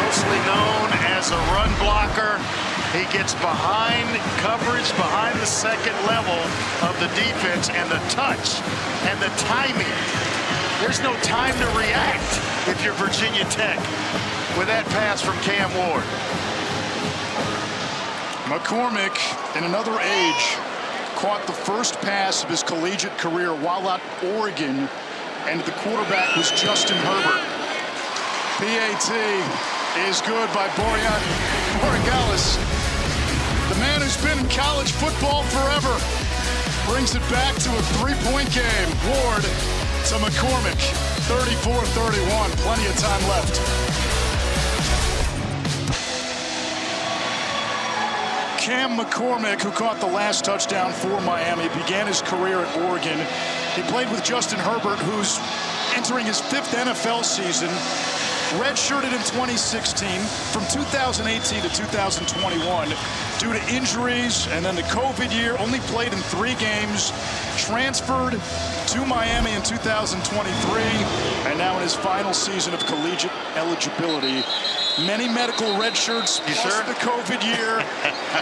Mostly known as a run blocker. He gets behind coverage, behind the second level of the defense, and the touch and the timing. There's no time to react if you're Virginia Tech with that pass from Cam Ward. McCormick, in another age, caught the first pass of his collegiate career while at Oregon, and the quarterback was Justin Herbert. PAT is good by Borean Boregalis. The man who's been in college football forever brings it back to a 3-point game. Ward to McCormick, 34-31, plenty of time left. Cam McCormick, who caught the last touchdown for Miami, began his career at Oregon. He played with Justin Herbert, who's entering his 5th NFL season. Redshirted in 2016, from 2018 to 2021 due to injuries and then the COVID year, only played in 3 games, transferred to Miami in 2023, and now in his final season of collegiate eligibility. Many medical red shirts plus the COVID year.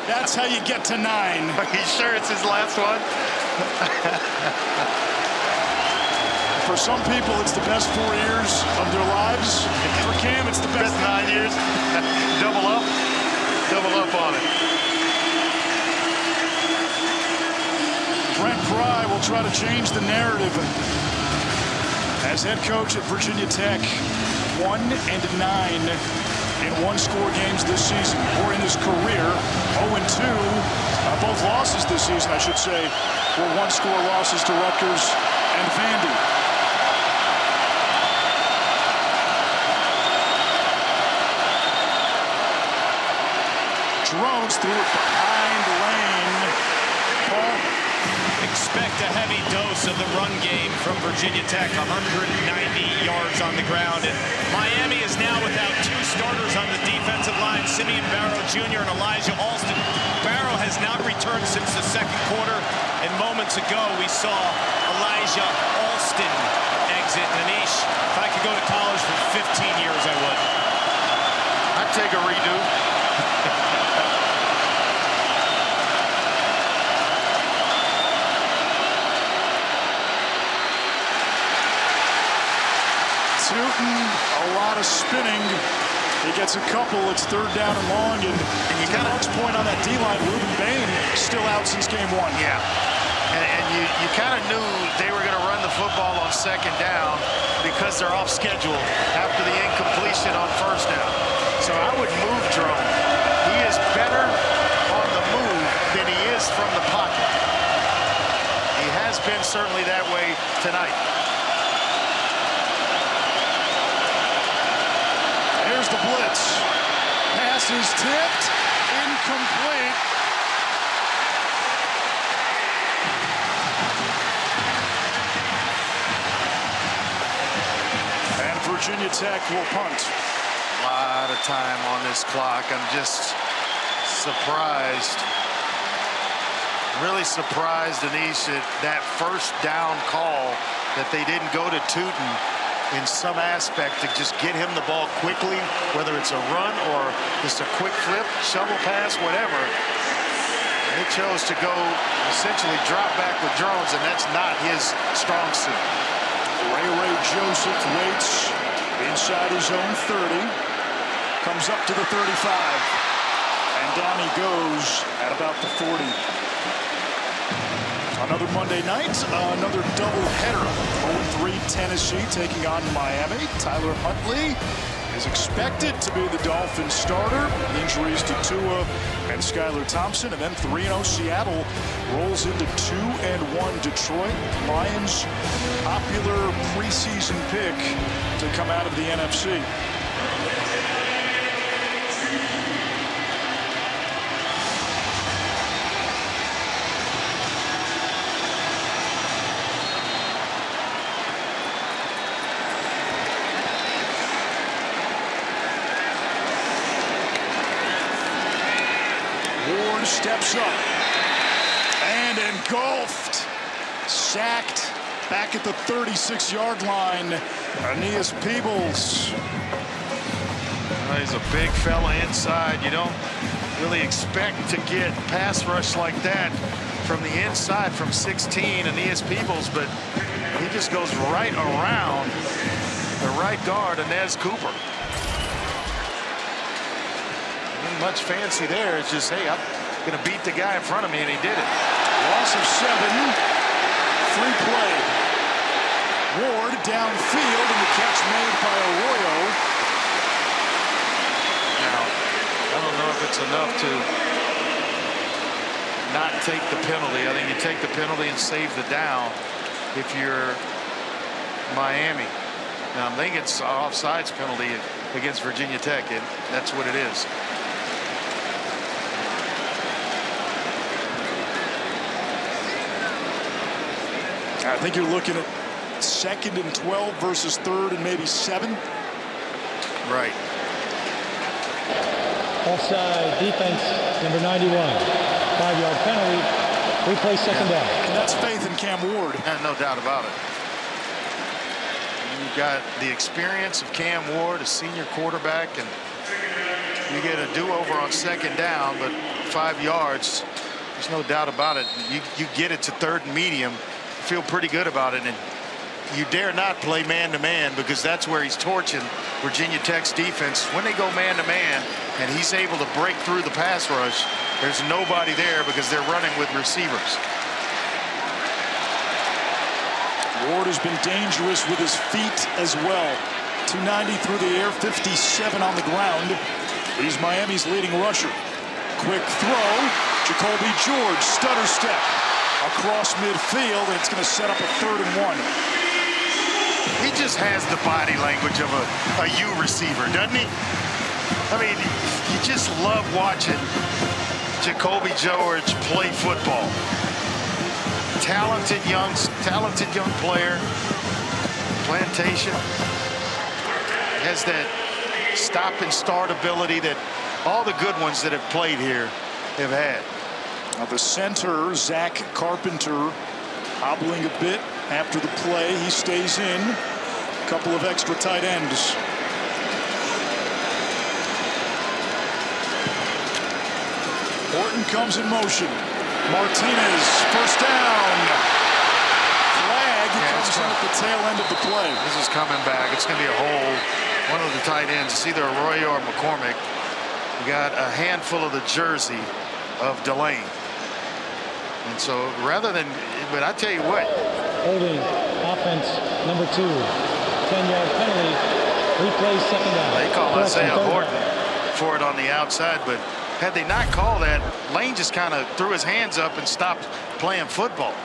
That's how you get to 9. Are you sure it's his last one? For some people, it's the best 4 years of their lives. For Cam, it's the best 9 years. Double up on it. Brent Pry will try to change the narrative as head coach at Virginia Tech. 1-9 in 1-score games this season, or in his career. 0-2, both losses this season, I should say, were 1-score losses to Rutgers and Vandy. Jones threw it behind Lane. Paul. Expect a heavy dose of the run game from Virginia Tech, 190 yards on the ground. And Miami is now without two starters on the defensive line, Simeon Barrow Jr. and Elijah Alston. Barrow has not returned since the second quarter, and moments ago we saw Elijah Alston exit. Anish, if I could go to college for 15 years, I would. I'd take a redo. Newton, a lot of spinning. He gets a couple. It's third down and long. And you got a point on that D-line. Ruben Bain still out since game one. Yeah. And you kind of knew they were going to run the football on second down because they're off schedule after the incompletion on first down. So I would move Jerome. He is better on the move than he is from the pocket. He has been certainly that way tonight. Here's the blitz. Pass is tipped. Incomplete. And Virginia Tech will punt. A lot of time on this clock. I'm just surprised. Really surprised, Anish, at that first down call that they didn't go to Tootin in some aspect to just get him the ball quickly, whether it's a run or just a quick flip, shovel pass, whatever. They chose to go essentially drop back with Jones, and that's not his strong suit. Ray Joseph waits inside his own 30, comes up to the 35, and down he goes at about the 40. Another Monday night, another doubleheader. 0-3 Tennessee taking on Miami. Tyler Huntley is expected to be the Dolphins starter. Injuries to Tua and Skylar Thompson. And then 3-0 Seattle rolls into 2-1 Detroit. Lions, popular preseason pick to come out of the NFC. Steps up and engulfed, sacked back at the 36-yard line. Aeneas Peebles. He's a big fella inside. You don't really expect to get pass rush like that from the inside from 16, Aeneas Peebles, but he just goes right around the right guard, Inez Cooper. Not much fancy there. It's just, hey, I'm going to beat the guy in front of me, and he did it. Loss of 7. Free play. Ward downfield, and the catch made by Arroyo. Now, I don't know if it's enough to not take the penalty. I think you take the penalty and save the down if you're Miami. Now, I think it's an offsides penalty against Virginia Tech, and that's what it is. I think you're looking at 2nd and 12 versus 3rd and maybe 7. Right. Offside defense, number 91. 5-yard penalty. Replay second down. And that's faith in Cam Ward. No doubt about it. You've got the experience of Cam Ward, a senior quarterback, and you get a do-over on 2nd down, but 5 yards. There's no doubt about it. You get it to 3rd and medium. Feel pretty good about it, and you dare not play man-to-man because that's where he's torching Virginia Tech's defense. When they go man-to-man and he's able to break through the pass rush, there's nobody there because they're running with receivers. Ward has been dangerous with his feet as well. 290 through the air, 57 on the ground. He's Miami's leading rusher. Quick throw, Jacoby George, stutter step across midfield, and it's going to set up a 3rd and 1. He just has the body language of a U receiver, doesn't he? I mean, you just love watching Jacoby George play football. Talented young player. Plantation has that stop and start ability that all the good ones that have played here have had. Now the center, Zach Carpenter, hobbling a bit after the play. He stays in. A couple of extra tight ends. Horton comes in motion. Martinez, first down. Flag comes in at the tail end of the play. This is coming back. It's going to be a hole. One of the tight ends. It's either Arroyo or McCormick. We got a handful of the jersey of Delane. And so rather than, but I tell you what. Holding, offense, number 2. 10-yard penalty. Replays second down. They call Isaiah Horton for it on the outside, but had they not called that, Lane just kind of threw his hands up and stopped playing football.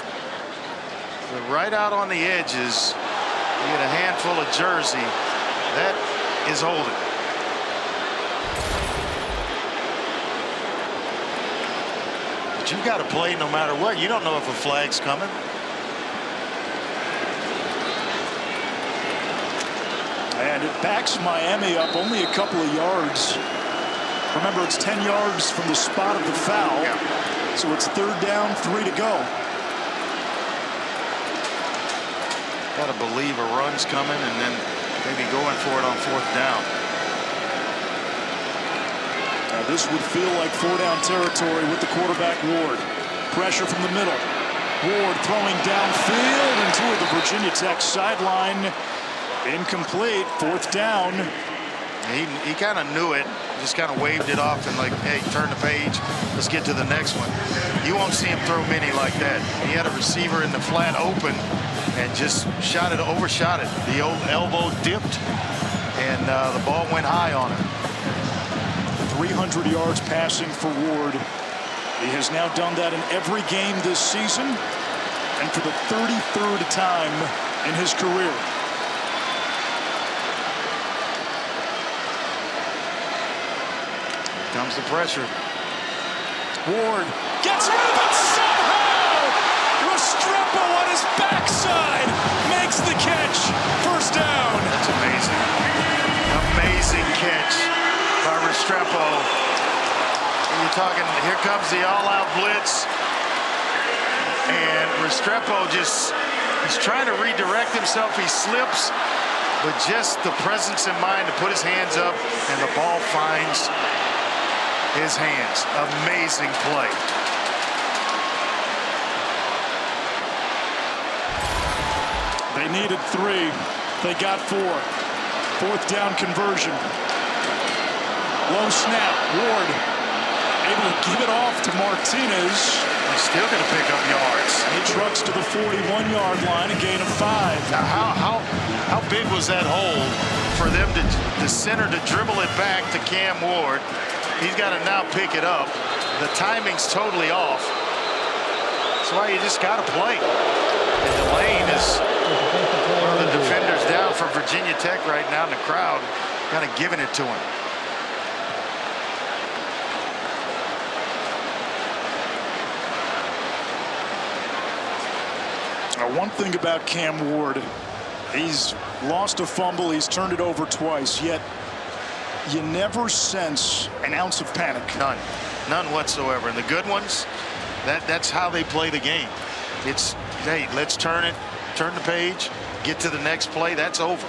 But right out on the edges, you get a handful of jersey. That is holding. But you've got to play no matter what. You don't know if a flag's coming. And it backs Miami up only a couple of yards. Remember, it's 10 yards from the spot of the foul. Yeah. So it's 3rd down, 3 to go. Got to believe a run's coming and then maybe going for it on 4th down. Now this would feel like 4-down territory with the quarterback Ward. Pressure from the middle. Ward throwing downfield into the Virginia Tech sideline. Incomplete. 4th down. He kind of knew it, just kind of waved it off and like, hey, turn the page, let's get to the next one. You won't see him throw many like that. He had a receiver in the flat open and just overshot it. The old elbow dipped and the ball went high on him. 300 yards passing for Ward. He has now done that in every game this season and for the 33rd time in his career. Comes the pressure. Ward gets rid of it somehow. Restrepo on his backside makes the catch. 1st down. That's amazing. Amazing catch by Restrepo. You're talking, here comes the all-out blitz. And Restrepo he's trying to redirect himself. He slips, but just the presence in mind to put his hands up, and the ball finds his hands. Amazing play. They needed 3. They got 4. 4th down conversion. Low snap. Ward able to give it off to Martinez. He's still going to pick up yards. He trucks to the 41-yard line, a gain of 5. Now how big was that hole for them to center to dribble it back to Cam Ward? He's got to now pick it up. The timing's totally off. That's why you just got to play. And Delane is one of the defenders down for Virginia Tech right now in the crowd, kind of giving it to him. Now, one thing about Cam Ward, he's lost a fumble, he's turned it over twice, yet you never sense an ounce of panic. None whatsoever. And the good ones, that's how they play the game. It's, hey, let's turn the page, get to the next play, that's over.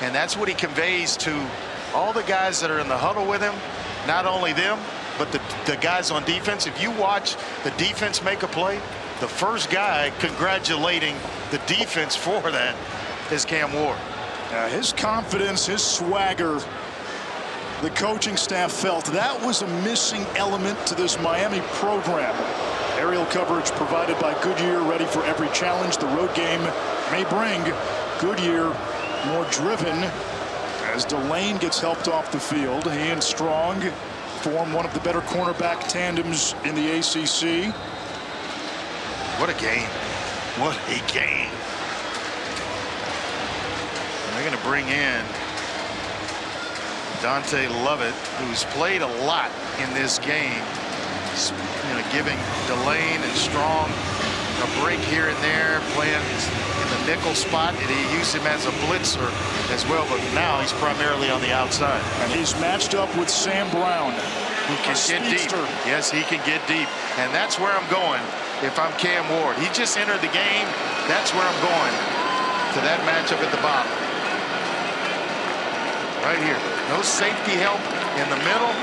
And that's what he conveys to all the guys that are in the huddle with him, not only them, but the guys on defense. If you watch the defense make a play, the first guy congratulating the defense for that is Cam Ward. His confidence, his swagger, the coaching staff felt that was a missing element to this Miami program. Aerial coverage provided by Goodyear, ready for every challenge the road game may bring. Goodyear more driven as Delane gets helped off the field. He and Strong form one of the better cornerback tandems in the ACC. What a game. What a game. And they're going to bring in Dante Lovett, who's played a lot in this game. He's giving Delane and Strong a break here and there, playing in the nickel spot, and he used him as a blitzer as well, but now he's primarily on the outside. And he's matched up with Sam Brown, who can get deep. Yes, he can get deep, and that's where I'm going if I'm Cam Ward. He just entered the game. That's where I'm going, to that matchup at the bottom. Right here. No safety help in the middle.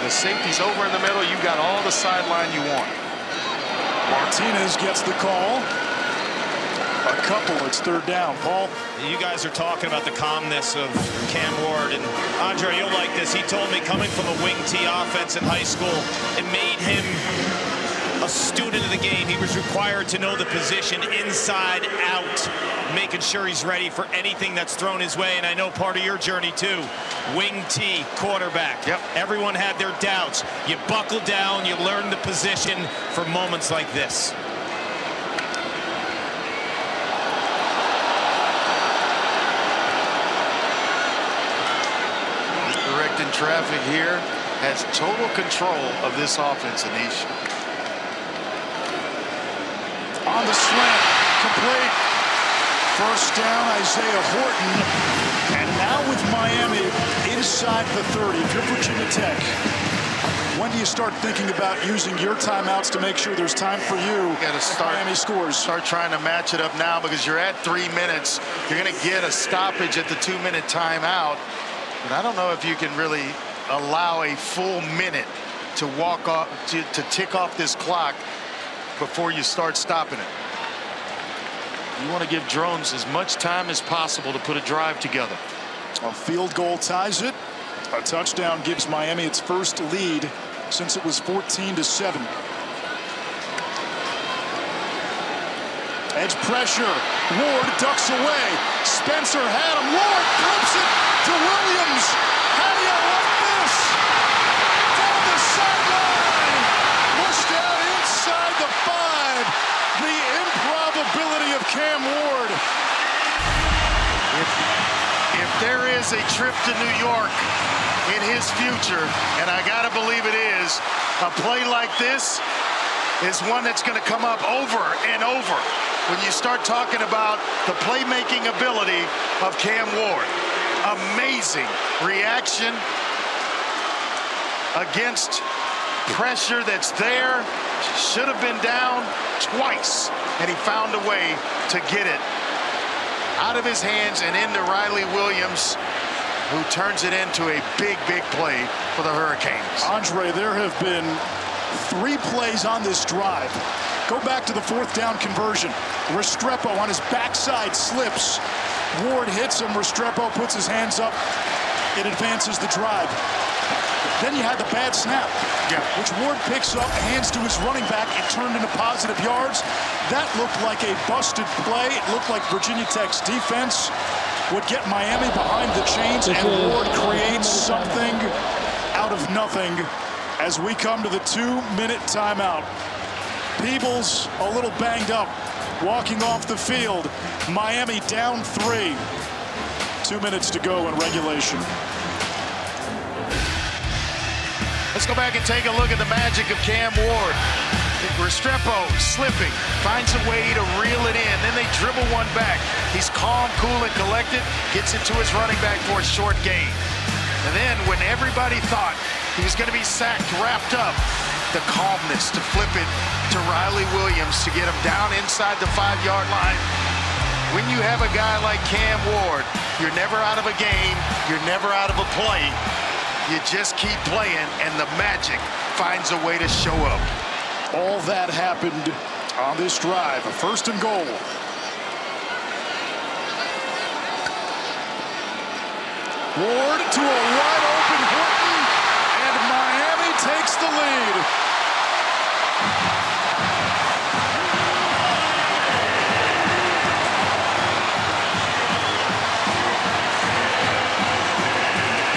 The safety's over in the middle. You got all the sideline you want. Martinez gets the call. A couple, it's third down. Paul? You guys are talking about the calmness of Cam Ward, and Andre, you'll like this. He told me coming from a wing T offense in high school, it made him a student of the game. He was required to know the position inside out, making sure he's ready for anything that's thrown his way. And I know part of your journey too, wing T quarterback. Yep. Everyone had their doubts. You buckle down, you learn the position for moments like this. Directing traffic here, has total control of this offense, Anish. On the slant, complete. First down, Isaiah Horton. And now with Miami inside the 30, if you're Virginia Tech, when do you start thinking about using your timeouts to make sure there's time for you? You got to start, Miami scores. Start trying to match it up now, because you're at 3 minutes. You're going to get a stoppage at the 2-minute timeout. But I don't know if you can really allow a full minute to walk off, to tick off this clock before you start stopping it. You want to give Drones as much time as possible to put a drive together. A field goal ties it. A touchdown gives Miami its first lead since it was 14-7. Edge pressure. Ward ducks away. Spencer had him. Ward flips it to Williams. How do you like this? Down the sideline. Pushed out inside the 5. The improbability of Cam Ward. If there is a trip to New York in his future, and I gotta believe it is, a play like this is one that's going to come up over and over when you start talking about the playmaking ability of Cam Ward. Amazing reaction against pressure that's there. Should have been down twice, and he found a way to get it out of his hands and into Riley Williams, who turns it into a big, big play for the Hurricanes. Andre, there have been 3 plays on this drive. Go back to the 4th down conversion. Restrepo on his backside slips. Ward hits him. Restrepo puts his hands up. It advances the drive. Then you had the bad snap, which Ward picks up, hands to his running back. It turned into positive yards. That looked like a busted play. It looked like Virginia Tech's defense would get Miami behind the chains, and Ward creates something out of nothing as we come to the 2-minute timeout. Peebles a little banged up, walking off the field. Miami down 3. 2 minutes to go in regulation. Let's go back and take a look at the magic of Cam Ward. Restrepo slipping, finds a way to reel it in. Then they dribble one back. He's calm, cool, and collected, gets it to his running back for a short gain. And then when everybody thought he was going to be sacked, wrapped up, the calmness to flip it to Riley Williams to get him down inside the 5-yard line. When you have a guy like Cam Ward, you're never out of a game, you're never out of a play. You just keep playing, and the magic finds a way to show up. All that happened on this drive. A 1st and goal. Ward to a wide open Horton, and Miami takes the lead.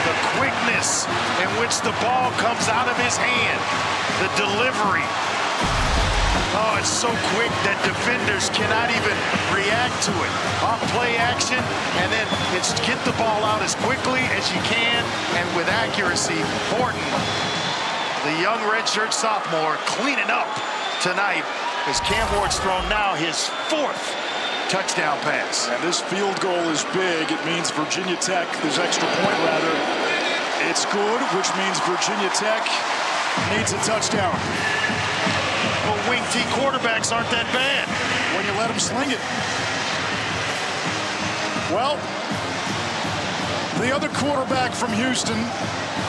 The quickness in which the ball comes out of his hand, the delivery. Oh, it's so quick that defenders cannot even react to it. Off play action, and then it's get the ball out as quickly as you can and with accuracy. Horton The young redshirt sophomore cleaning up tonight as Cam Ward's thrown now his 4th touchdown pass. And this field goal is big. It means Virginia Tech, this extra point rather, it's good, which means Virginia Tech needs a touchdown. Well, wing T quarterbacks aren't that bad when you let them sling it. Well, the other quarterback from Houston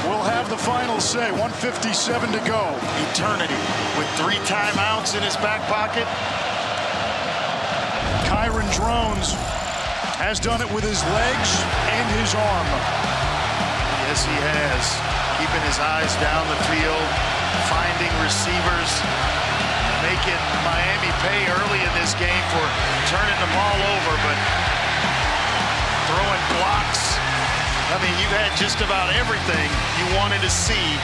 will have the final say. 1:57 to go. Eternity with 3 timeouts in his back pocket. Kyron Drones has done it with his legs and his arm. Yes, he has. Keeping his eyes down the field, finding receivers, making Miami pay early in this game for turning the ball over, but throwing blocks. I mean, you've had just about everything you wanted to see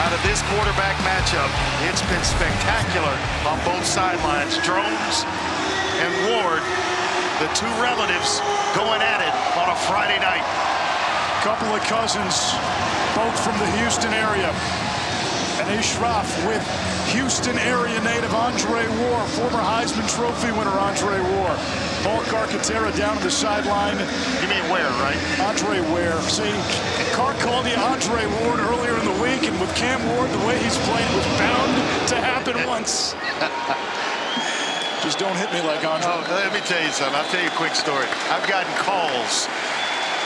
out of this quarterback matchup. It's been spectacular on both sidelines. Drones and Ward, the 2 relatives going at it on a Friday night. Couple of cousins, both from the Houston area. And Ashraf with Houston area native Andre Ware, former Heisman Trophy winner Andre Ware. Paul Carcaterra down on the sideline. You mean Ware, right? Andre Ware. See, Carr called you Andre Ward earlier in the week, and with Cam Ward, the way he's playing was bound to happen once. Just don't hit me like Andre. Oh, let me tell you something. I'll tell you a quick story. I've gotten calls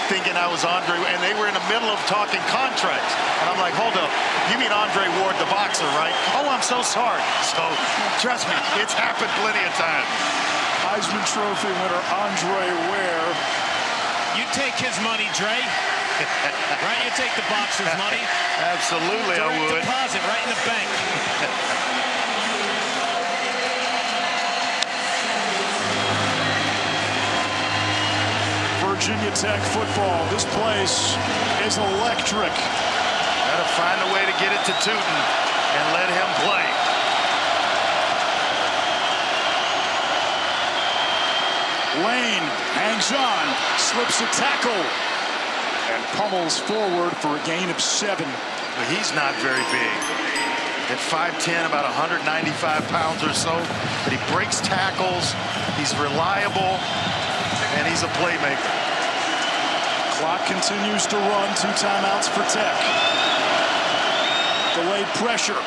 thinking I was Andre, and they were in the middle of talking contracts. And I'm like, hold up, you mean Andre Ward, the boxer, right? Oh, I'm so sorry. So, trust me, it's happened plenty of times. Heisman Trophy winner Andre Ware. You take his money, Dre. Right? You take the boxer's money. Absolutely, I would. Deposit right in the bank. Virginia Tech football. This place is electric. Gotta find a way to get it to Tootin and let him play. Lane hangs on, slips a tackle, and pummels forward for a gain of 7. But he's not very big. At 5'10", about 195 pounds or so. But he breaks tackles, he's reliable, and he's a playmaker. Clock continues to run. 2 timeouts for Tech. Delayed pressure.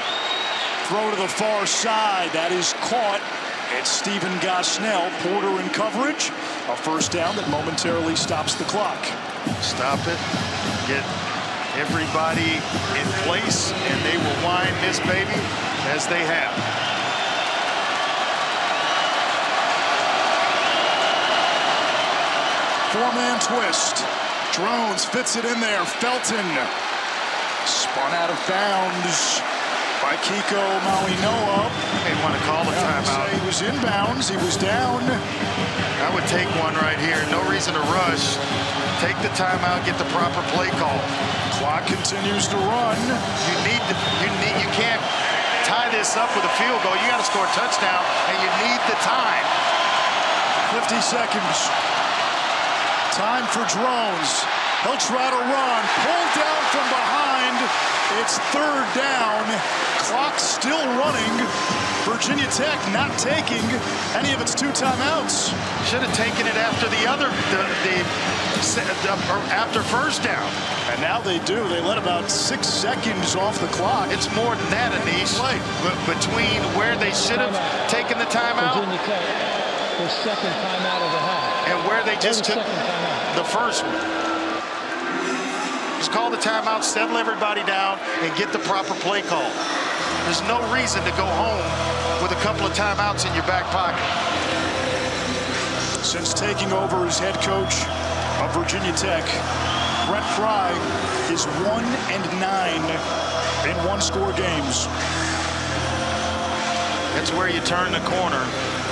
Throw to the far side. That is caught. It's Stephen Gosnell. Porter in coverage. A first down that momentarily stops the clock. Stop it. Get everybody in place, and they will wind this baby as they have. Four-man twist. Drones fits it in there. Felton spun out of bounds by Kiko Malinoa. They want to call the timeout. He was inbounds. He was down. I would take one right here. No reason to rush. Take the timeout. Get the proper play call. Clock continues to run. You can't tie this up with a field goal. You got to score a touchdown, and you need the time. 50 seconds. Time for Drones. He'll try to run. Pulled down from behind. It's 3rd down. Clock still running. Virginia Tech not taking any of its 2 timeouts. Should have taken it after after first down. And now they do. They let about 6 seconds off the clock. It's more than that, Anish. Between where they should have taken the timeout. Virginia Tech, their 2nd timeout of the half. And where they just took the first one. Just call the timeout, settle everybody down, and get the proper play call. There's no reason to go home with a couple of timeouts in your back pocket. Since taking over as head coach of Virginia Tech, Brent Pry is 1-9 in 1-score games. That's where you turn the corner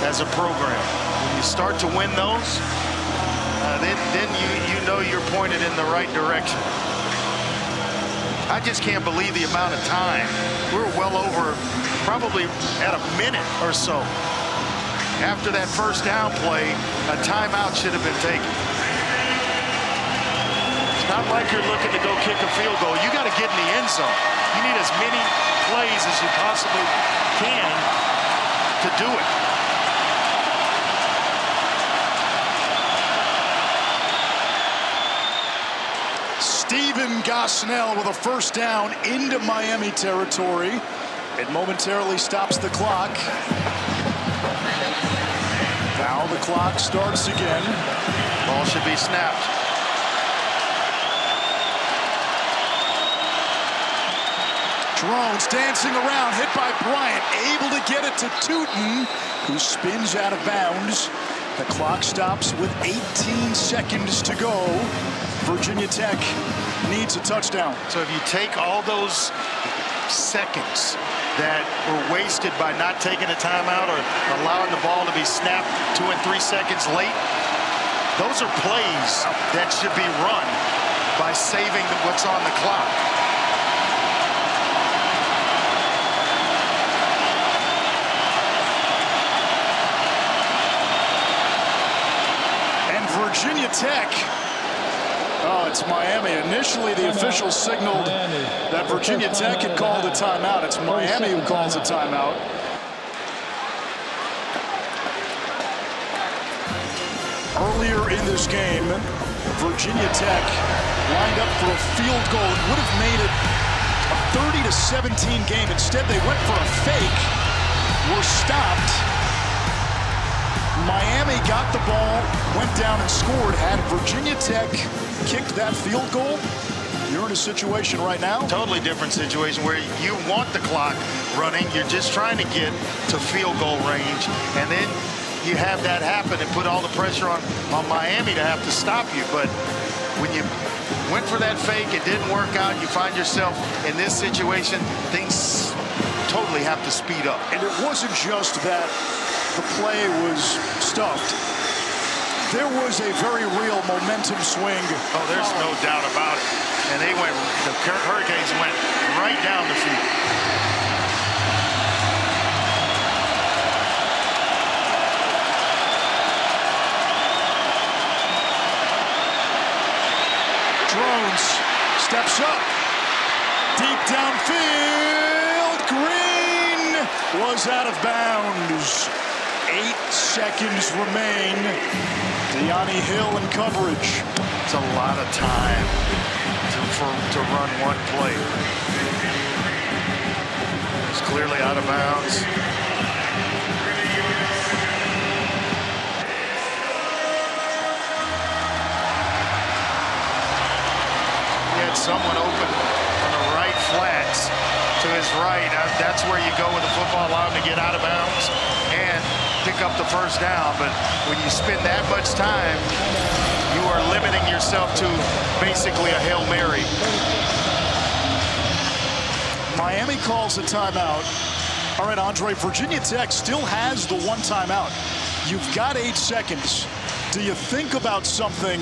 as a program. When you start to win those, then you know you're pointed in the right direction. I just can't believe the amount of time. We're well over, probably at a minute or so. After that first down play, a timeout should have been taken. not like you're looking to go kick a field goal. You got to get in the end zone. You need as many plays as you possibly can to do it. Stephen Gosnell with a first down into Miami territory. It momentarily stops the clock. Now the clock starts again. Ball should be snapped. Drones dancing around, hit by Bryant, able to get it to Tootin, who spins out of bounds. The clock stops with 18 seconds to go. Virginia Tech needs a touchdown. So if you take all those seconds that were wasted by not taking a timeout or allowing the ball to be snapped 2 and 3 seconds late, those are plays that should be run by saving what's on the clock. And Virginia Tech, oh, it's Miami. Initially, the officials signaled that Virginia Tech had called a timeout. It's Miami who calls a timeout. Earlier in this game, Virginia Tech lined up for a field goal and would have made it a 30-17 game. Instead, they went for a fake, were stopped. Miami got the ball, went down and scored. Had Virginia Tech kicked that field goal, you're in a situation right now. Totally different situation where you want the clock running. You're just trying to get to field goal range. And then you have that happen and put all the pressure on Miami to have to stop you. But when you went for that fake, it didn't work out. You find yourself in this situation, things totally have to speed up. And it wasn't just that the play was stuffed. There was a very real momentum swing. Oh, there's no doubt about it. And they went, the Hurricanes went right down the field. Drones steps up. Deep downfield. Green was out of bounds. 8 seconds remain. Deani Hill in coverage. It's a lot of time to run one play. It's clearly out of bounds. He had someone open on the right flats to his right. That's where you go with the football, allow him to get out of bounds and pick up the first down. But when you spend that much time, you are limiting yourself to basically a Hail Mary. Miami calls a timeout. All right, Andre, Virginia Tech still has the one timeout. You've got 8 seconds. Do you think about something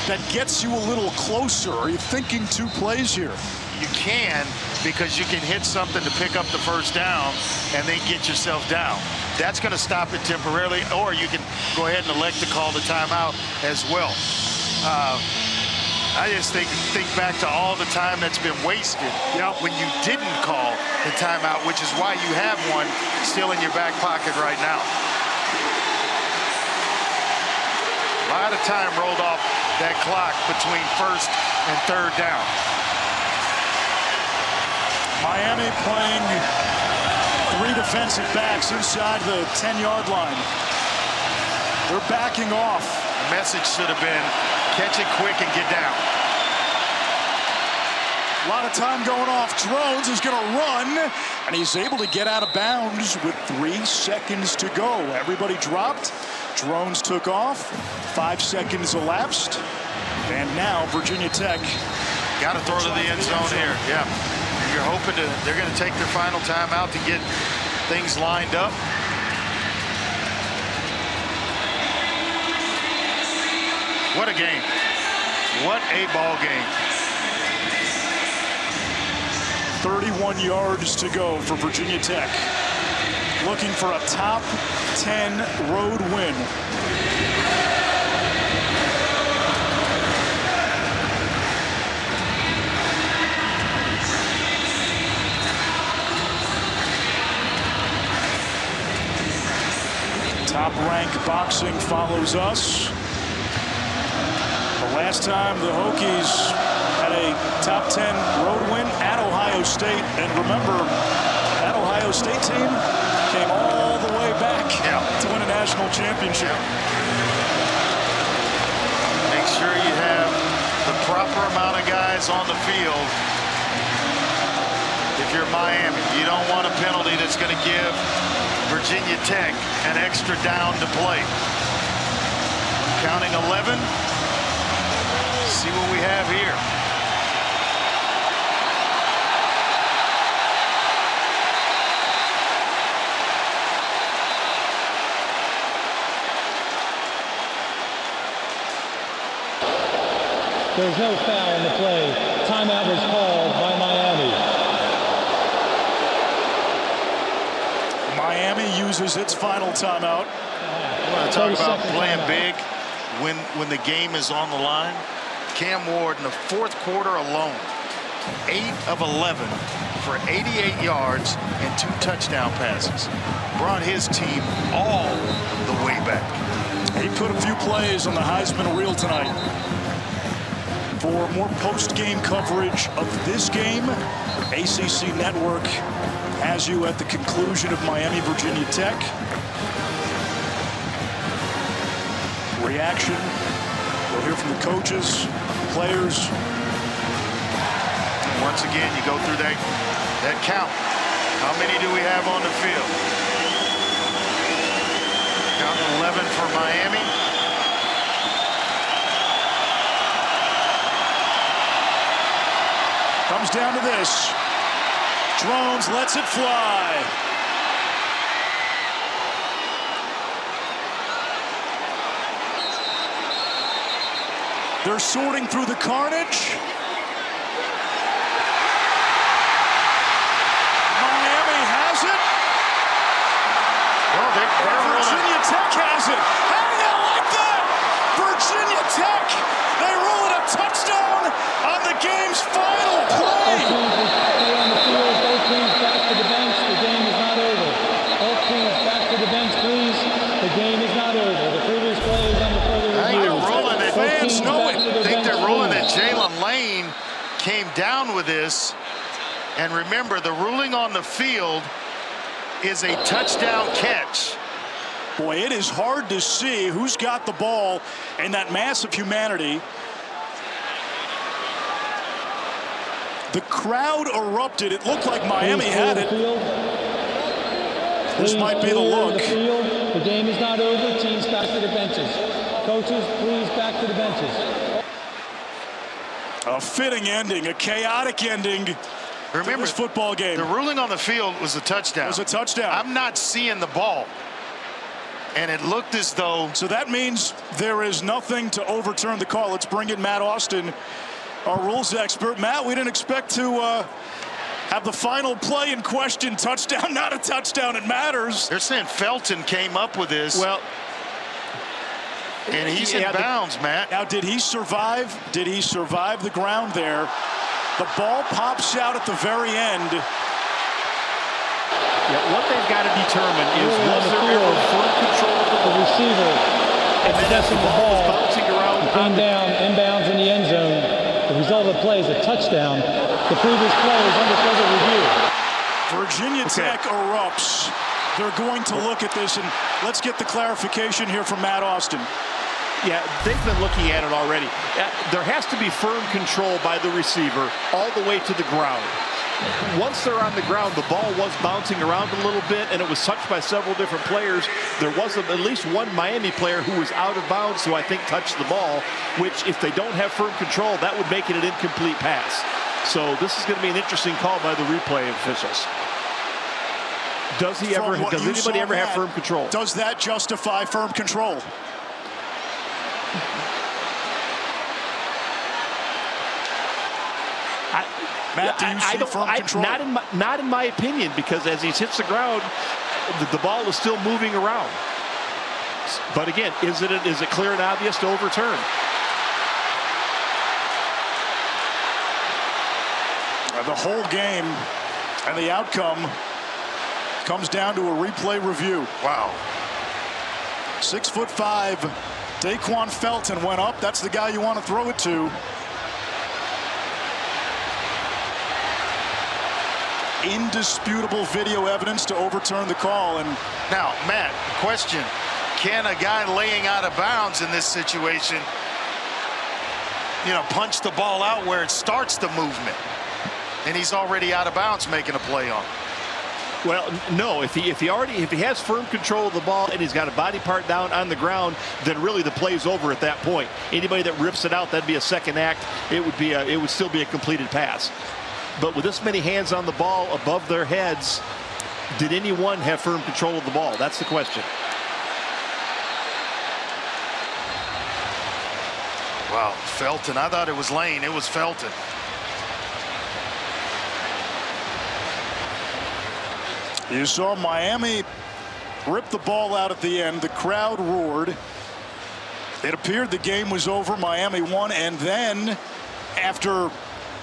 that gets you a little closer? Are you thinking 2 plays here? You can, because you can hit something to pick up the first down and then get yourself down. That's going to stop it temporarily, or you can go ahead and elect to call the timeout as well. I just think back to all the time that's been wasted when you didn't call the timeout, which is why you have one still in your back pocket right now. A lot of time rolled off that clock between first and third down. Miami playing 3 defensive backs inside the 10-yard line. They're backing off. The message should have been catch it quick and get down. A lot of time going off. Drones is going to run, and he's able to get out of bounds with 3 seconds to go. Everybody dropped. Drones took off. 5 seconds elapsed. And now Virginia Tech. Got to throw to the end zone here. Yeah. You're hoping they're going to take their final timeout to get things lined up. What a game. What a ball game. 31 yards to go for Virginia Tech. Looking for a top 10 road win. Top Rank Boxing follows us. The last time the Hokies had a top 10 road win at Ohio State, and remember, that Ohio State team came all the way back to win a national championship. Make sure you have the proper amount of guys on the field. If you're Miami, you don't want a penalty that's going to give Virginia Tech an extra down to play. Counting 11. See what we have here. There's no foul in the play. Timeout was called by Miami. Miami uses its final timeout. You want to talk about playing big when the game is on the line? Cam Ward in the fourth quarter alone, 8 of 11 for 88 yards and 2 touchdown passes. Brought his team all the way back. He put a few plays on the Heisman reel tonight. For more post-game coverage of this game, ACC Network has you at the conclusion of Miami, Virginia Tech. Reaction. We'll hear from the coaches, players. Once again, you go through that count. How many do we have on the field? Counting 11 for Miami. Comes down to this. Drones lets it fly. They're sorting through the carnage. Miami has it. Well, Virginia Tech has it. How do you like that? Virginia Tech. They roll it a touchdown on the game's final play. On the field, both teams back to the bench. The game is not over. Both teams back to the bench, please. The game is not over. The previous play is under further review. I think they're rolling it. Fans know it. I think they're rolling that Jalen Lane came down with this. And remember, the ruling on the field is a touchdown catch. Boy, it is hard to see who's got the ball in that mass of humanity. The crowd erupted. It looked like Miami had it. This might be the look. The game is not over. Teams back to the benches. Coaches, please back to the benches. A fitting ending, a chaotic ending. Remember this football game. The ruling on the field was a touchdown. It was a touchdown. I'm not seeing the ball. And it looked as though. So that means there is nothing to overturn the call. Let's bring in Matt Austin, our rules expert. Matt, we didn't expect to have the final play in question. Touchdown, not a touchdown. It matters. They're saying Felton came up with this. Well, and he's in bounds, Matt. Now, did he survive? Did he survive the ground there? The ball pops out at the very end. Yeah, what they've got to determine is was there ever firm control of the ball? Receiver And then as the ball was bouncing around, came down inbounds in the end zone. The result of the play is a touchdown. The previous play is under further review. Virginia Tech erupts. They're going to look at this, and let's get the clarification here from Matt Austin. Yeah, they've been looking at it already. There has to be firm control by the receiver all the way to the ground. Once they're on the ground, the ball was bouncing around a little bit, and it was touched by several different players. There was at least one Miami player who was out of bounds, who I think touched the ball, which if they don't have firm control, that would make it an incomplete pass. So this is going to be an interesting call by the replay officials. Does anybody ever have firm control? Does that justify firm control? Matt, do you see firm control? Not in my opinion, because as he hits the ground, the ball is still moving around. But again, is it clear and obvious to overturn? The whole game and the outcome comes down to a replay review. Wow. 6'5", Daquan Felton went up. That's the guy you want to throw it to. Indisputable video evidence to overturn the call. And now, Matt, question: can a guy laying out of bounds in this situation, punch the ball out where it starts the movement, and he's already out of bounds making a play on? Well, no. If he has firm control of the ball and he's got a body part down on the ground, then really the play's over at that point. Anybody that rips it out, that'd be a second act. It would still be a completed pass. But with this many hands on the ball above their heads, did anyone have firm control of the ball? That's the question. Wow, Felton. I thought it was Lane. It was Felton. You saw Miami rip the ball out at the end. The crowd roared. It appeared the game was over. Miami won, and then after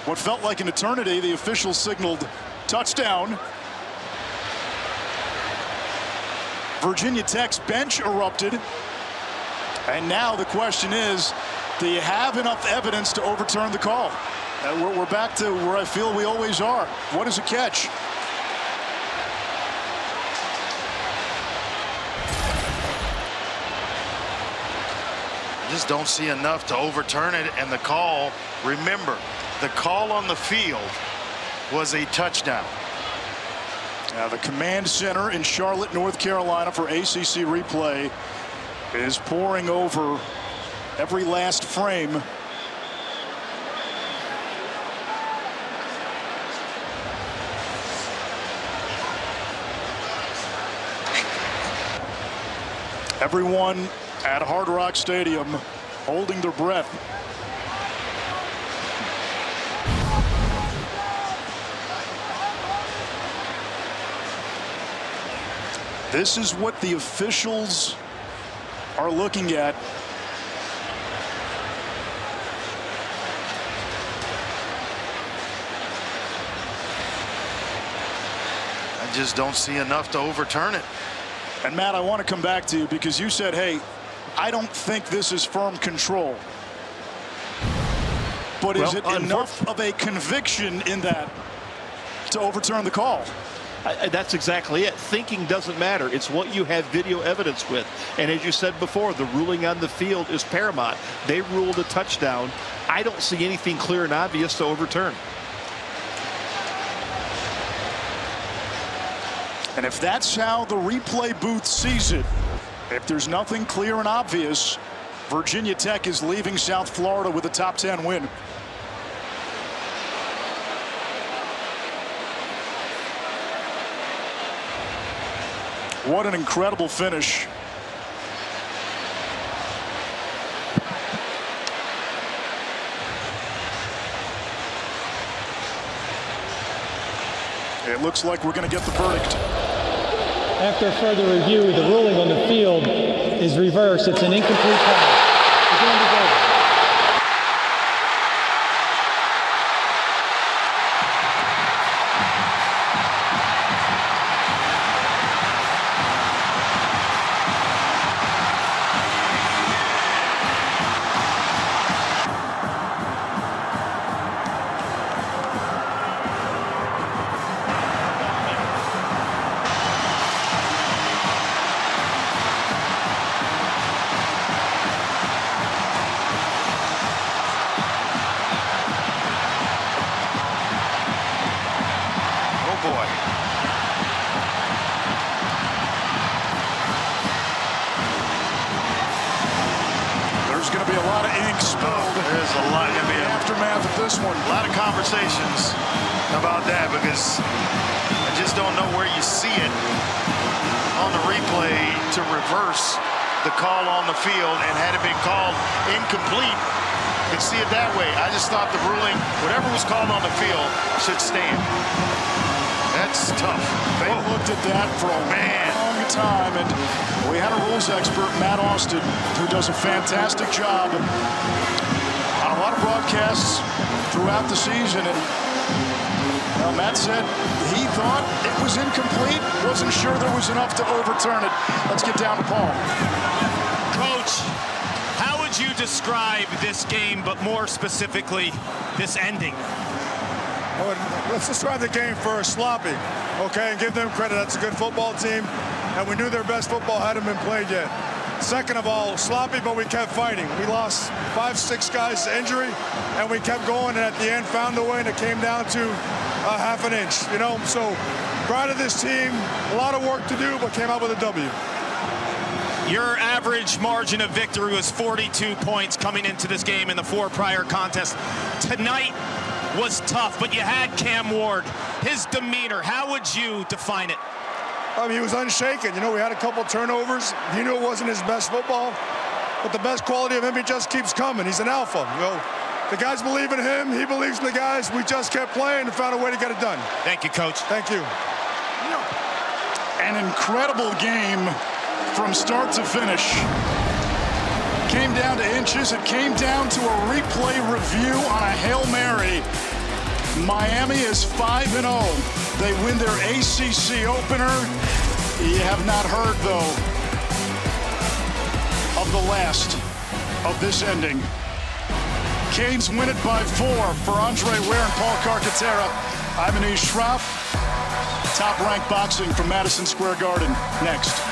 what felt like an eternity, the officials signaled touchdown. Virginia Tech's bench erupted. And now the question is, do you have enough evidence to overturn the call? We're back to where I feel we always are. What is a catch? Just don't see enough to overturn it. And the call, remember, the call on the field was a touchdown. Now the command center in Charlotte, North Carolina for ACC replay is poring over every last frame. Everyone at Hard Rock Stadium holding their breath. This is what the officials are looking at. I just don't see enough to overturn it. And Matt, I want to come back to you because you said, hey, I don't think this is firm control. But is it enough of a conviction in that to overturn the call? That's exactly it. Thinking doesn't matter. It's what you have video evidence with. And as you said before, the ruling on the field is paramount. They ruled a touchdown. I don't see anything clear and obvious to overturn. And if that's how the replay booth sees it, if there's nothing clear and obvious, Virginia Tech is leaving South Florida with a top 10 win. What an incredible finish. It looks like we're going to get the verdict. After further review, the ruling on the field is reversed. It's an incomplete pass. The game is over. Conversations about that, because I just don't know where you see it on the replay to reverse the call on the field, and had it been called incomplete, you could see it that way. I just thought the ruling, whatever was called on the field, should stand. That's tough. They looked at that for a long time, and we had a rules expert, Matt Austin, who does a fantastic job on a lot of broadcasts throughout the season, and Matt said he thought it was incomplete, wasn't sure there was enough to overturn it. Let's get down to Paul. Coach, how would you describe this game, but more specifically, this ending? Let's describe the game first. Sloppy, okay, and give them credit. That's a good football team, and we knew their best football hadn't been played yet. Second of all, sloppy, but we kept fighting. We lost 5-6 guys to injury, and we kept going, and at the end found a way, and it came down to a half an inch, you know. So proud of this team. A lot of work to do, but came out with a W. Your average margin of victory was 42 points coming into this game in the 4 prior contests. Tonight was tough, but you had Cam Ward. His demeanor, how would you define it? I mean, he was unshaken. You know, we had a couple turnovers. He knew it wasn't his best football, but the best quality of him, he just keeps coming. He's an alpha. You know, the guys believe in him. He believes in the guys. We just kept playing and found a way to get it done. Thank you, Coach. Thank you. An incredible game from start to finish. Came down to inches. It came down to a replay review on a Hail Mary. Miami is 5-0. They win their ACC opener. You have not heard, though, of the last of this ending. Canes win it by 4 for Andre Ware and Paul Carcaterra. I'm Anish Shroff. Top-ranked boxing from Madison Square Garden. Next.